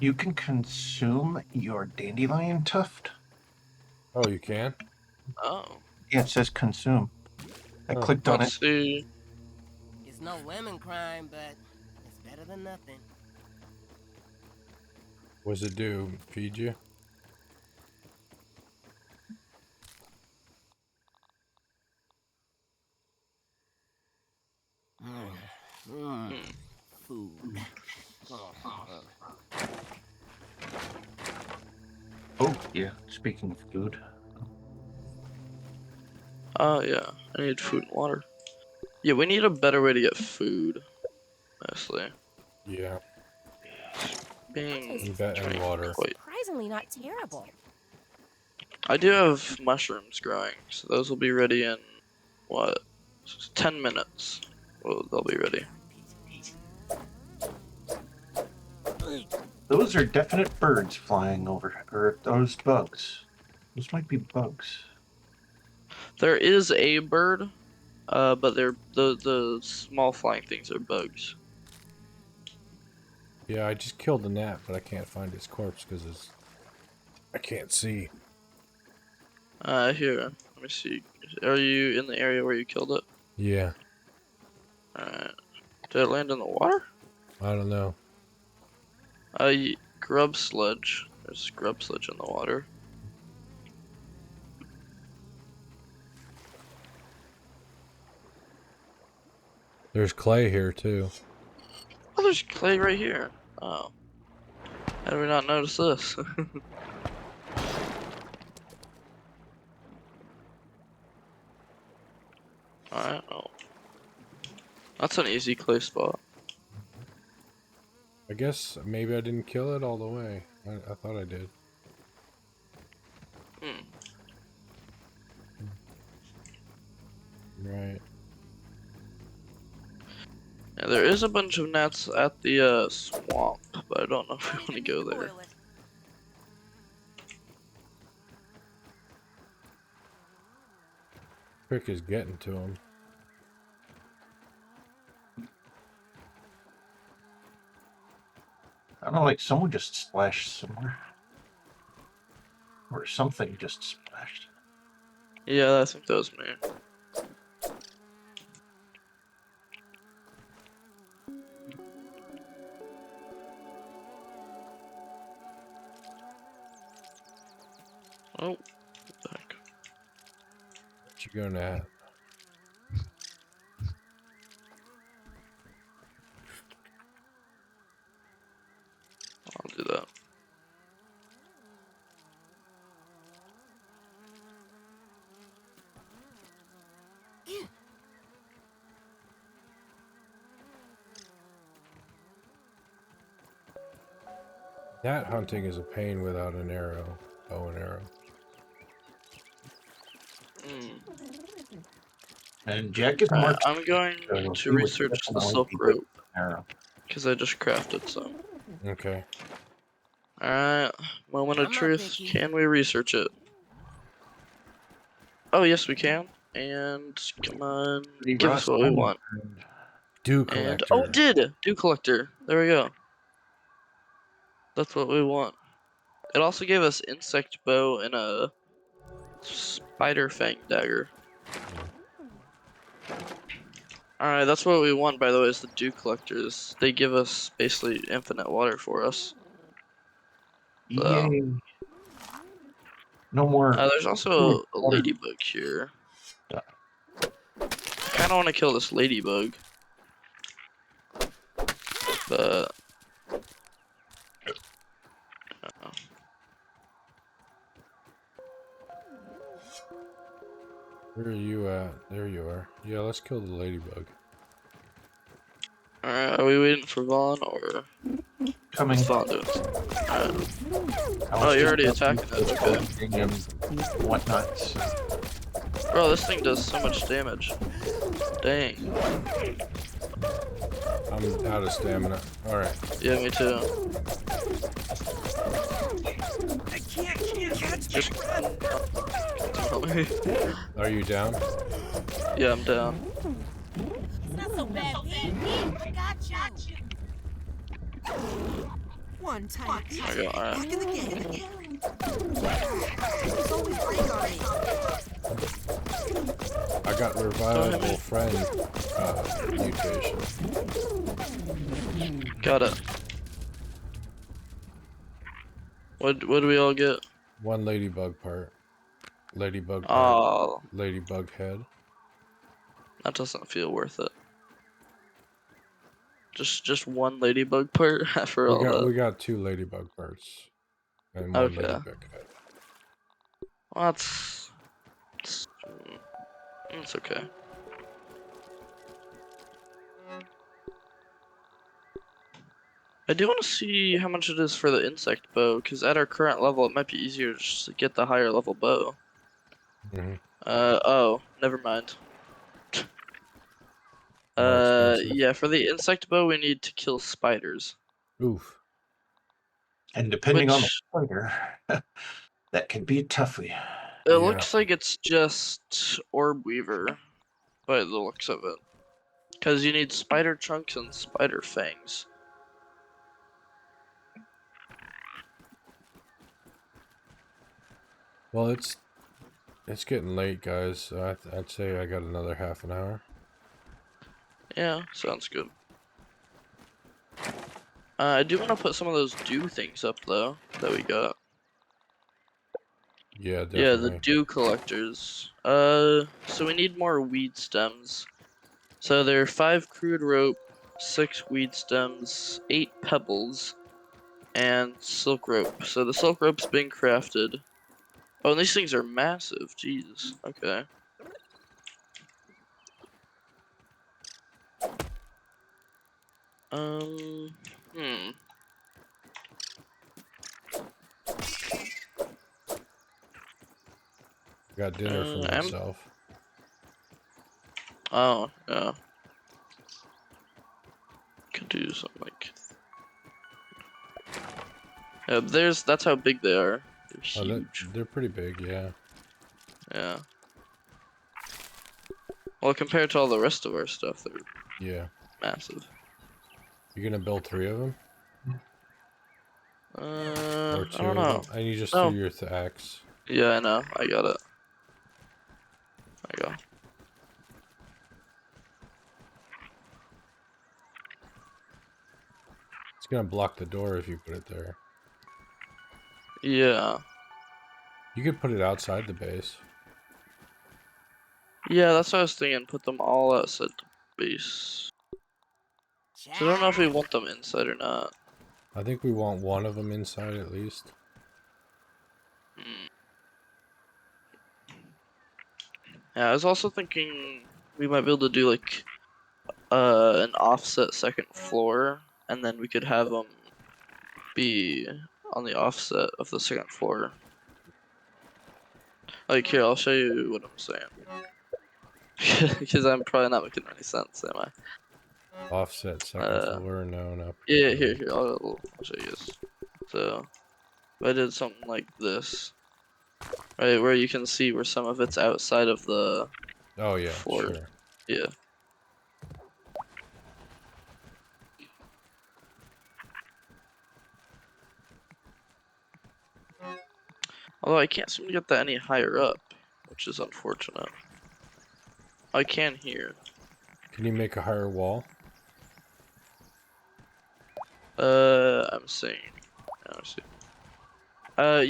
You can consume your dandelion tuft. Oh, you can? Oh. Yeah, it says consume. I Oh. clicked on Let's it. see. It's no lemon crime, but it's better than nothing. What's it do? Feed you? Food. Oh, yeah. Speaking of food. Oh, yeah. I need food and water. Yeah, we need a better way to get food. Honestly. Yeah. Being You bet, and water. quite. Surprisingly not terrible. I do have mushrooms growing, so those will be ready in, what, 10 minutes. Well, they'll be ready. Those are definite birds flying over, or those bugs. Those might be bugs. There is a bird, but they're the small flying things are bugs. Yeah, I just killed the gnat, but I can't find his corpse because I can't see. Here, let me see. Are you in the area where you killed it? Yeah, Alright. Did it land in the water? I don't know. Grub sludge. There's grub sludge in the water. There's clay here too. Oh, there's clay right here. Oh. How did we not notice this? Alright, oh. That's an easy clay spot. I guess maybe I didn't kill it all the way. I thought I did. Hmm. Right. Yeah, there is a bunch of gnats at the swamp, but I don't know if we want to go there. Boil it. Crick is getting to him. I don't know, like someone just splashed somewhere. Or something just splashed. Yeah, I think that was me. Oh, what the heck? What you going at? I'll do that. Gnat hunting is a pain without an arrow. Bow and arrow. Hmm. And Jack is Alright, marked. I'm going So to he would research the definitely silk be rope, arrow. because I just crafted some. Okay. Alright, moment of I'm not truth. picky. Can we research it? Oh, yes, we can. And come on, Pretty give us what we Ross, want. Dew And collector. oh, it did! Dew collector. There we go. That's what we want. It also gave us insect bow and a spider fang dagger. Alright, that's what we want, by the way, is the dew collectors. They give us basically infinite water for us. So. Yay. No more. There's also a ladybug here. Yeah. Kind of want to kill this ladybug. But. Where are you at? There you are. Yeah, let's kill the ladybug. Alright, are we waiting for Vaughn or Coming. what's Vaughn doing? Alright. I Oh, was you're already thinking attacking it, okay. about and whatnot. So. Bro, this thing does so much damage. Dang. I'm out of stamina. Alright. Yeah, me too. I can't catch Just. Are you down? Yeah, I'm down. It's not so bad, Pete. I got you. One tiny piece. There we go, alright. Back in the game. It's always rain on me. I got revivable friend mutation. Got it. What do we all get? One ladybug part. Ladybug head. Oh, Ladybug head. that doesn't feel worth it. Just one ladybug part for all that. We got 2 ladybug parts. And 1 Okay. ladybug head. Well, it's okay. I do want to see how much it is for the insect bow, because at our current level, it might be easier just to get the higher level bow. Mhm. Oh, never mind. More expensive. Yeah, for the insect bow, we need to kill spiders. Oof. And depending on the Which- spider, that can be a toughie. It Yeah. looks like it's just orb weaver, by the looks of it. Because you need spider chunks and spider fangs. Well, it's getting late, guys. I'd say I got another half an hour. Yeah, sounds good. I do want to put some of those dew things up though that we got. Yeah, Yeah, the definitely. dew collectors. So we need more weed stems. So there are 5 crude rope, 6 weed stems, 8 pebbles, and silk rope. So the silk rope's being crafted. Oh, and these things are massive. Jeez. Okay. Hmm. Got dinner for I'm. myself. Oh, yeah. Could do something like. Yeah, that's how big they are. They're Oh, huge. they're pretty big, yeah. Yeah. Well, compared to all the rest of our stuff, they're Yeah. massive. You're gonna build 3 of them? Or I 2 don't of know. them? And you just threw No. your axe. Yeah, I know. I got it. I go. It's gonna block the door if you put it there. Yeah. You could put it outside the base. Yeah, that's what I was thinking. Put them all outside the base. So I don't know if we want them inside or not. I think we want one of them inside at least. Hmm. Yeah, I was also thinking we might be able to do like an offset second floor, and then we could have them be on the offset of the second floor. Like here, I'll show you what I'm saying. Because I'm probably not making any sense, am Offset I? second floor, no, not Yeah, particularly. here, I'll show you this. So, if I did something like this, right, where you can see where some of it's outside of the Oh yeah, floor. sure. Yeah. Although I can't seem to get that any higher up, which is unfortunate. I can here. Can you make a higher wall? I'm saying. Let's see.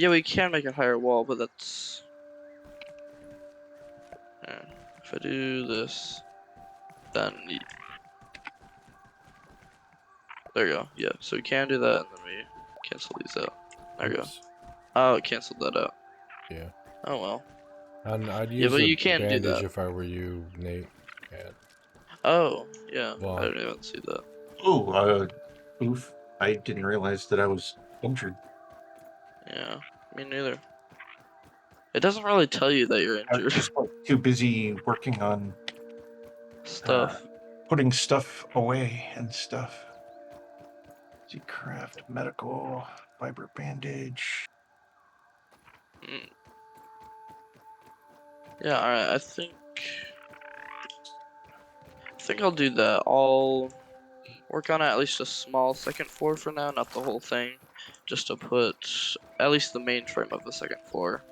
Yeah, we can make a higher wall, but that's. If I do this, then there you go. Yeah, so we can do that, and then we cancel these out. There we go. Oops. Oh, it canceled that out. Yeah. Oh well. And I'd Yeah, use but a you can do bandage that. if I were you, Nate. Yeah. Oh, yeah. I Well, didn't even see that. Oh, oof. I didn't realize that I was injured. Yeah, me neither. It doesn't really tell you that you're I was injured. just like, too busy working on Stuff. putting stuff away and stuff. See, craft, medical, fiber bandage. Mm. Yeah, alright, I think I'll do that. I'll work on at least a small second floor for now, not the whole thing. Just to put at least the main frame of the second floor.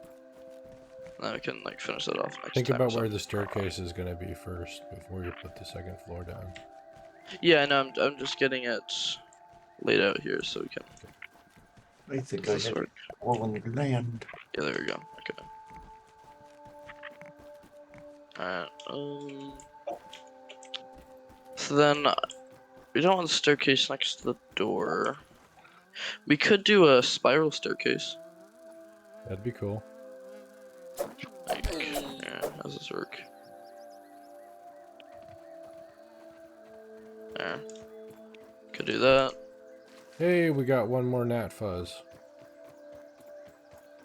And then we can like finish it off next think time or about where something. the staircase is gonna be first before you put the second floor down. Yeah, no, I'm just getting it laid out here so we can. I think Does I this had work? swollen gland. Yeah, there we go. Okay. Alright. So then we don't want the staircase next to the door. We could do a spiral staircase. That'd be cool. Like, yeah, how does this work? There. Could do that. Hey, we got one more gnat fuzz.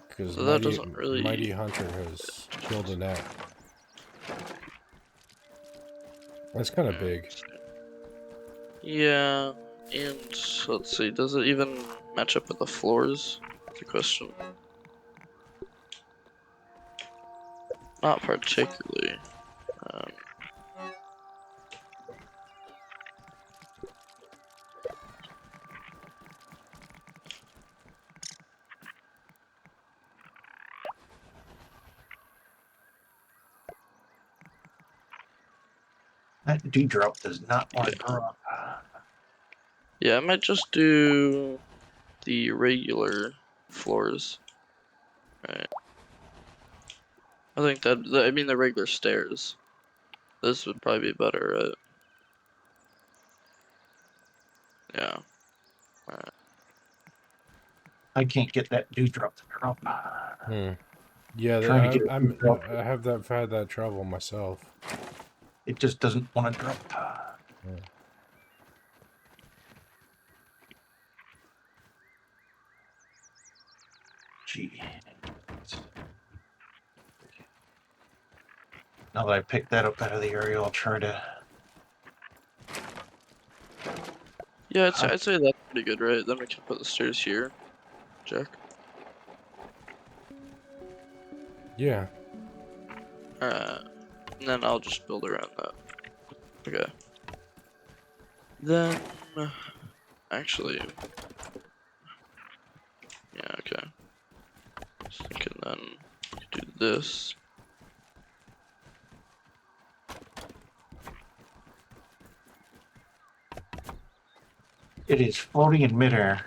Because So that doesn't really. Mighty Hunter has killed a gnat. That's kind of big. Yeah, and let's see, does it even match up with the floors? That's the question. Not particularly. Um, That dewdrop does not want to drop. Yeah, I might just do the regular floors. Right. I think I mean the regular stairs. This would probably be better, right? Yeah. Alright. I can't get that dewdrop to drop. Yeah, Trying to get it to drop. I have had that trouble myself. It just doesn't want to drop. Gee. Now that I picked that up out of the area, I'll try to. Yeah, I'd say that's pretty good, right? Then we can put the stairs here, Jack. Yeah. Alright. And then I'll just build around that. Okay. Then, actually, yeah, okay. Just thinking then we could do this. It is floating in midair.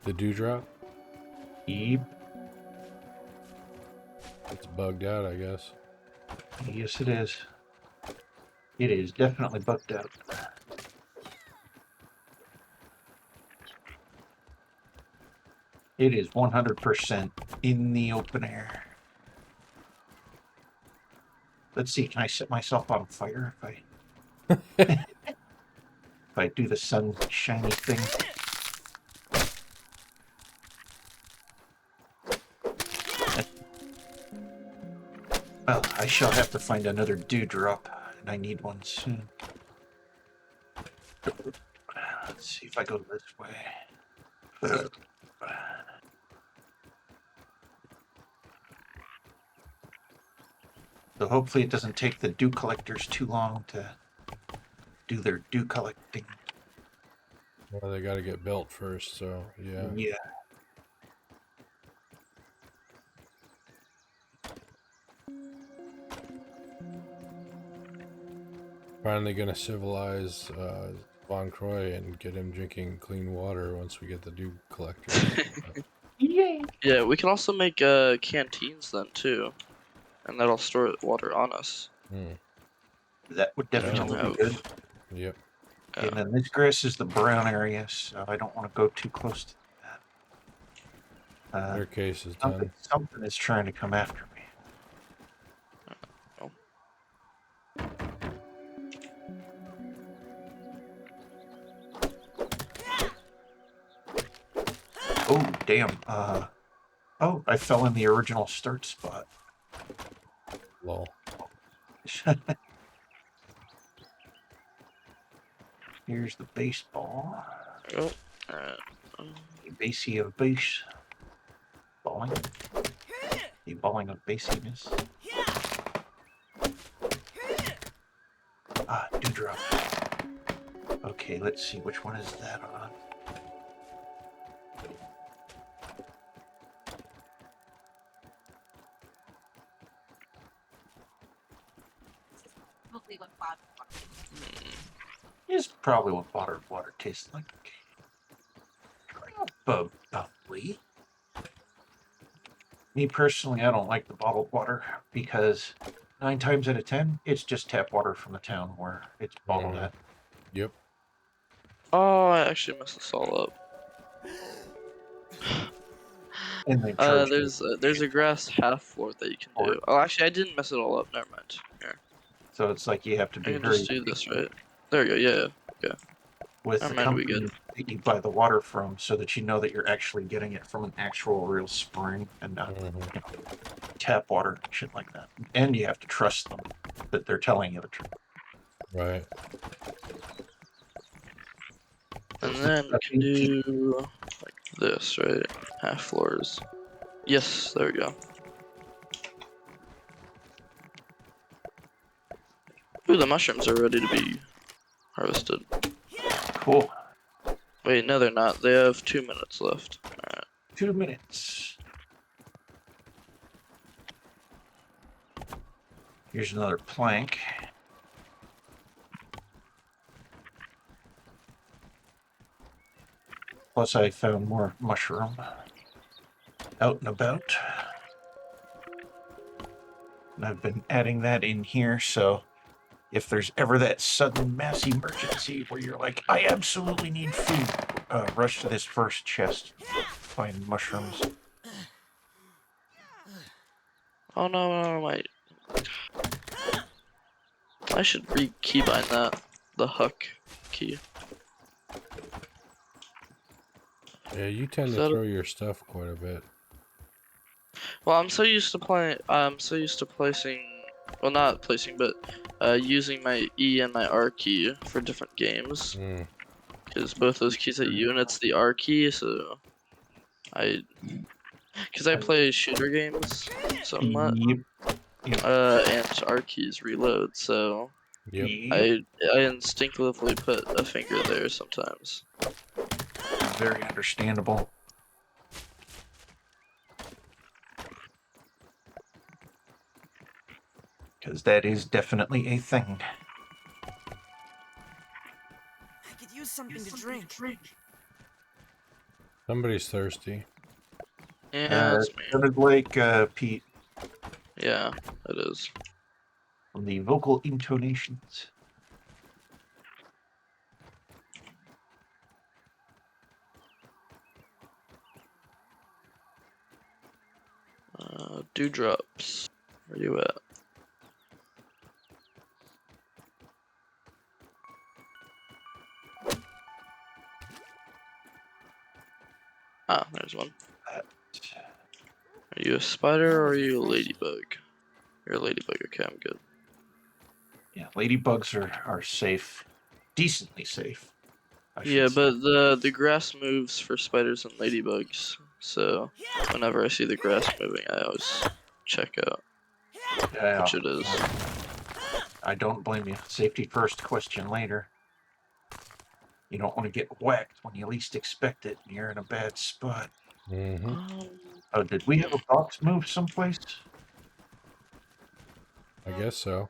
The dewdrop? Yep. It's bugged out, I guess. Yes, it is. It is definitely bugged out. It is 100% in the open air. Let's see, can I set myself on fire if I if I do the sun shiny thing? Well, I shall have to find another dewdrop, and I need one soon. Let's see if I go this way. So hopefully it doesn't take the dew collectors too long to do their dew collecting. Well, they got to get built first, so yeah. Yeah. Finally gonna civilize Von Croy and get him drinking clean water once we get the dew collectors. Yay! Yeah, we can also make canteens then too, and that'll store water on us. That would definitely Yeah. be good. Yep. And then this grass is the brown area, so I don't want to go too close to that. Their case is done. Something is trying to come after me. Oh. Oh, damn. Oh, I fell in the original start spot. Lol. Here's the baseball. Oh. Alright. The basey of base. Balling. The balling of basiness. Ah, dewdrop. Okay, let's see, which one is that on? Is probably what bottled water tastes like. Probably. Me personally, I don't like the bottled water because 9 times out of 10, it's just tap water from the town where it's bottled at. Yep. Oh, I actually messed this all up. And they charge you. There's a grass half floor that you can do. Oh, actually, I didn't mess it all up. Never mind. Here, So it's like you have to I be can very just do this, right? There we go. Yeah. Okay. with Never the mind, we company good. that you buy the water from, so that you know that you're actually getting it from an actual real spring and not tap water and shit like that. And you have to trust them that they're telling you the truth. Right. And then we can do like this, right? Half floors. Yes, there we go. Ooh, the mushrooms are ready to be harvested. Cool. Wait, no, they're not. They have 2 minutes left. Alright. 2 minutes. Here's another plank. Plus, I found more mushroom out and about. And I've been adding that in here, so if there's ever that sudden mass emergency where you're like, I absolutely need food, rush to this first chest, find mushrooms. Oh no, I should re-keybind that. The Huck key. Yeah, you tend to So- throw your stuff quite a bit. Well, I'm so used to placing, well, not placing, but using my E and my R key for different games. Mm. Because both those keys hit U, and it's the R key, so because I play shooter games somewhat, Yep. and R keys reload, so Yep. Yep. I instinctively put a finger there sometimes. Very understandable. Because that is definitely a thing. I could use something to drink. Somebody's thirsty. Yeah, that's me. Sounded like Pete Yeah, it is. from the vocal intonations. Dewdrops. Where you at? Ah, there's one. Are you a spider or are you a ladybug? You're a ladybug. Okay, I'm good. Yeah, ladybugs are safe. Decently safe. I should Yeah, say. but the grass moves for spiders and ladybugs. So whenever I see the grass moving, I always check out, Yeah, which it is. I don't blame you. Safety first, question later. You don't want to get whacked when you least expect it and you're in a bad spot. Mm-hmm. Oh, did we have a box move someplace? I guess so.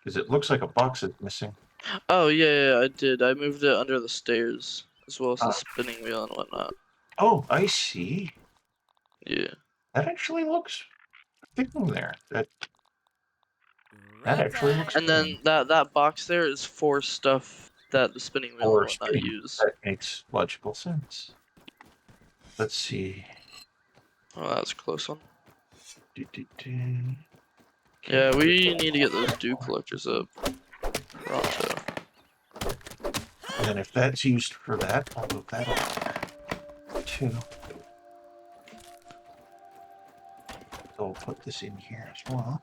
Because it looks like a box is missing. Oh yeah, I did. I moved it under the stairs as well as the Ah. spinning wheel and whatnot. Oh, I see. Yeah. That actually looks thing there. That Right actually looks And fine. then that box there is for stuff that the spinning wheel Or and whatnot spinning. use. That makes logical sense. Let's see. Oh, that was a close one. Do, do, do. Yeah, we need to get those dew collectors up. Pronto. And then if that's used for that, I'll move that over too. So I'll put this in here as well.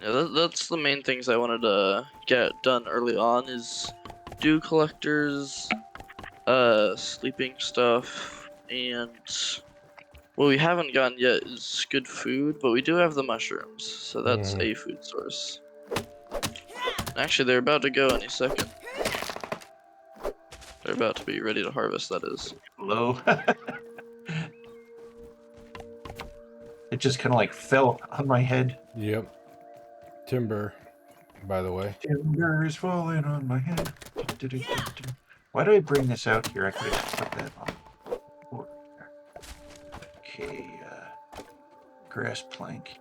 Yeah, that's the main things I wanted to get done early on is dew collectors, sleeping stuff, and what we haven't gotten yet is good food, but we do have the mushrooms, so that's Mhm. a food source. Actually, they're about to go any second. They're about to be ready to harvest, that is. Low. It just kind of like fell on my head. Yep. Timber, by the way. Timber is falling on my head. Why do I bring this out here? I could have put that on. Okay, grass plank.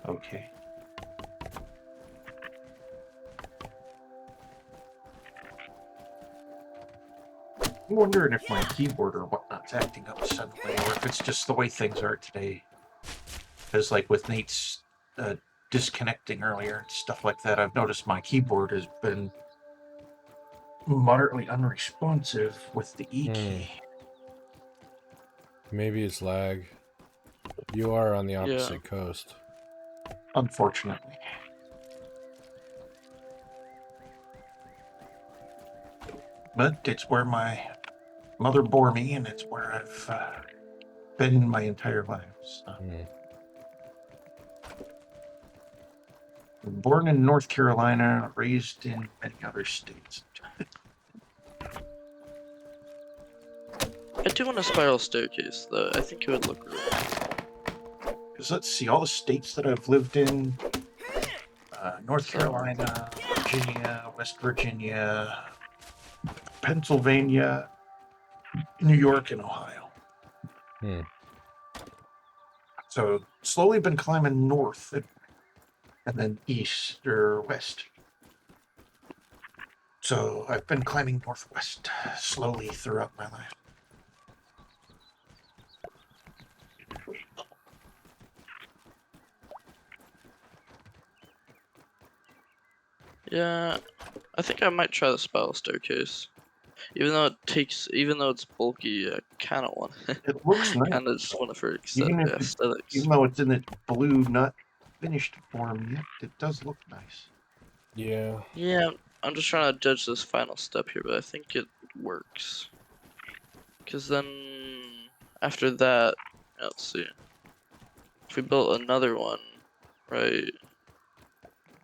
Okay. I'm wondering if my keyboard or whatnot's acting up suddenly, or if it's just the way things are today. Because, like with Nate's disconnecting earlier and stuff like that, I've noticed my keyboard has been moderately unresponsive with the E key. Maybe it's lag. You are on the opposite coast. Unfortunately. But it's where my mother bore me, and it's where I've been my entire life. So. Born in North Carolina, raised in many other states. I do want a spiral staircase, though. I think it would look really nice. Because let's see, all the states that I've lived in, North Carolina, Virginia, West Virginia, Pennsylvania, New York, and Ohio. Hmm. So slowly been climbing north and then east or west. So I've been climbing northwest slowly throughout my life. Yeah, I think I might try the spiral staircase. Even though it's bulky, I kind of want, It looks nice. kind of just want it for Even if aesthetics. even though it's in its blue, not finished form yet, it does look nice. Yeah. Yeah, I'm just trying to judge this final step here, but I think it works. Cause then after that, let's see. If we built another one, right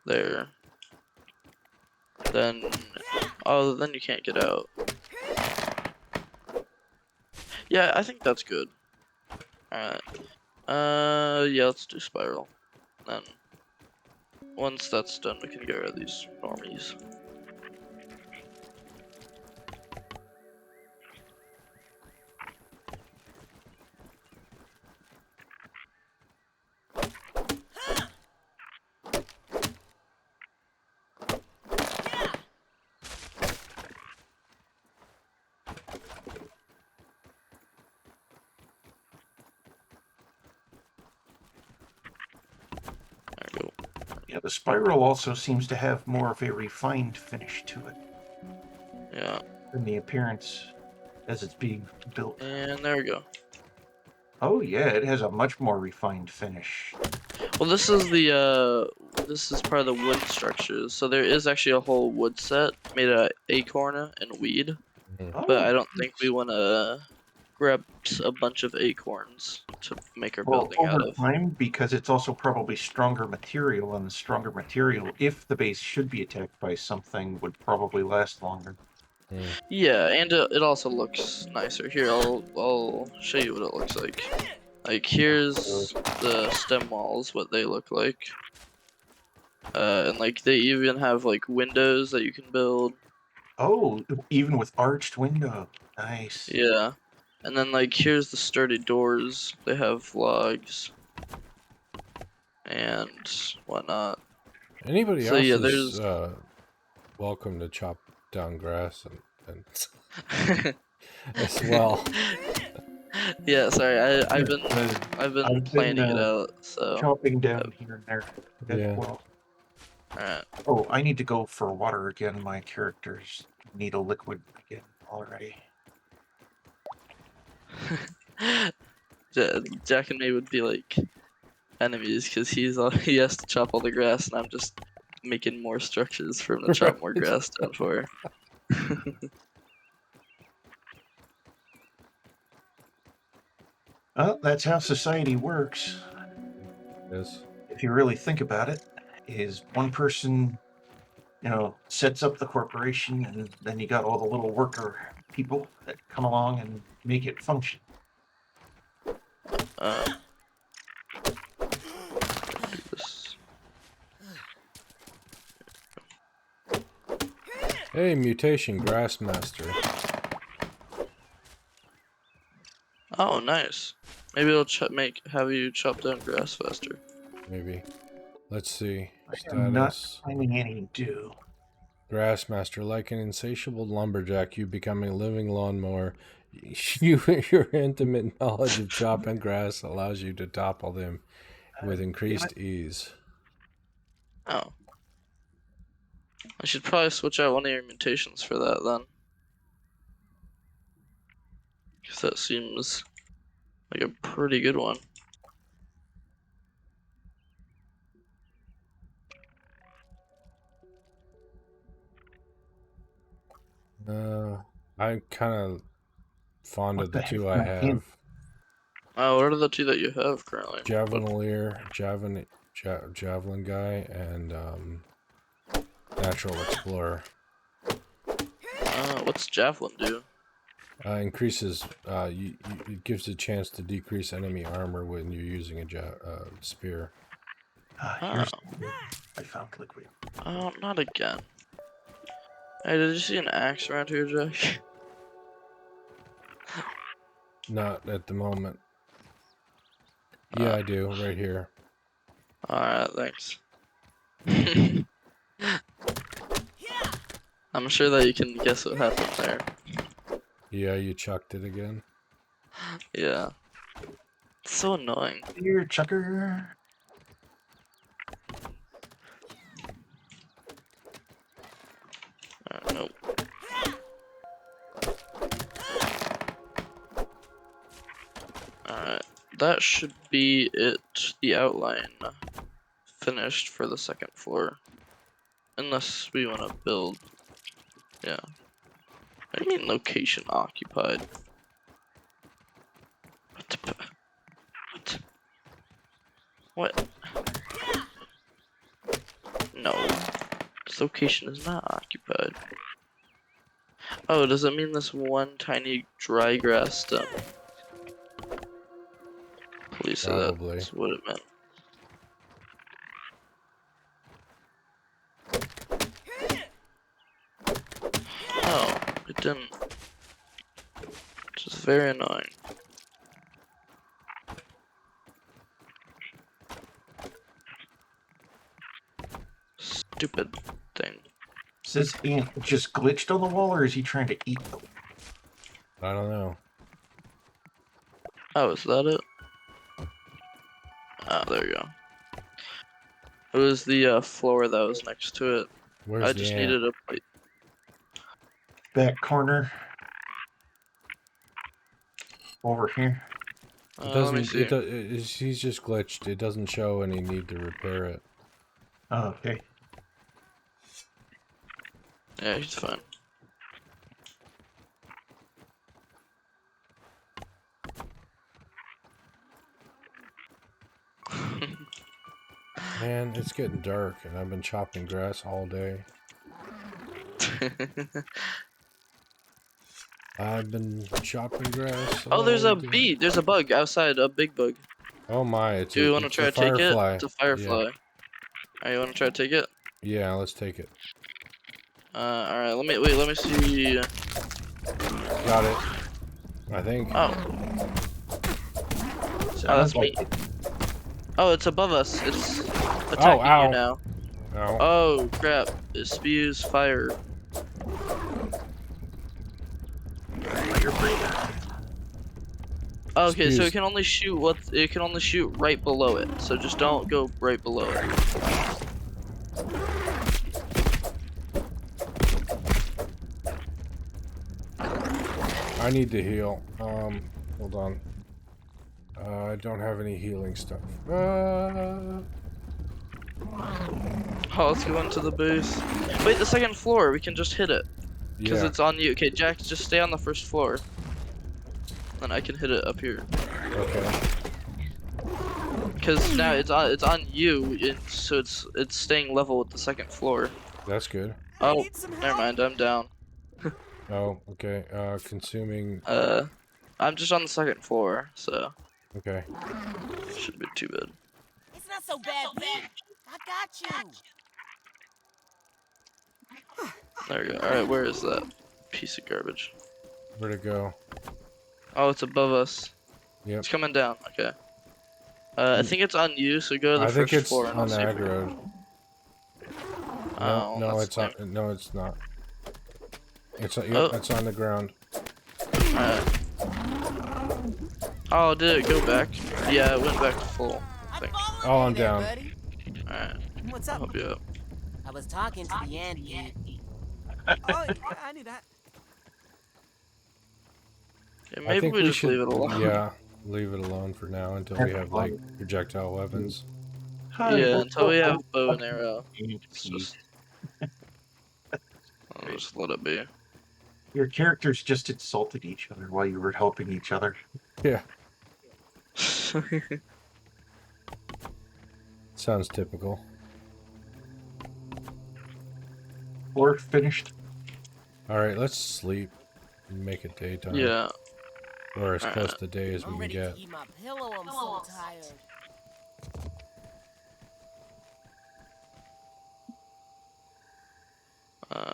there, then then you can't get out. Yeah, I think that's good. Alright. Yeah, let's do spiral. Then once that's done, we can get rid of these normies. There we go. Yeah, the spiral also seems to have more of a refined finish to it Yeah, than the appearance as it's being built. and there we go. Oh yeah, it has a much more refined finish. Well, this is part of the wood structures. So there is actually a whole wood set made of acorn and weed, but I don't think we want to grab a bunch of acorns to make our building out over of. time, because it's also probably stronger material, and the stronger material, if the base should be attacked by something, would probably last longer. Yeah, and it also looks nicer. Here, I'll show you what it looks like. Like here's the stem walls, what they look like. And like they even have like windows that you can build. Oh, even with arched window. Nice. Yeah. And then like here's the sturdy doors. They have logs and whatnot. Anybody So, else yeah, is there's- welcome to chop down grass and as well. Yeah, sorry. I've been I've planning been, it out. So chopping down here and there as Yeah. well. alright. Oh, I need to go for water again. My characters need a liquid again already. Jack and me would be like enemies because he has to chop all the grass, and I'm just making more structures for him to chop more Right. grass down for. Well, that's how society works. Yes. If you really think about it, is one person, sets up the corporation, and then you got all the little worker people that come along and make it function. Do this. Hey, mutation grassmaster. Oh, nice. Maybe it'll have you chop down grass faster. Maybe. Let's see. I'm not Status. finding any do. Grassmaster, like an insatiable lumberjack, you become a living lawnmower. Your intimate knowledge of chopping grass allows you to topple them with increased ease. Oh. I should probably switch out one of your mutations for that then. Because that seems like a pretty good one. I'm kind of fond What of the the heck two am I I in? have. What are the two that you have currently? Javelin guy, and Natural Explorer. What's Javelin do? Increases. It gives a chance to decrease enemy armor when you're using a spear. Here's I found liquid. Oh, not again. Hey, did you see an axe around here, Jack? Not at the moment. Yeah, I do. Right here. Alright, thanks. I'm sure that you can guess what happened there. Yeah, you chucked it again. Yeah. It's so annoying. Here, Chucker. Nope. Alright. That should be it. The outline finished for the second floor. Unless we want to build. Yeah. What do you mean location occupied? What? What? No. This location is not occupied. Oh, does it mean this one tiny dry grass stem? Please say Probably. that's what it meant. Oh, it didn't. Which is very annoying. Stupid thing. Is this ant just glitched on the wall, or is he trying to eat them? I don't know. Oh, is that it? Oh, there you go. It was the floor that was next to it. Where's I the just ant? needed a plate. Back corner. Over here. It Let me doesn't. see. He's just glitched. It doesn't show any need to repair it. Oh, okay. Yeah, he's fine. Man, it's getting dark, and I've been chopping grass all day. I've been chopping grass. Oh, there's all a day. bee. There's a bug outside. A big bug. Oh my! It's Do you want to it's try a to take it? firefly. It's a firefly. Alright, you want to try to take it? Yeah, let's take it. Alright. Let me see. Got it. I think. Oh, that's me. Oh, it's above us. It's attacking ow. you now. Oh. Oh crap! It spews fire. Okay, so Spews. it can only shoot it can only shoot right below it. So just don't go right below it. I need to heal. Hold on. I don't have any healing stuff. Oh, let's go into the base. Wait, the second floor. We can just hit it because Yeah. it's on you. Okay, Jack, just stay on the first floor. Then I can hit it up here. Okay. Because now it's on you, so it's staying level with the second floor. That's good. Oh, Need some never help? mind. I'm down. Oh, okay. Consuming. I'm just on the second floor, so Okay. shouldn't be too bad. It's not so bad, Pete. I got you. There we go. All right, where is that piece of garbage? Where'd it go? Oh, it's above us. Yep. It's coming down. Okay. I think it's on you, so go to the I think first it's floor and I'll on see if we- aggroed. No, Oh, no, that's it's on. lame. No, it's not. It's yep, Oh. it's on the ground. Alright. Oh, did it go back? Yeah, it went back to full. I think. Oh, I'm down. Alright, What's I'll up? help you out. I was talking to the ant, Pete. Oh, yeah, I knew that. Yeah, I maybe think we just should, leave it alone. Yeah, leave it alone for now until we have like projectile weapons. Yeah, until we have bow and arrow. It's just... I'll just let it be. Your characters just insulted each other while you were helping each other. Yeah, sounds typical. Floor finished. All right, let's sleep. Make it daytime. Yeah. Or as close Alright. to day as we I'm can ready get. to eat my pillow. I'm so tired. Uh,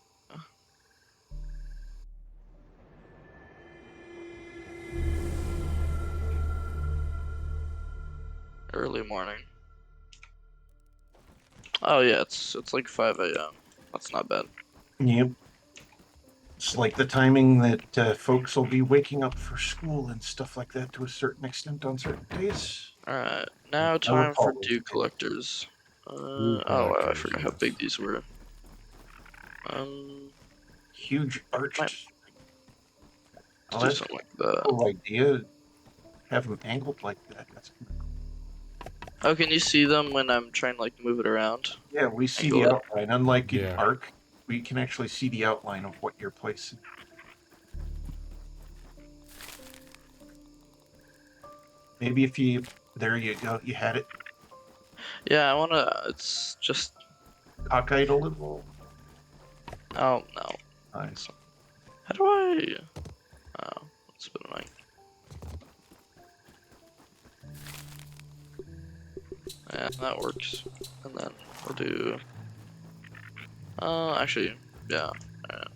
early morning. Oh yeah, it's like 5 a.m. That's not bad. Yep. It's like the timing that folks will be waking up for school and stuff like that to a certain extent on certain days. Alright, now I time for recall those dew days. collectors. Dew Oh wow, I collectors, forgot how big yes. these were. Um, Huge might arched. Oh, do that's something like a that. cool idea. Have them angled like that. That's Oh, can you see them when I'm trying to like move it around? yeah, we see Angle the it. outline. Unlike in Yeah. Arc, we can actually see the outline of what you're placing. Maybe if you there you go, you had it Yeah, I wanna. It's just. cockeyed a little. Oh no. Nice. How do I? Oh, that's a bit annoying. Yeah, that works. And then we'll do. Actually, yeah. Alright.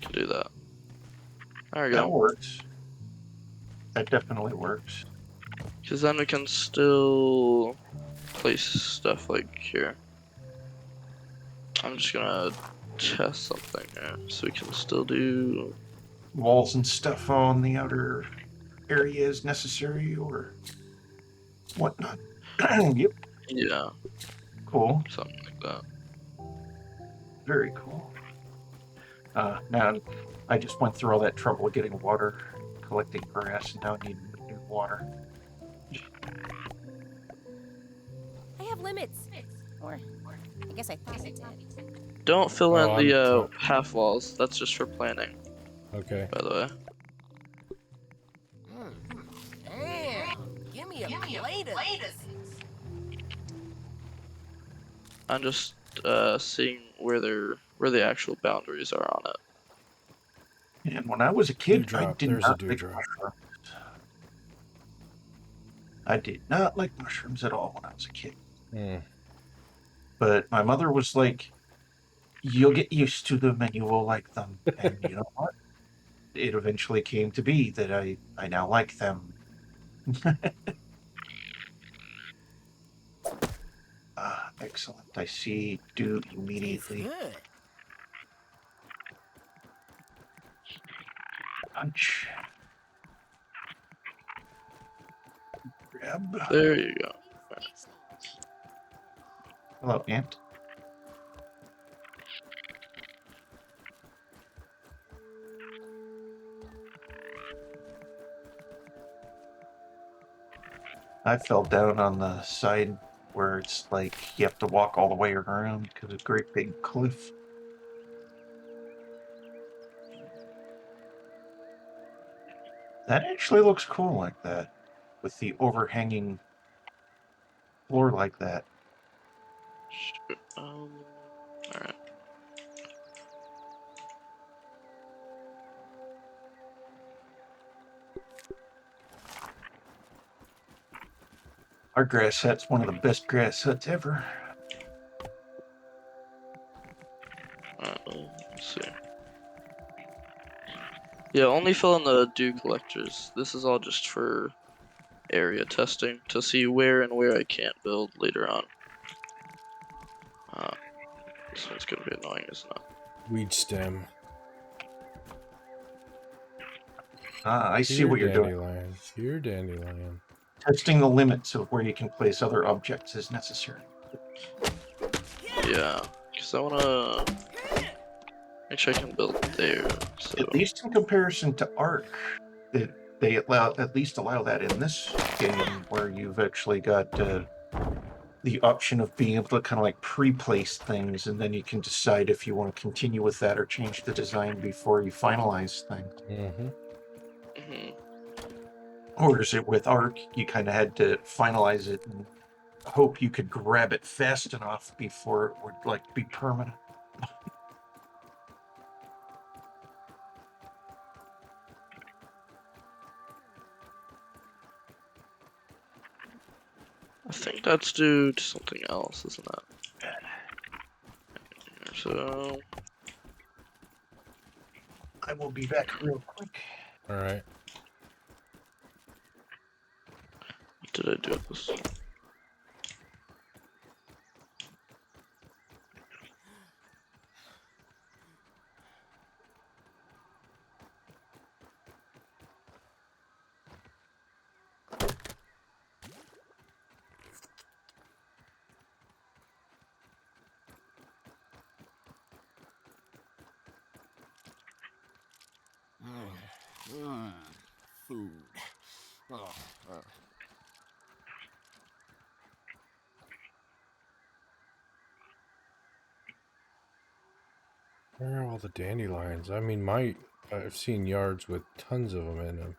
Can do that. There we That go. works. That definitely works. Because then we can still place stuff like here. I'm just gonna test something here, so we can still do. Walls and stuff on the outer area is necessary or whatnot. Yep. Yeah, Cool. something like that. Very cool. Now, I just went through all that trouble getting water, collecting grass, and now I need new water. I have limits. Or, I guess I thought I did. Don't fill Oh, in the I'm half walls. That's just for planning, Okay. by the way. Damn. Give me a plate of this. I'm just seeing where the actual boundaries are on it. And when I was a kid, I Dewdrop. did There's a not like dewdrop. mushrooms. I did not like mushrooms at all when I was a kid. Hmm. But my mother was like, you'll get used to them and you will like them. And you know what? It eventually came to be that I now like them. Ah, excellent. I see dew Tastes immediately. good. Punch. Grab. There you go. Hello, Ant. I fell down on the side where it's like you have to walk all the way around because of a great big cliff. That actually looks cool like that, with the overhanging floor like that. Alright. Our grass hut's one of the best grass huts ever. Let's see. Yeah, only fill in the dew collectors. This is all just for area testing to see where and where I can't build later on. This one's gonna be annoying, isn't it? Weed stem. Ah, I see Here, what you're doing. dandelion. Here, dandelion. Testing the limits of where you can place other objects is necessary. Yeah, because I wanna make sure I can build there. So At least in comparison to Ark, they at least allow that in this game, where you've actually got the option of being able to kind of like pre-place things, and then you can decide if you want to continue with that or change the design before you finalize things. Mm-hmm. Or is it with Ark, you kind of had to finalize it and hope you could grab it fast enough before it would like be permanent. I think that's due to something else, isn't it? So, I will be back real quick. All right. what did I do with this? Food. Oh, Where are all the dandelions? I mean, I've seen yards with tons of them in them.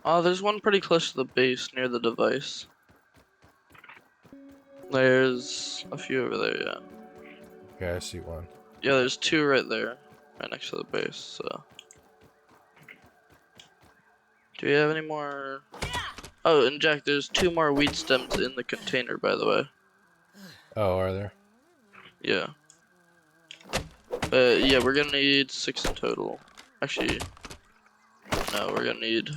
Oh, there's one pretty close to the base near the device. There's a few over there, yeah. Okay, I see one. Yeah, there's two right there, right next to the base, so. Do we have any more? Oh, and Jack, there's 2 more weed stems in the container, by the way. Oh, are there? Yeah. Yeah, we're gonna need 6 in total. Actually, no, we're gonna need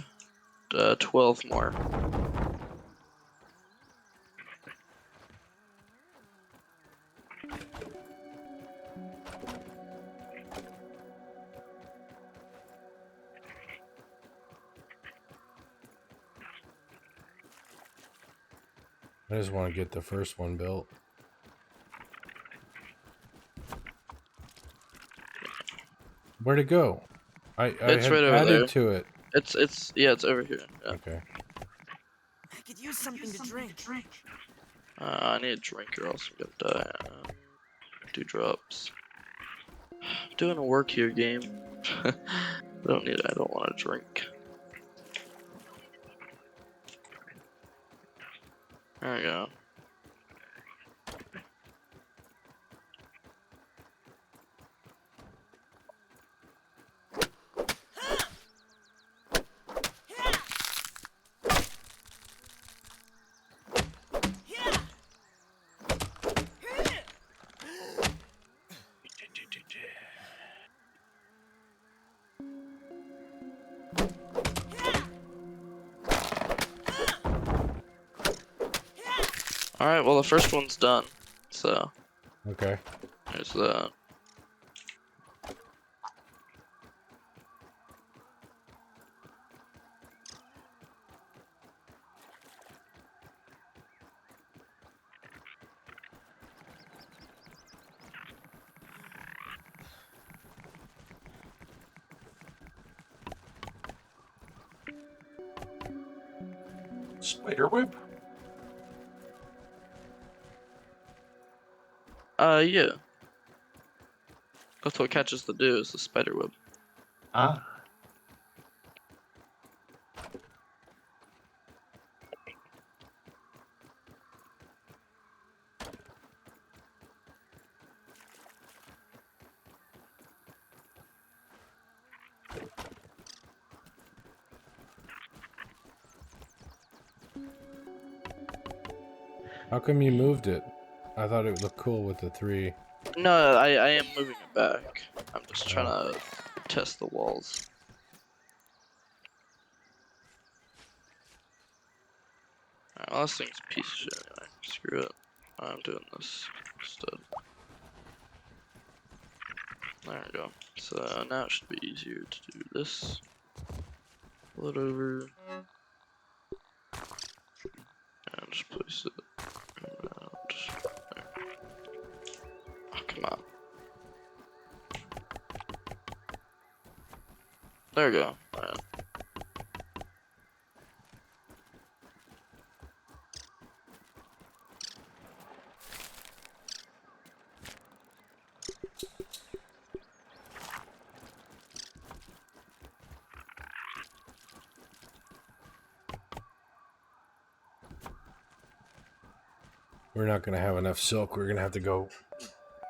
12 more. I just want to get the first one built. Where'd it go? I It's had right over added there. to it. Yeah, it's over here. Yeah. Okay. I could use something to drink. I need a drink or else I'm gonna die. 2 drops. I'm doing a work here, game. I don't want to drink. There we go. Alright, well the first one's done. So, Okay. there's that. Spider web? Yeah. That's what catches the dew is the spider web. Ah. How come you moved it? I thought it would look cool with the 3. No, I am moving it back. I'm just trying to test the walls. Alright, well, this thing's a piece of shit anyway. Screw it. I'm doing this instead. There we go. So now it should be easier to do this. Pull it over. And just place it around there. Oh, come on. There we go. Alright. We're not gonna have enough silk. We're gonna have to go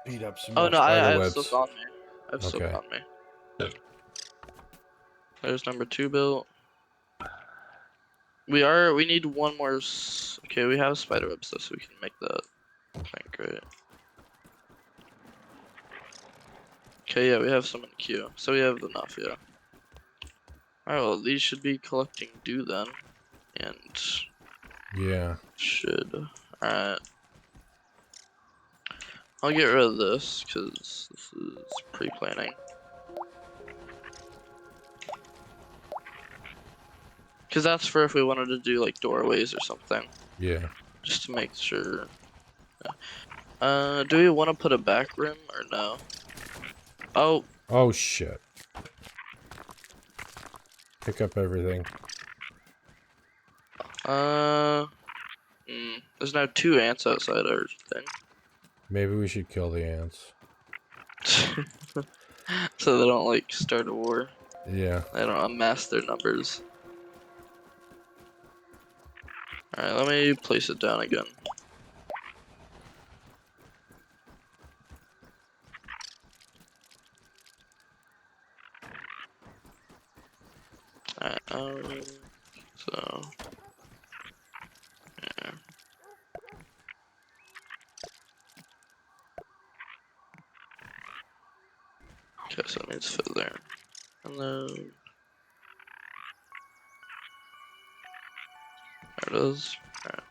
beat up some Oh more no, I spider have webs. silk on me. I have silk Okay. on me. There's number 2 built. We need one more. Okay, we have spider webs though, so we can make that. I think, right? Okay, yeah, we have some in the queue, so we have enough, yeah. Alright, well, these should be collecting dew then, and Yeah. should. Alright. I'll get rid of this, because this is pre-planning. Because that's for if we wanted to do, like, doorways or something. Yeah. Just to make sure. Yeah. Do we want to put a back room, or no? Oh, Oh shit. Pick up everything. there's now 2 ants outside our thing. Maybe we should kill the ants. So they don't, like, start a war. Yeah. They don't amass their numbers. Alright, let me place it down again. Alright, so... yeah. Okay, so it needs to fit there. And then... there it is. Alright.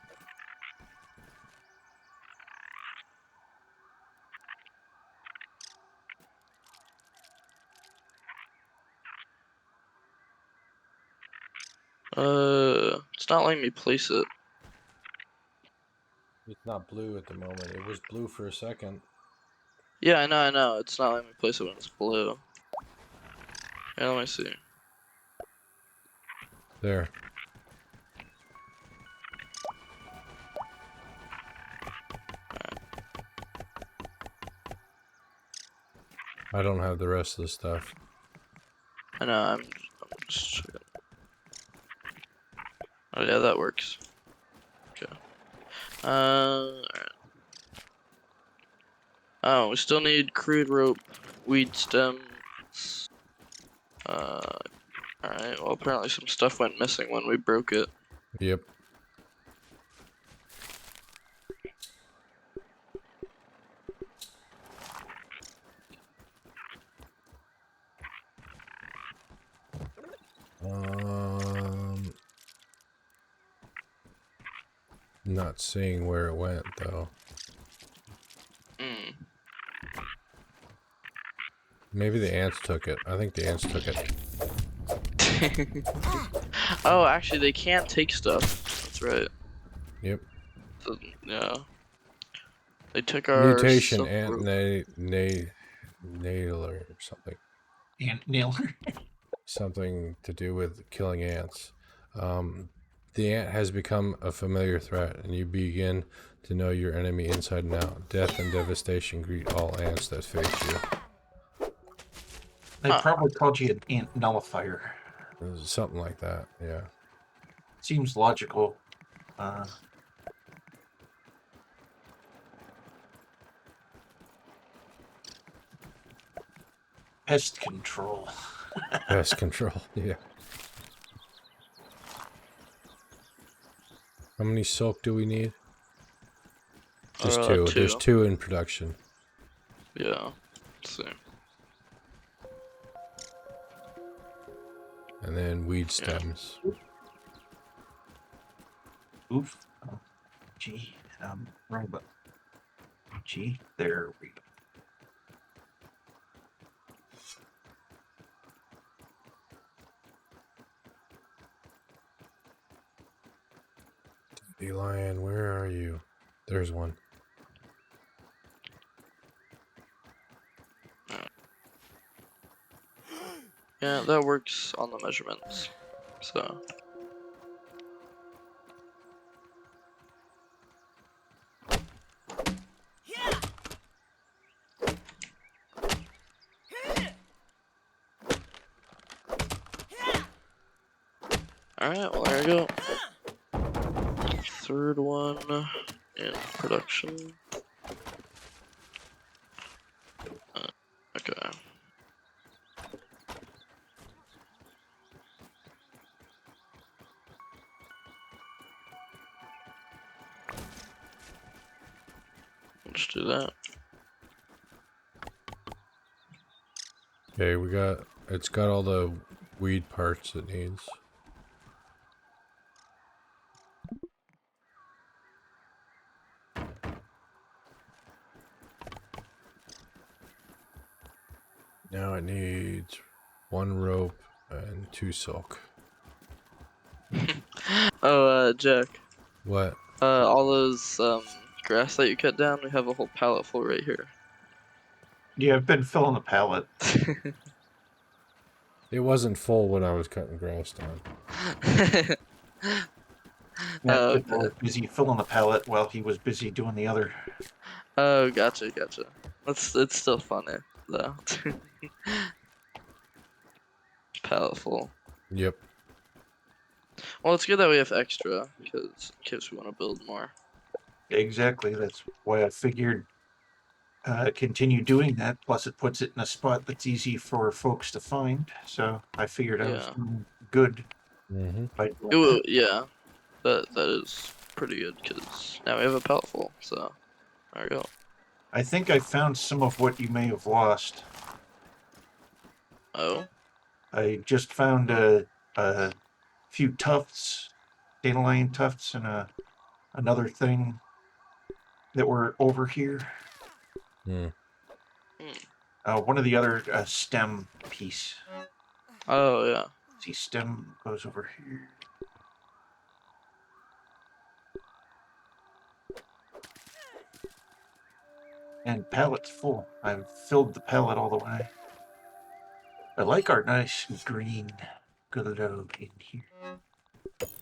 It's not letting me place it. It's not blue at the moment. It was blue for a second. Yeah, I know. It's not letting me place it when it's blue. Yeah, let me see. There. I don't have the rest of the stuff. I know, I'm just checking. Oh yeah, that works. Okay. Alright. Oh, we still need crude rope, weed stems. Alright, well apparently some stuff went missing when we broke it. Yep. Not seeing where it went though. Maybe the ants took it. I think the ants took it. Oh, actually they can't take stuff. That's right. Yep. So, yeah. They took our Mutation silk ant rope. nailer or something. Ant nailer. Something to do with killing ants. The ant has become a familiar threat, and you begin to know your enemy inside and out. Death and devastation greet all ants that face you. They probably called you an ant nullifier. Something like that, yeah. Seems logical. Pest control. Pest control, yeah. How many silk do we need? Just 2. 2. There's 2 in production. Yeah. Let's see. And then weed stems. Oof. Oh, G. Wrong button. G. There we go. Lion, where are you? There's one. Yeah, that works on the measurements. So. Alright, well there we go. 3rd one in production. Okay. Let's do that. Okay, it's got all the weed parts it needs. Now it needs 1 rope and 2 silk. Oh, Jack. What? All those grass that you cut down, we have a whole pallet full right here. Yeah, I've been filling the pallet. It wasn't full when I was cutting grass down. Matt Oh, Kidwell was okay. busy filling the pallet while he was busy doing the other. Oh, gotcha. It's still funny though. Pallet full. Yep. Well, it's good that we have extra, because in case we want to build more. Exactly. That's why I figured continue doing that. Plus, it puts it in a spot that's easy for folks to find. So I figured I was Yeah. doing good Mm-hmm. by doing Ooh, that. yeah, that is pretty good, because now we have a pallet full. So there we go. I think I found some of what you may have lost. Oh, I just found a few tufts, dandelion tufts, and another thing that were over here. Mm. One of the other stem piece. oh yeah. See, stem goes over here. And pallet's full. I've filled the pallet all the way. I like our nice green glow in here.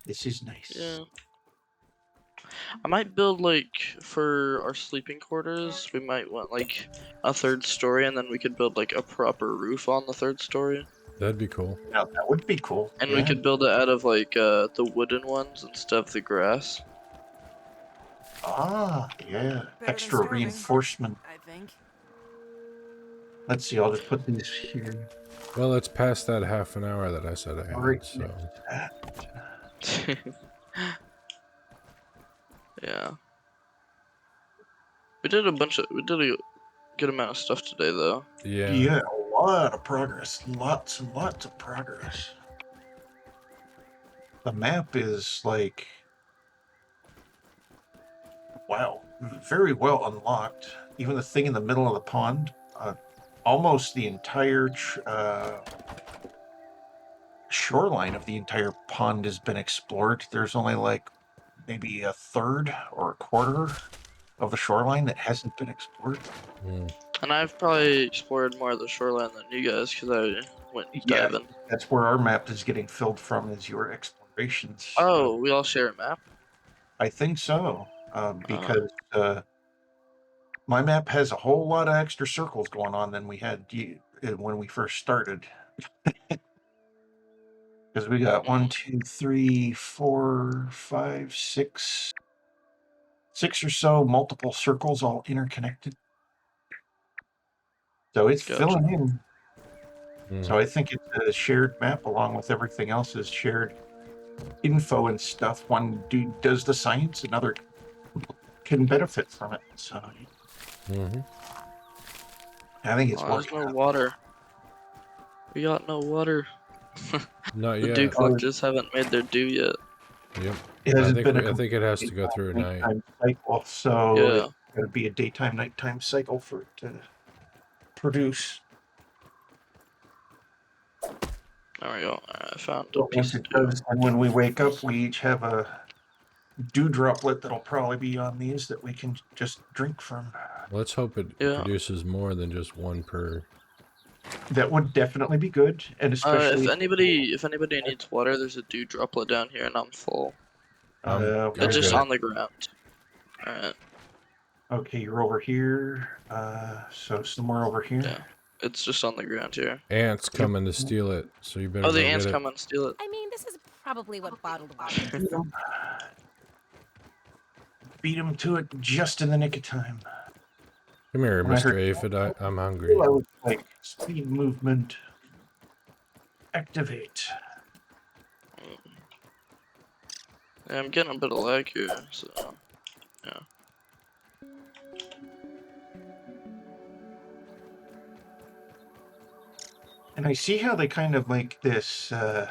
This is nice. Yeah. I might build, like, for our sleeping quarters, we might want like a 3rd story, and then we could build like a proper roof on the 3rd story. That'd be cool. Now, that would be cool. And yeah. we could build it out of like the wooden ones instead of the grass. Ah, yeah. Better than Extra starving. reinforcement. I think. Let's see, I'll just put these here. Well, it's past that half an hour that I said I had, Alright. so... Yeah. We did a good amount of stuff today, though. Yeah. Yeah, a lot of progress. Lots and lots of progress. The map is like, wow, very well unlocked. Even the thing in the middle of the pond, almost the entire shoreline of the entire pond has been explored. There's only like maybe a third or a quarter of the shoreline that hasn't been explored. Mm. And I've probably explored more of the shoreline than you guys, because I went Yeah. diving. That's where our map is getting filled from, is your explorations. Oh, we all share a map? I think so, because my map has a whole lot of extra circles going on than we had when we first started. Because we got 1, 2, 3, 4, 5, 6 or so multiple circles all interconnected. So it's Gotcha. filling in. Mm. So I think it's a shared map along with everything else is shared info and stuff. One dude does the science, another can benefit from it. So Mm-hmm. I think it's Oh, there's working no out. water. We got no water. Not The yet. dew collectors haven't made their dew yet. Yep. It I hasn't think, been I think it has to go through a night. nighttime cycle, so Yeah. it's got to be a daytime nighttime cycle for it to produce. There we go. I found a But piece once of it dew. does, and when we wake up, we each have a dew droplet that'll probably be on these that we can just drink from. Let's hope it Yeah. produces more than just one per... That would definitely be good, and especially If anybody needs water, there's a dew droplet down here, and I'm full. I'm It's just good. on the ground. Alright. Okay, you're over here. So somewhere over here. Yeah. It's just on the ground here. Ants coming to steal it, so you better Oh, go the get ants it. come and steal it. I mean, this is probably what bottled water is. Beat him to it just in the nick of time. Come here, When I Mr. heard- Aphid. I'm hungry. I was like, speed movement. Activate. Yeah, I'm getting a bit of lag here, so yeah. And I see how they kind of make this. Oh,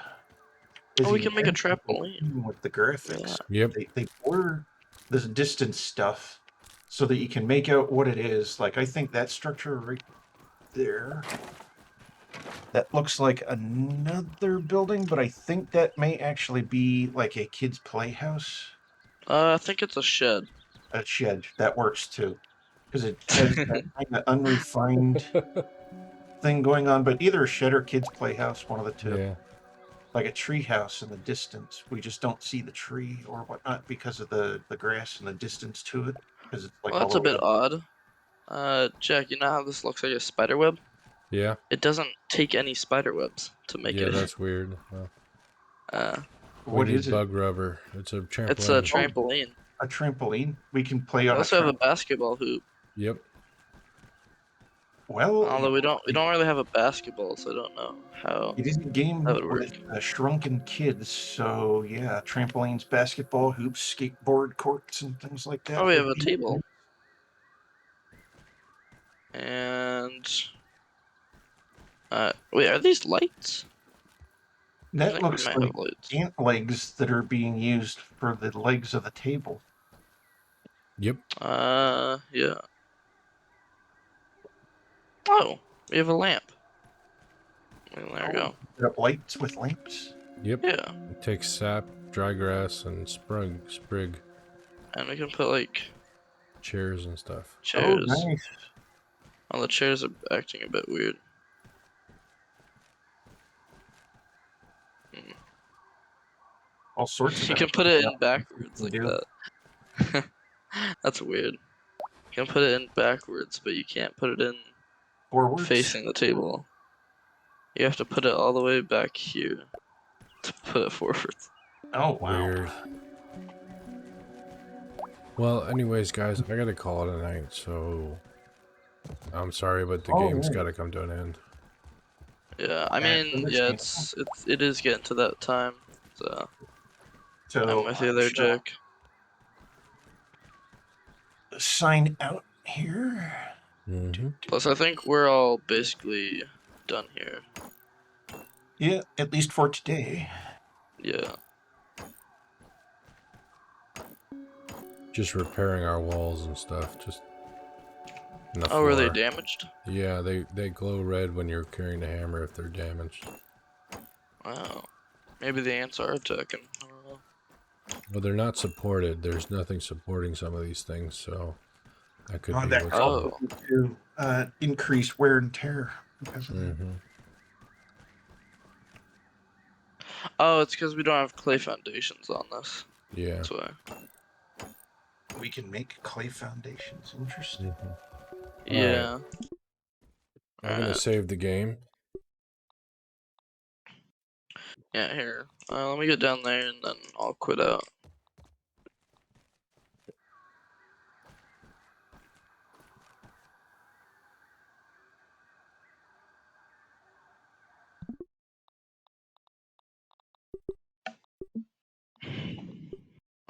we can make a Disney trampoline. with the graphics. Yep. They blur this distance stuff so that you can make out what it is. Like I think that structure right there. That looks like another building, but I think that may actually be like a kid's playhouse. I think it's a shed. A shed that works too, because it has that kind of unrefined thing going on. But either a shed or kid's playhouse, one of the two. Yeah. Like a tree house in the distance. We just don't see the tree or whatnot because of the grass and the distance to it. Because it's like Well, that's all a bit over. odd. Jack, you know how this looks like a spider web? Yeah. It doesn't take any spider webs to make Yeah, it. that's weird. Well, What we is need it? bug rubber. It's a trampoline. It's a trampoline. A trampoline. We can play We on also have a trampoline. basketball hoop. Yep. Well, Although we don't really have a basketball, so I don't know how it is a game that would work. with shrunken kids. So yeah, trampolines, basketball hoops, skateboard courts, and things like that. Oh, we have a table. And wait, are these lights? I That think we looks might like have lights. ant legs that are being used for the legs of the table. Yep. Yeah. Oh, we have a lamp. There we go. Put up lights with lamps. Yep. Yeah, It takes sap, dry grass, and sprig and we can put like chairs and stuff. chairs. Oh, nice. Oh, the chairs are acting a bit weird. All sorts of. You can put it in backwards like do. that. That's weird. You can put it in backwards, but you can't put it in Forwards. facing the table. You have to put it all the way back here to put it forwards. Oh wow. Weird. Well, anyways, guys, I gotta call it a night, so I'm sorry, but the game's yeah. gotta come to an end. Yeah, I Yeah, mean, yeah, it is getting to that time. So So I'm with you there, shall Jack. sign out here. Mhm. Plus, I think we're all basically done here. Yeah, at least for today. Yeah. Just repairing our walls and stuff. Just. And the Oh, were they floor. damaged? Yeah, they glow red when you're carrying a hammer if they're damaged. Wow. Maybe the ants are attacking. I don't know. Well, they're not supported. There's nothing supporting some of these things, so that could be That what's Oh. to increase wear and tear because of that. Mm-hmm. Oh, it's because we don't have clay foundations on this. Yeah. That's why. We can make clay foundations. Interesting. Mhm. Yeah. I'm gonna Alright. save the game. Yeah, here. Let me get down there and then I'll quit out.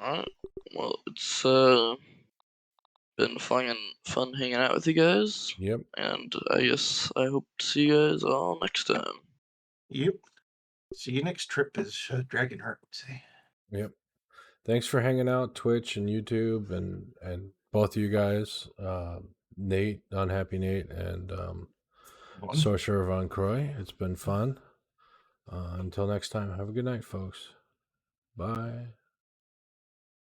Alright. Well, it's been fun hanging out with you guys. Yep. And I guess I hope to see you guys all next time. Yep. See you next trip is Dragonheart would say. Yep. Thanks for hanging out, Twitch and YouTube, and both of you guys, Nate, Unhappy Nate, and Sorcerer Von Croy. It's been fun. Until next time, have a good night, folks. Bye.